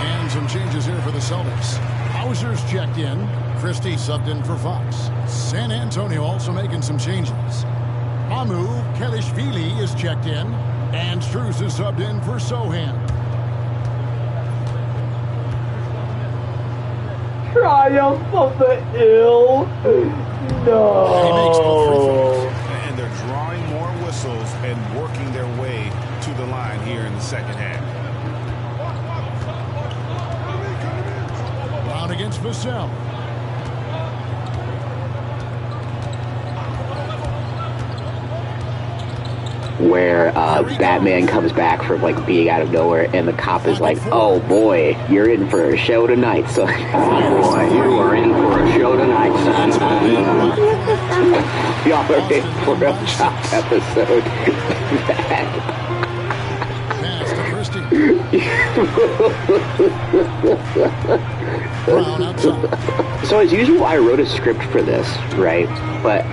And some changes here for the Celtics. Hauser's checked in. Christie subbed in for Fox. San Antonio also making some changes. Mamu Kelishvili is checked in. And Strus is subbed in for Sohan. Triumph of the ill. No. He makes both free throws. And they're drawing more whistles and working their way to the line here in the second half. Brown against Vassell. Where Batman comes back from like being out of nowhere, and the cop is like, "Oh boy, you're in for a show tonight, son." Oh boy, you are in for a show tonight, son. Y'all are in for a chopped episode. Pass to Christie. Brown outside. So as usual, I wrote a script for this, right? But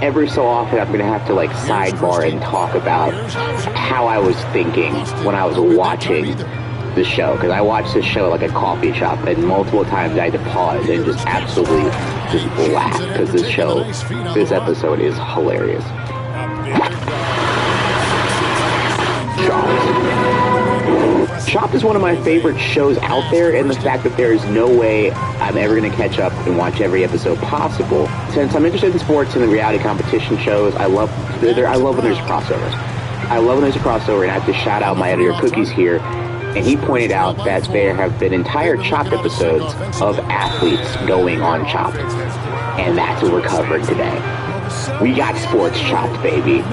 every so often I'm going to have to like sidebar and talk about how I was thinking when I was watching the show. Because I watched this show at like a coffee shop, and multiple times I had to pause and just absolutely just laugh because this episode is hilarious. Shots. Chopped is one of my favorite shows out there, and the fact that there is no way I'm ever going to catch up and watch every episode possible. Since I'm interested in sports and the reality competition shows, I love when there's crossovers. I love when there's a crossover, and I have to shout out my editor Cookies here, and he pointed out that there have been entire Chopped episodes of athletes going on Chopped, and that's what we're covering today. We got sports Chopped, baby.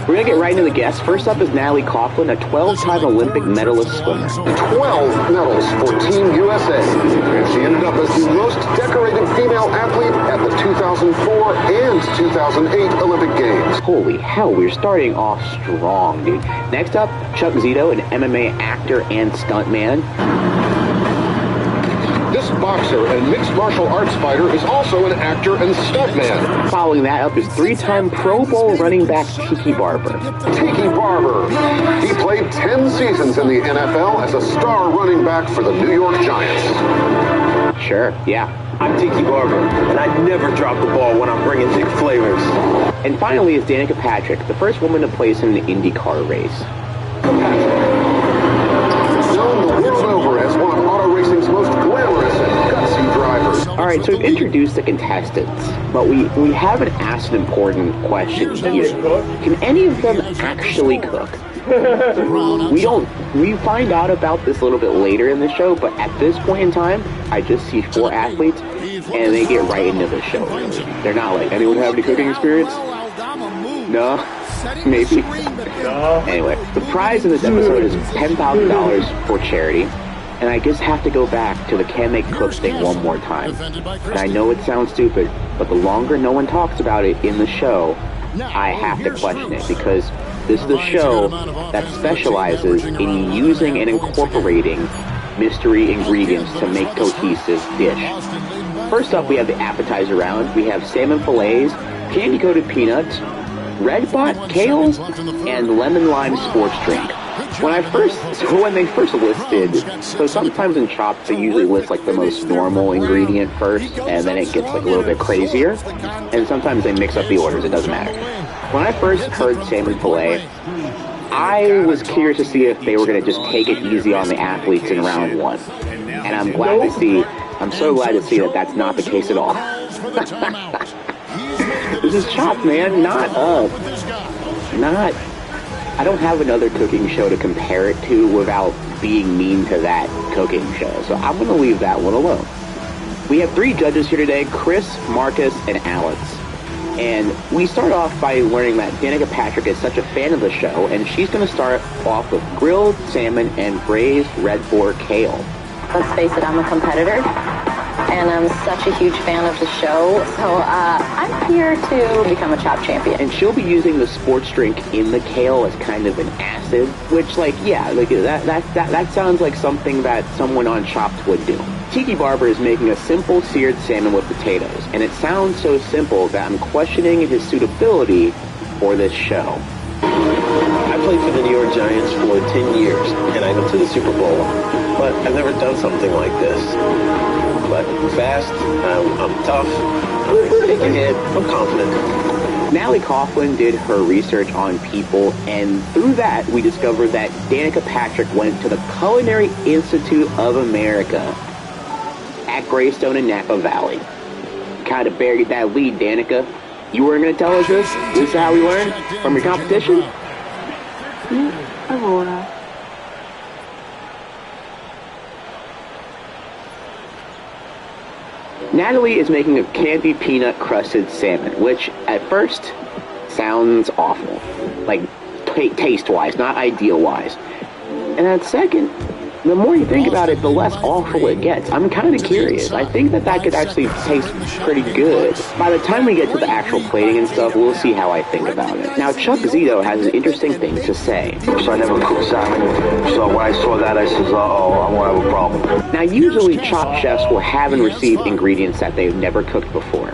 We're going to get right into the guests. First up is Natalie Coughlin, a 12-time Olympic medalist swimmer. 12 medals for Team USA. And she ended up as the most decorated female athlete at the 2004 and 2008 Olympic Games. Holy hell, we're starting off strong, dude. Next up, Chuck Zito, an MMA actor and stuntman. This boxer and mixed martial arts fighter is also an actor and stuntman. Following that up is three-time Pro Bowl running back Tiki Barber. Tiki Barber. He played 10 seasons in the NFL as a star running back for the New York Giants. Sure, yeah. I'm Tiki Barber, and I never drop the ball when I'm bringing big flavors. And finally is Danica Patrick, the first woman to place in an IndyCar race. Known the world over as one of auto racing's most glamorous and gutsy drivers. Alright, so we've introduced the contestants, but we haven't asked an important question here. Can any of them actually cook? We find out about this a little bit later in the show, but at this point in time, I just see 4 athletes, and they get right into the show. They're not like, anyone have any cooking experience? No? Maybe? No. Anyway, the prize in this episode is $10,000 for charity, and I just have to go back to the can they cook thing one more time. And I know it sounds stupid, but the longer no one talks about it in the show, I have to question it, because this is a show that specializes in using and incorporating mystery ingredients to make cohesive dish. First up, we have the appetizer round. We have salmon fillets, candy-coated peanuts, red bot kale, and lemon lime sports drink. When they first listed, so sometimes in Chopped they usually list like the most normal ingredient first, and then it gets like a little bit crazier, and sometimes they mix up the orders, it doesn't matter. When I first heard salmon fillet, I was curious to see if they were going to just take it easy on the athletes in round 1. And I'm so glad to see that that's not the case at all. This is Chopped, man, I don't have another cooking show to compare it to without being mean to that cooking show, so I'm going to leave that one alone. We have 3 judges here today, Chris, Marcus, and Alex. And we start off by learning that Danica Patrick is such a fan of the show, and she's going to start off with grilled salmon and braised red boar kale. Let's face it, I'm a competitor, and I'm such a huge fan of the show, so I'm here to become a Chopped champion. And she'll be using the sports drink in the kale as kind of an acid, which, that sounds like something that someone on Chopped would do. Tiki Barber is making a simple seared salmon with potatoes, and it sounds so simple that I'm questioning his suitability for this show. I played for the New York Giants for 10 years, and I went to the Super Bowl, but I've never done something like this. But I'm fast, I'm tough, I'm taking hit, I'm confident. Natalie Coughlin did her research on people, and through that, we discovered that Danica Patrick went to the Culinary Institute of America at Greystone in Napa Valley. Kind of buried that lead, Danica. You weren't going to tell us this? This is how we learned from your competition? Aurora. Natalie is making a candied peanut crusted salmon, which at first sounds awful. Like, taste-wise, not ideal-wise. And at second, the more you think about it, the less awful it gets. I'm kind of curious. I think that could actually taste pretty good. By the time we get to the actual plating and stuff, we'll see how I think about it. Now, Chuck Zito has an interesting thing to say. So I never cooked salmon, so when I saw that, I said, uh-oh, I'm going to have a problem. Now, usually Chopped chefs will have and receive ingredients that they've never cooked before.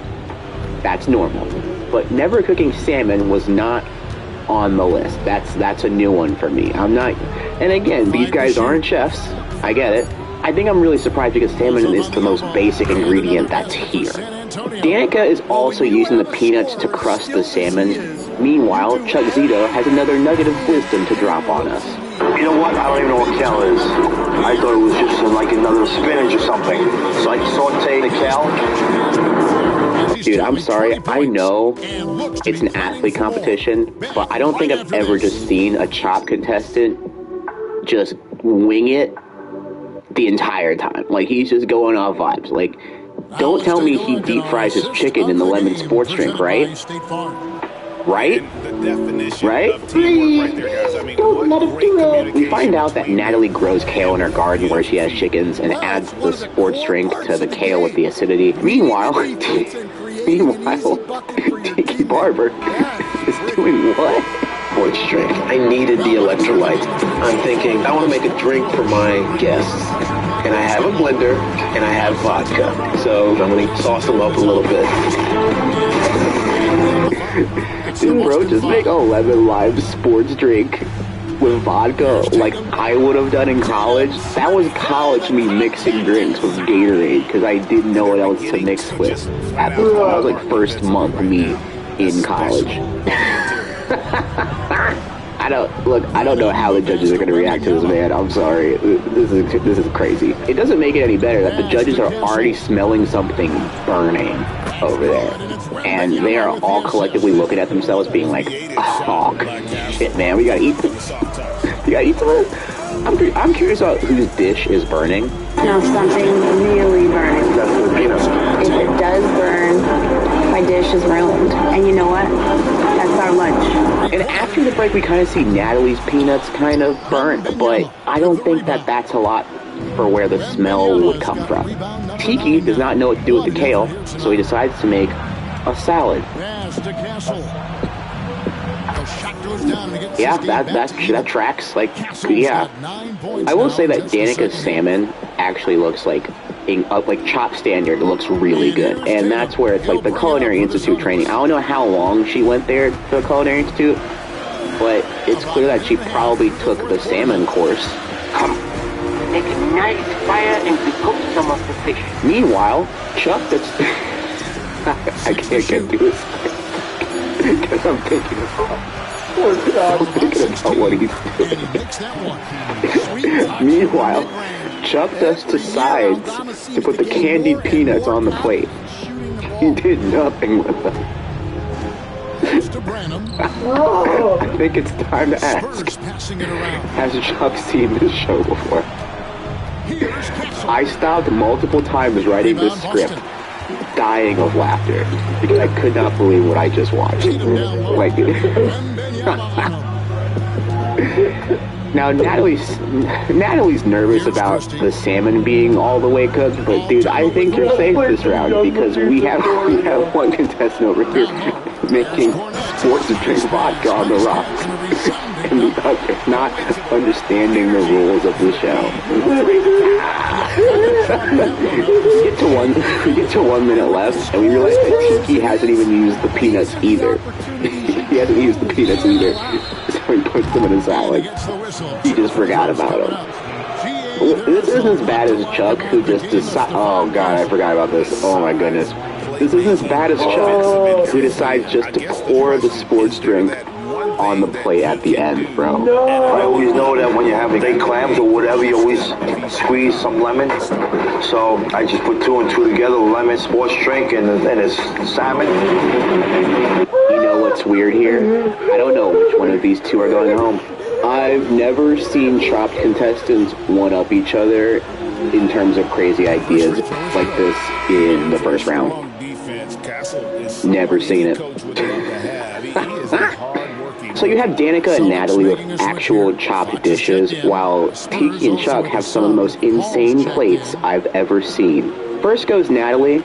That's normal. But never cooking salmon was not on the list. That's a new one for me. And again, these guys aren't chefs. I get it. I think I'm really surprised because salmon is the most basic ingredient that's here. Danica is also using the peanuts to crust the salmon. Meanwhile, Chuck Zito has another nugget of wisdom to drop on us. You know what? I don't even know what kale is. I thought it was just like another spinach or something. So I sauteed the kale. Dude, I'm sorry. I know it's an athlete competition, but I don't think I've ever just seen a chop contestant just wing it the entire time. Like, he's just going off vibes. Like, don't tell me he deep fries his chicken in the lemon sports drink, right? Right? Right? Don't let him do it. We find out that Natalie grows kale in her garden where she has chickens and adds the sports drink to the kale with the acidity. Meanwhile, Tiki Barber is doing what? Sports drink. I needed the electrolytes. I'm thinking, I want to make a drink for my guests. And I have a blender, and I have vodka. So I'm going to sauce them up a little bit. Dude, bro, just make a lemon lime sports drink with vodka like I would have done in college. That was college me mixing drinks with Gatorade because I didn't know what else to mix with at the time. That was like first month me in college. I don't know how the judges are going to react to this, man. I'm sorry. This is crazy. It doesn't make it any better that the judges are already smelling something burning over there. And they are all collectively looking at themselves being like, oh, shit, man, we got to eat this. You got to eat some of this? I'm curious about whose dish is burning. No, something really burning. If it does burn, my dish is ruined. And you know what? That's our lunch. And after the break, we kind of see Natalie's peanuts kind of burnt, but I don't think that that's a lot for where the smell would come from. Tiki does not know what to do with the kale, so he decides to make a salad. Yeah, that tracks. Like, yeah. I will say that Danica's salmon actually looks like chop standard. It looks really good, and that's where it's like the Culinary Institute training. I don't know how long she went there to the Culinary Institute, but it's clear that she probably took the salmon course. Make a nice fire and we cook some of the fish. Meanwhile, Chuck, I can't get through this because I'm thinking about what he's doing. Meanwhile, Chuck just decides to put the candied peanuts on the plate. He did nothing with them. I think it's time to ask, has Chuck seen this show before? I stopped multiple times writing this script, dying of laughter, because I could not believe what I just watched. Like, now Natalie's nervous about the salmon being all the way cooked, but dude, I think you're safe this round because we have one contestant over here making sports drink vodka on the rocks, and the other not understanding the rules of the show. We get to 1 minute left, and we realize that Tiki hasn't even used the peanuts either. He hasn't used the peanuts either, so he puts them in a salad. He just forgot about them. This isn't as bad as Chuck, who just decides. Oh god, I forgot about this. Oh my goodness. This isn't as bad as Chuck, who decides just to pour the sports drink on the plate at the end, bro. No. I always know that when you have baked clams or whatever, you always squeeze some lemon. So I just put 2 and 2 together, lemon, sports drink, and it's salmon. You know what's weird here? I don't know which one of these two are going home. I've never seen chopped contestants one-up each other in terms of crazy ideas like this in the first round. Never seen it. So you have Danica and Natalie with actual chopped dishes, while Tiki and Chuck have some of the most insane plates I've ever seen. First goes Natalie.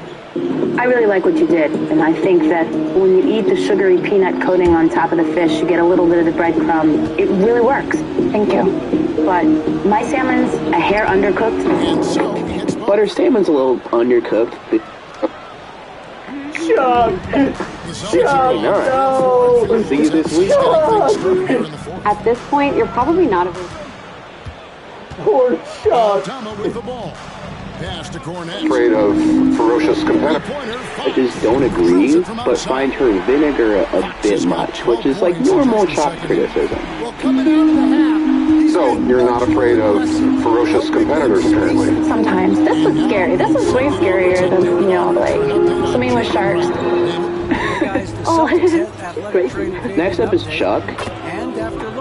I really like what you did, and I think that when you eat the sugary peanut coating on top of the fish, you get a little bit of the breadcrumb. It really works. Thank you. But my salmon's a hair undercooked. But her salmon's a little undercooked. Chuck! Chuck, no! See you this week. At this point, you're probably not a... Poor Chuck! Afraid of ferocious competitors. I just don't agree, but find her vinegar a bit much, which is like normal chopped criticism. The So, you're not afraid of ferocious competitors, apparently? Sometimes. This was scary. This was way scarier than, like, swimming with sharks. Oh, Great. Next up is Chuck.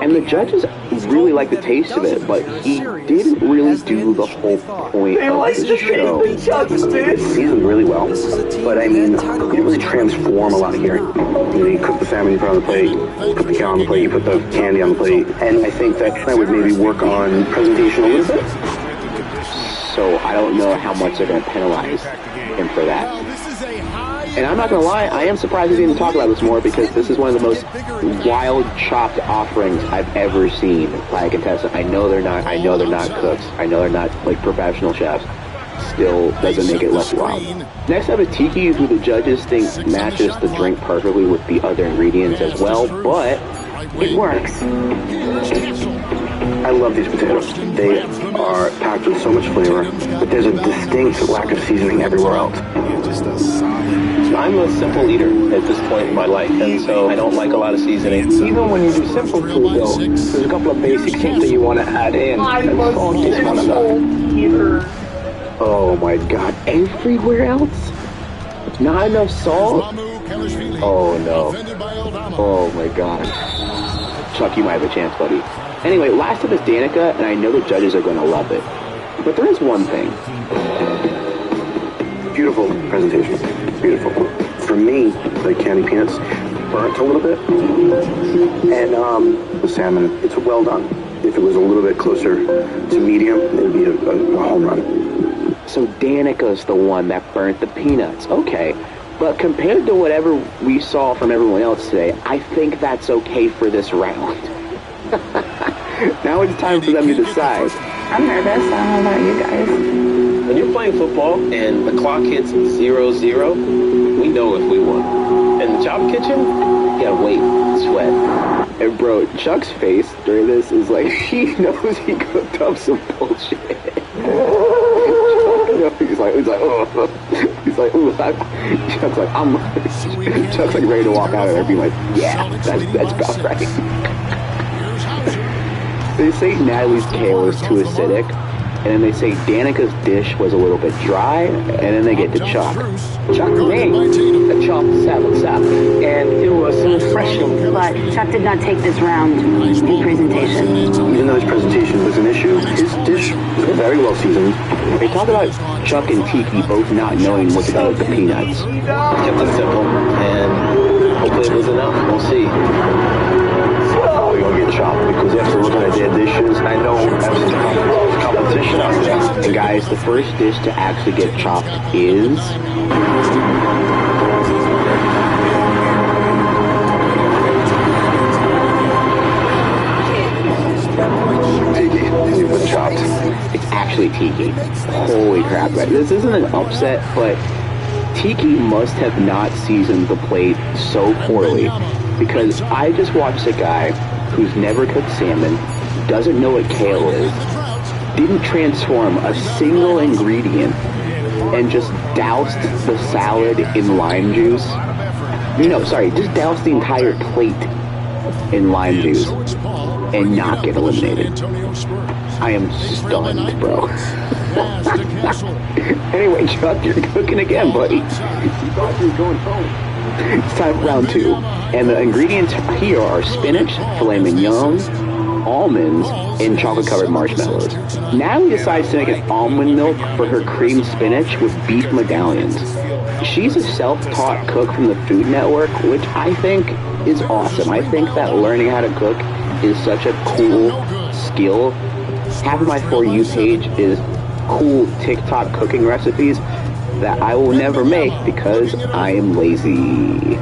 And the judges really liked the taste of it, but he didn't really do the whole point of the show. He did really well, but I mean, he didn't really transform a lot here. You cook the salmon, you put it on the plate, you put the cow on the plate, you put the candy on the plate, and I think that I would maybe work on presentation a little bit. So I don't know how much they're going to penalize him for that. And I'm not going to lie, I am surprised he didn't talk about this more because this is one of the most wild chopped offerings I've ever seen by a contestant. I know they're not cooks. I know they're not like professional chefs. Still doesn't make it less wild. Next up is Tiki, who the judges think matches the drink perfectly with the other ingredients as well, but it works. I love these potatoes. They are packed with so much flavor, but there's a distinct lack of seasoning everywhere else. I'm a simple eater at this point in my life, and so I don't like a lot of seasoning. Even when you do simple food, though, there's a couple of basic things that you want to add in, and salt is one of them. Oh my god, everywhere else? Not enough salt? Oh no. Oh my gosh. Chuck, you might have a chance, buddy. Anyway, last up is Danica, and I know the judges are going to love it. But there is one thing. Beautiful presentation. Beautiful. For me, the candy peanuts burnt a little bit. And the salmon, it's well done. If it was a little bit closer to medium, it would be a home run. So Danica's the one that burnt the peanuts. Okay. But compared to whatever we saw from everyone else today, I think that's okay for this round. Now it's time for them to decide. I'm nervous. I don't know about you guys. When you're playing football and the clock hits 0-0, we know if we won. In the job kitchen, you gotta wait, sweat. And bro, Chuck's face during this is like, he knows he cooked up some bullshit. He's like, oh. He's like, ooh. Chuck's like ready to walk out of there being like, yeah, that's about right. They say Natalie's kale is too acidic, and then they say Danica's dish was a little bit dry, and then they get to Chuck. Chuck made a chopped salmon, and it was refreshing. But Chuck did not take this round in presentation. Even though his presentation was an issue, his dish was very well seasoned. They talk about Chuck and Tiki both not knowing what to do with the peanuts. Kept it simple, and hopefully it was enough. We'll see. We're going to get chopped because after looking at their dishes, I know there's competition out there. And guys, the first dish to actually get chopped is... Tiki, you've been chopped. It's actually Tiki. Holy crap, right? This isn't an upset, but Tiki must have not seasoned the plate so poorly, because I just watched a guy who's never cooked salmon, doesn't know what kale is, didn't transform a single ingredient, and just doused the salad in lime juice. No, sorry, just doused the entire plate in lime juice and not get eliminated. I am stunned, bro. Anyway, Chuck, you're cooking again, buddy. You thought you were going home. It's time for round 2. And the ingredients here are spinach, filet mignon, almonds, and chocolate-covered marshmallows. Natalie decides to make an almond milk for her creamed spinach with beef medallions. She's a self-taught cook from the Food Network, which I think is awesome. I think that learning how to cook is such a cool skill. Half of my For You page is cool TikTok cooking recipes that I will never make because I am lazy.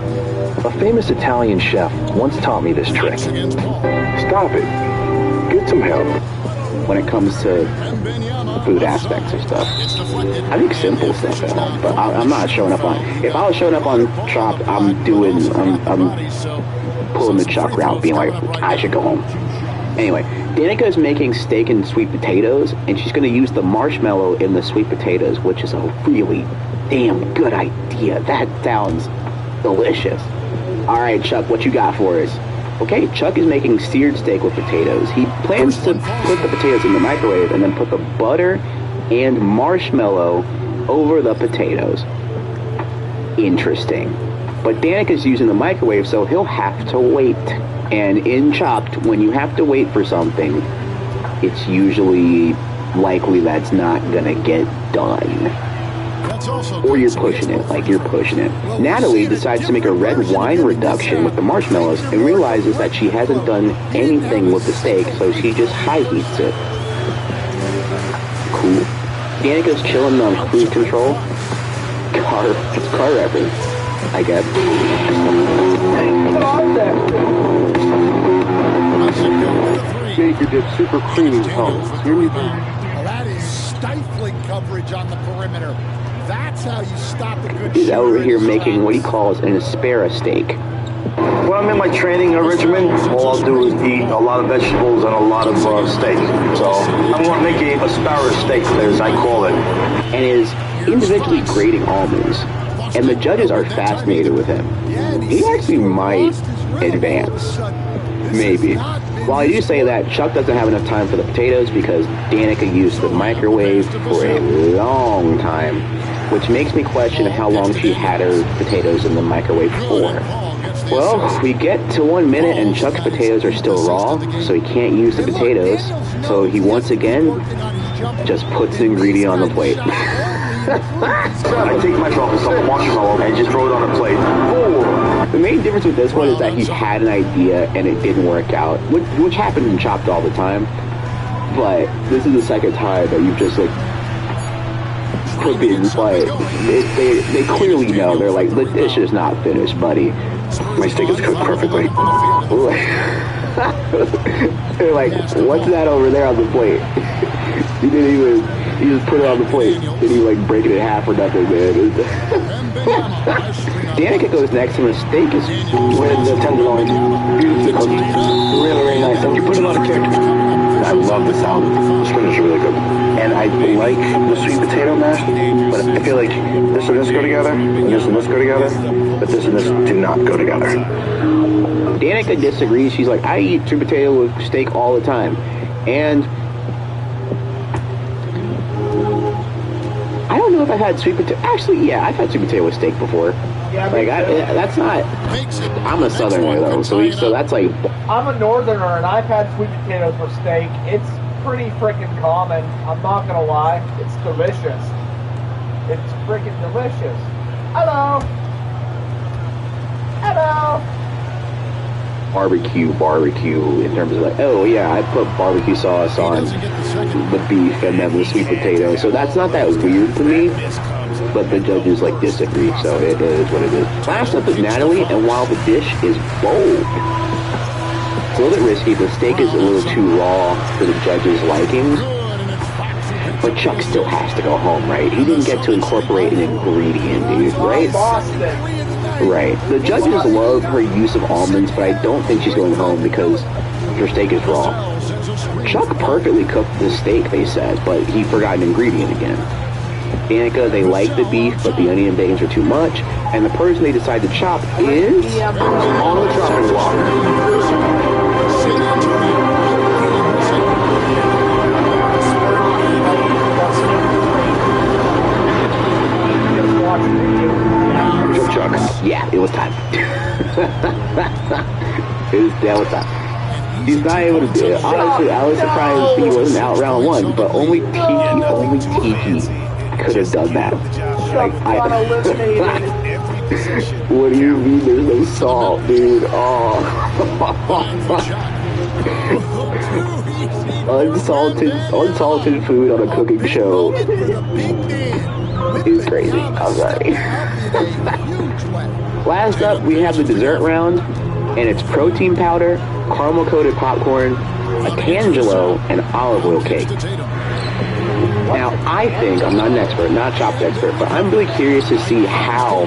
A famous Italian chef once taught me this trick. Stop it. Get some help. When it comes to food aspects of stuff, I think simple stuff at home, but I'm not showing up on... If I was showing up on Chopped, I'm pulling the Chuck route, being like, I should go home. Anyway, Danica is making steak and sweet potatoes, and she's going to use the marshmallow in the sweet potatoes, which is a really damn good idea. That sounds delicious. All right, Chuck, what you got for us? Okay, Chuck is making seared steak with potatoes. He plans to put the potatoes in the microwave and then put the butter and marshmallow over the potatoes. Interesting. But Danica's using the microwave, so he'll have to wait. And in Chopped, when you have to wait for something, it's usually likely that's not gonna get done. Or you're pushing it, like you're pushing it. Natalie decides to make a red wine reduction with the marshmallows and realizes that she hasn't done anything with the steak, so she just high heats it. Cool. Danica's chilling on cruise control. It's car reference, I guess. Baker did super creamy helps. That is stifling coverage on the perimeter. That's how you stop a good He's over here making what he calls an asparagus steak. When I'm in my training regimen, all I'll do is eat a lot of vegetables and a lot of steak. So I'm going to make an asparagus steak, as I call it. And is individually grading almonds. And the judges are fascinated with him. He actually might advance. Maybe. While I do say that, Chuck doesn't have enough time for the potatoes because Danica used the microwave for a long time, which makes me question how long she had her potatoes in the microwave for. Well, we get to 1 minute and Chuck's potatoes are still raw, so he can't use the potatoes. So he once again just puts the ingredient on the plate. I take my off some marshmallow and just throw it on a plate. Oh. The main difference with this one is that he had an idea and it didn't work out, which happens in Chopped all the time. But this is the second time that you've just like cooking, but they clearly know. They're like, the dish is not finished, buddy. My steak is cooked perfectly. They're like, what's that over there on the plate? He didn't even. He just put it on the plate, and he like break it in half or nothing, man. Danica goes next, and the steak is with the tenderloin, beautifully cooked, really, really nice. And you put it on a kick. I love the salad. The spinach is really good, and I like the sweet potato mash, but I feel like this and this go together, and this go together, but this and this do not go together. Danica disagrees. She's like, I eat sweet potato with steak all the time, and I don't know if I've had sweet potato. Actually, yeah, I've had sweet potato with steak before. Yeah, like that's not. I'm a southerner though, so that's like. I'm a northerner and I've had sweet potatoes with steak. It's pretty freaking common. I'm not gonna lie. It's delicious. It's freaking delicious. Hello. Hello. Barbecue in terms of like, oh yeah, I put barbecue sauce on the beef and then the sweet potato, so that's not that weird to me, but the judges like disagree, so it is what it is. Last up is Natalie, and while the dish is bold, it's a little bit risky, the steak is a little too raw for the judges' liking, but Chuck still has to go home, right? He didn't get to incorporate an ingredient, dude, right? Right. The judges love her use of almonds, but I don't think she's going home because her steak is raw. Chuck perfectly cooked the steak, they said, but he forgot an ingredient again. Danica, they like the beef, but the onion and bacon are too much, and the person they decide to chop is on the chopping block. Yeah, it was time. That was time. He's not able to do it. Honestly, I was surprised he wasn't out round one, but only Tiki could have done that. Like, what do you mean there's no salt, dude? Oh. Unsalted food on a cooking show is crazy. I'm sorry. Last up, we have the dessert round, and it's protein powder, caramel-coated popcorn, a tangelo, and olive oil cake. Now, I think, I'm not an expert, not a Chopped expert, but I'm really curious to see how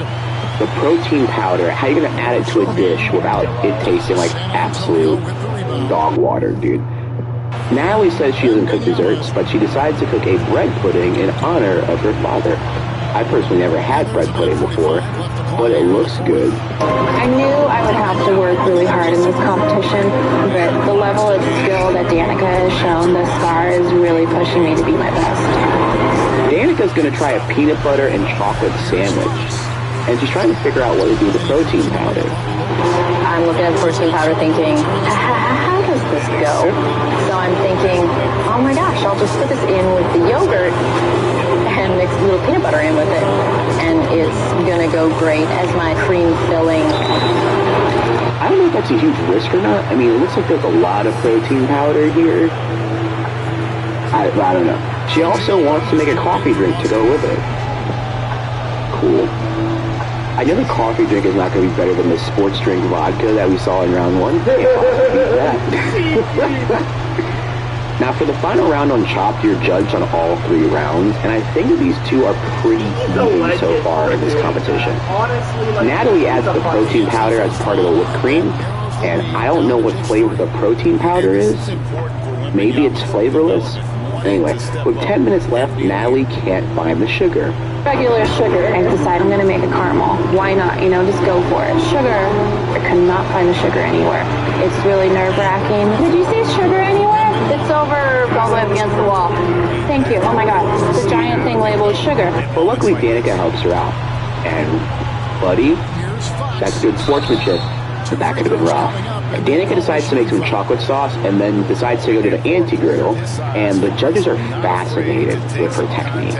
the protein powder, how you're going to add it to a dish without it tasting like absolute dog water, dude. Natalie says she doesn't cook desserts, but she decides to cook a bread pudding in honor of her father. I personally never had bread pudding before, but it looks good. I knew I would have to work really hard in this competition, but the level of skill that Danica has shown thus far is really pushing me to be my best. Danica's going to try a peanut butter and chocolate sandwich, and she's trying to figure out what to do with the protein powder. I'm looking at the protein powder thinking, how does this go? So I'm thinking, oh my gosh, I'll just put this in with the yogurt and mix a little peanut butter in with it, and it's going to go great as my cream filling. I don't know if that's a huge risk or not. I mean, it looks like there's a lot of protein powder here. I don't know. She also wants to make a coffee drink to go with it. Cool. I know the coffee drink is not going to be better than the sports drink vodka that we saw in round 1. Can't possibly beat that. Now, for the final round on Chopped, you're judged on all 3 rounds, and I think that these two are pretty even so far in this competition. Natalie adds the protein powder as part of the whipped cream, and I don't know what flavor the protein powder is. Maybe it's flavorless. Anyway, with 10 minutes left, Natalie can't find the sugar. Regular sugar. I decided I'm going to make a caramel. Why not? You know, just go for it. Sugar. I cannot find the sugar anywhere. It's really nerve-wracking. Did you see sugar anywhere? It's over all the way up against the wall. Thank you. Oh my god. The giant thing labeled sugar. Well, luckily Danica helps her out. And, buddy, that's good sportsmanship. But that could have been rough. Danica decides to make some chocolate sauce and then decides to go to the anti-griddle, and the judges are fascinated with her techniques.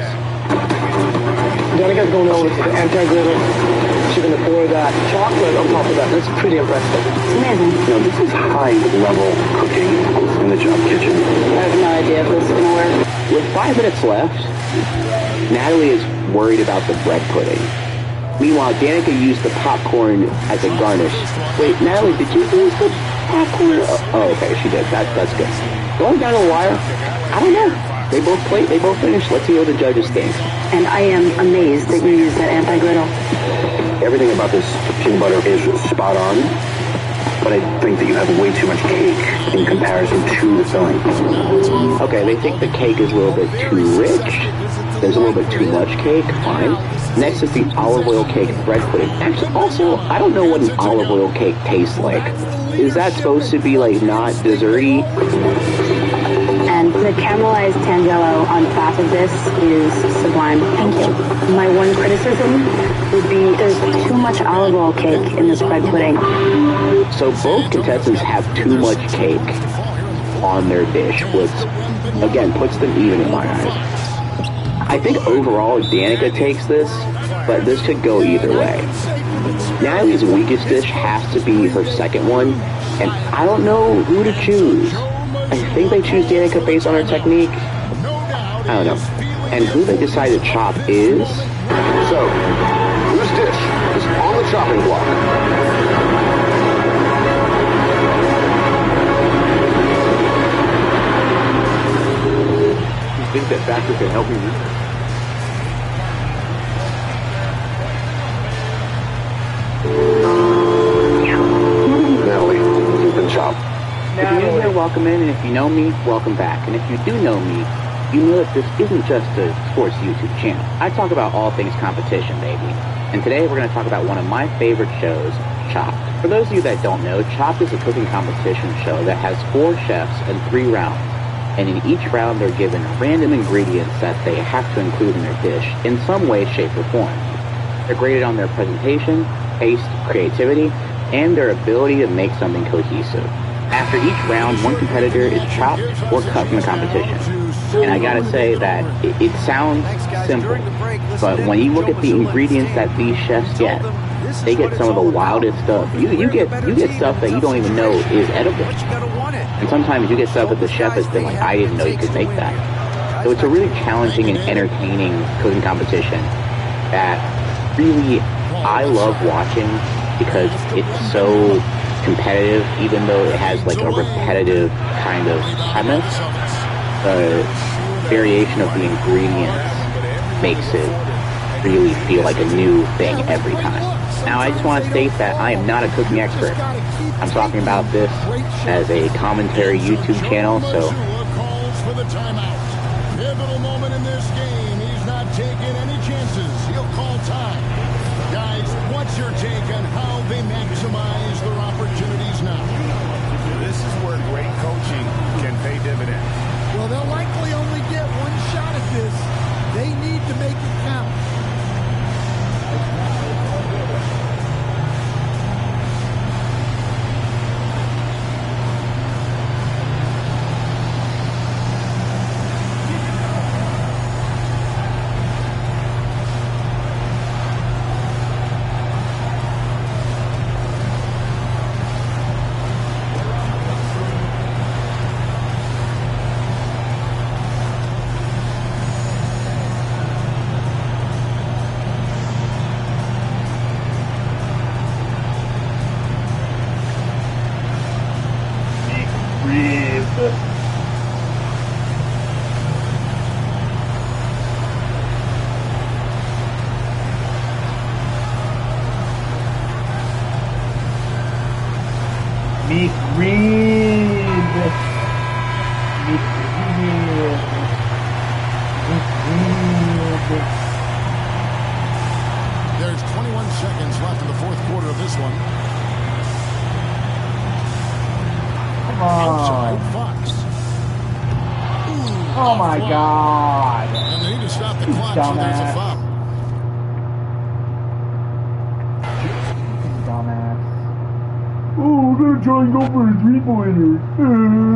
Danica's going over to the anti-griddle. She's going to pour that chocolate on top of that. That's pretty impressive. It's amazing. Now, this is high-level cooking in the job kitchen. I have no idea if this is going to work. With 5 minutes left, Natalie is worried about the bread pudding. Meanwhile, Danica used the popcorn as a garnish. Wait, Natalie, did you use the popcorn? Oh, okay, she did. That's good. Going down to the wire? I don't know. They both played, they both finished. Let's see what the judges think. And I am amazed that you used that anti-griddle. Everything about this peanut butter is spot on, but I think that you have way too much cake in comparison to the filling. Okay, they think the cake is a little bit too rich. There's a little bit too much cake. Fine. Next is the olive oil cake bread pudding. Actually, also, I don't know what an olive oil cake tastes like. Is that supposed to be, like, not desserty? And the caramelized Tangelo on top of this is sublime. Thank you. My one criticism would be there's too much olive oil cake in this bread pudding. So both contestants have too much cake on their dish, which, again, puts them even in my eyes. I think overall Danica takes this, but this could go either way. Natalie's weakest dish has to be her second one, and I don't know who to choose. I think they choose Danica based on her technique. I don't know. And who they decide to chop is... So, whose dish is on the chopping block? You think that factor can help me? Natalie, you've been chopped. If you're new here, welcome in, and if you know me, welcome back. And if you do know me, you know that this isn't just a sports YouTube channel. I talk about all things competition, baby. And today we're going to talk about one of my favorite shows, Chopped. For those of you that don't know, Chopped is a cooking competition show that has 4 chefs and 3 rounds. And in each round, they're given random ingredients that they have to include in their dish in some way, shape, or form. They're graded on their presentation, taste, creativity, and their ability to make something cohesive. After each round, one competitor is chopped or cut from the competition. And I gotta say that it sounds simple, but when you look at the ingredients that these chefs get, they get some of the wildest stuff. You get stuff that you don't even know is edible. And sometimes you get stuff that the chef has been like, I didn't know you could make that. So it's a really challenging and entertaining cooking competition that really I love watching because it's so competitive, even though it has like a repetitive kind of premise. The variation of the ingredients makes it really feel like a new thing every time. Now, I just want to state that I am not a cooking expert. I'm talking about this as a commentary YouTube channel, so... Pivotal moment in this game. He's not taking any chances. He'll call time. Guys, what's What's your take on how they maximize their opportunities now? This is where great coaching can pay dividends. Well, they'll likely only get one shot at this. They need to make it count. There's 21 seconds left in the fourth quarter of this one. Come on. Fox. Oh my God. And they need to stop the clock, so there's a foul. Dumbass. Oh, they're trying to go for a 3-pointer.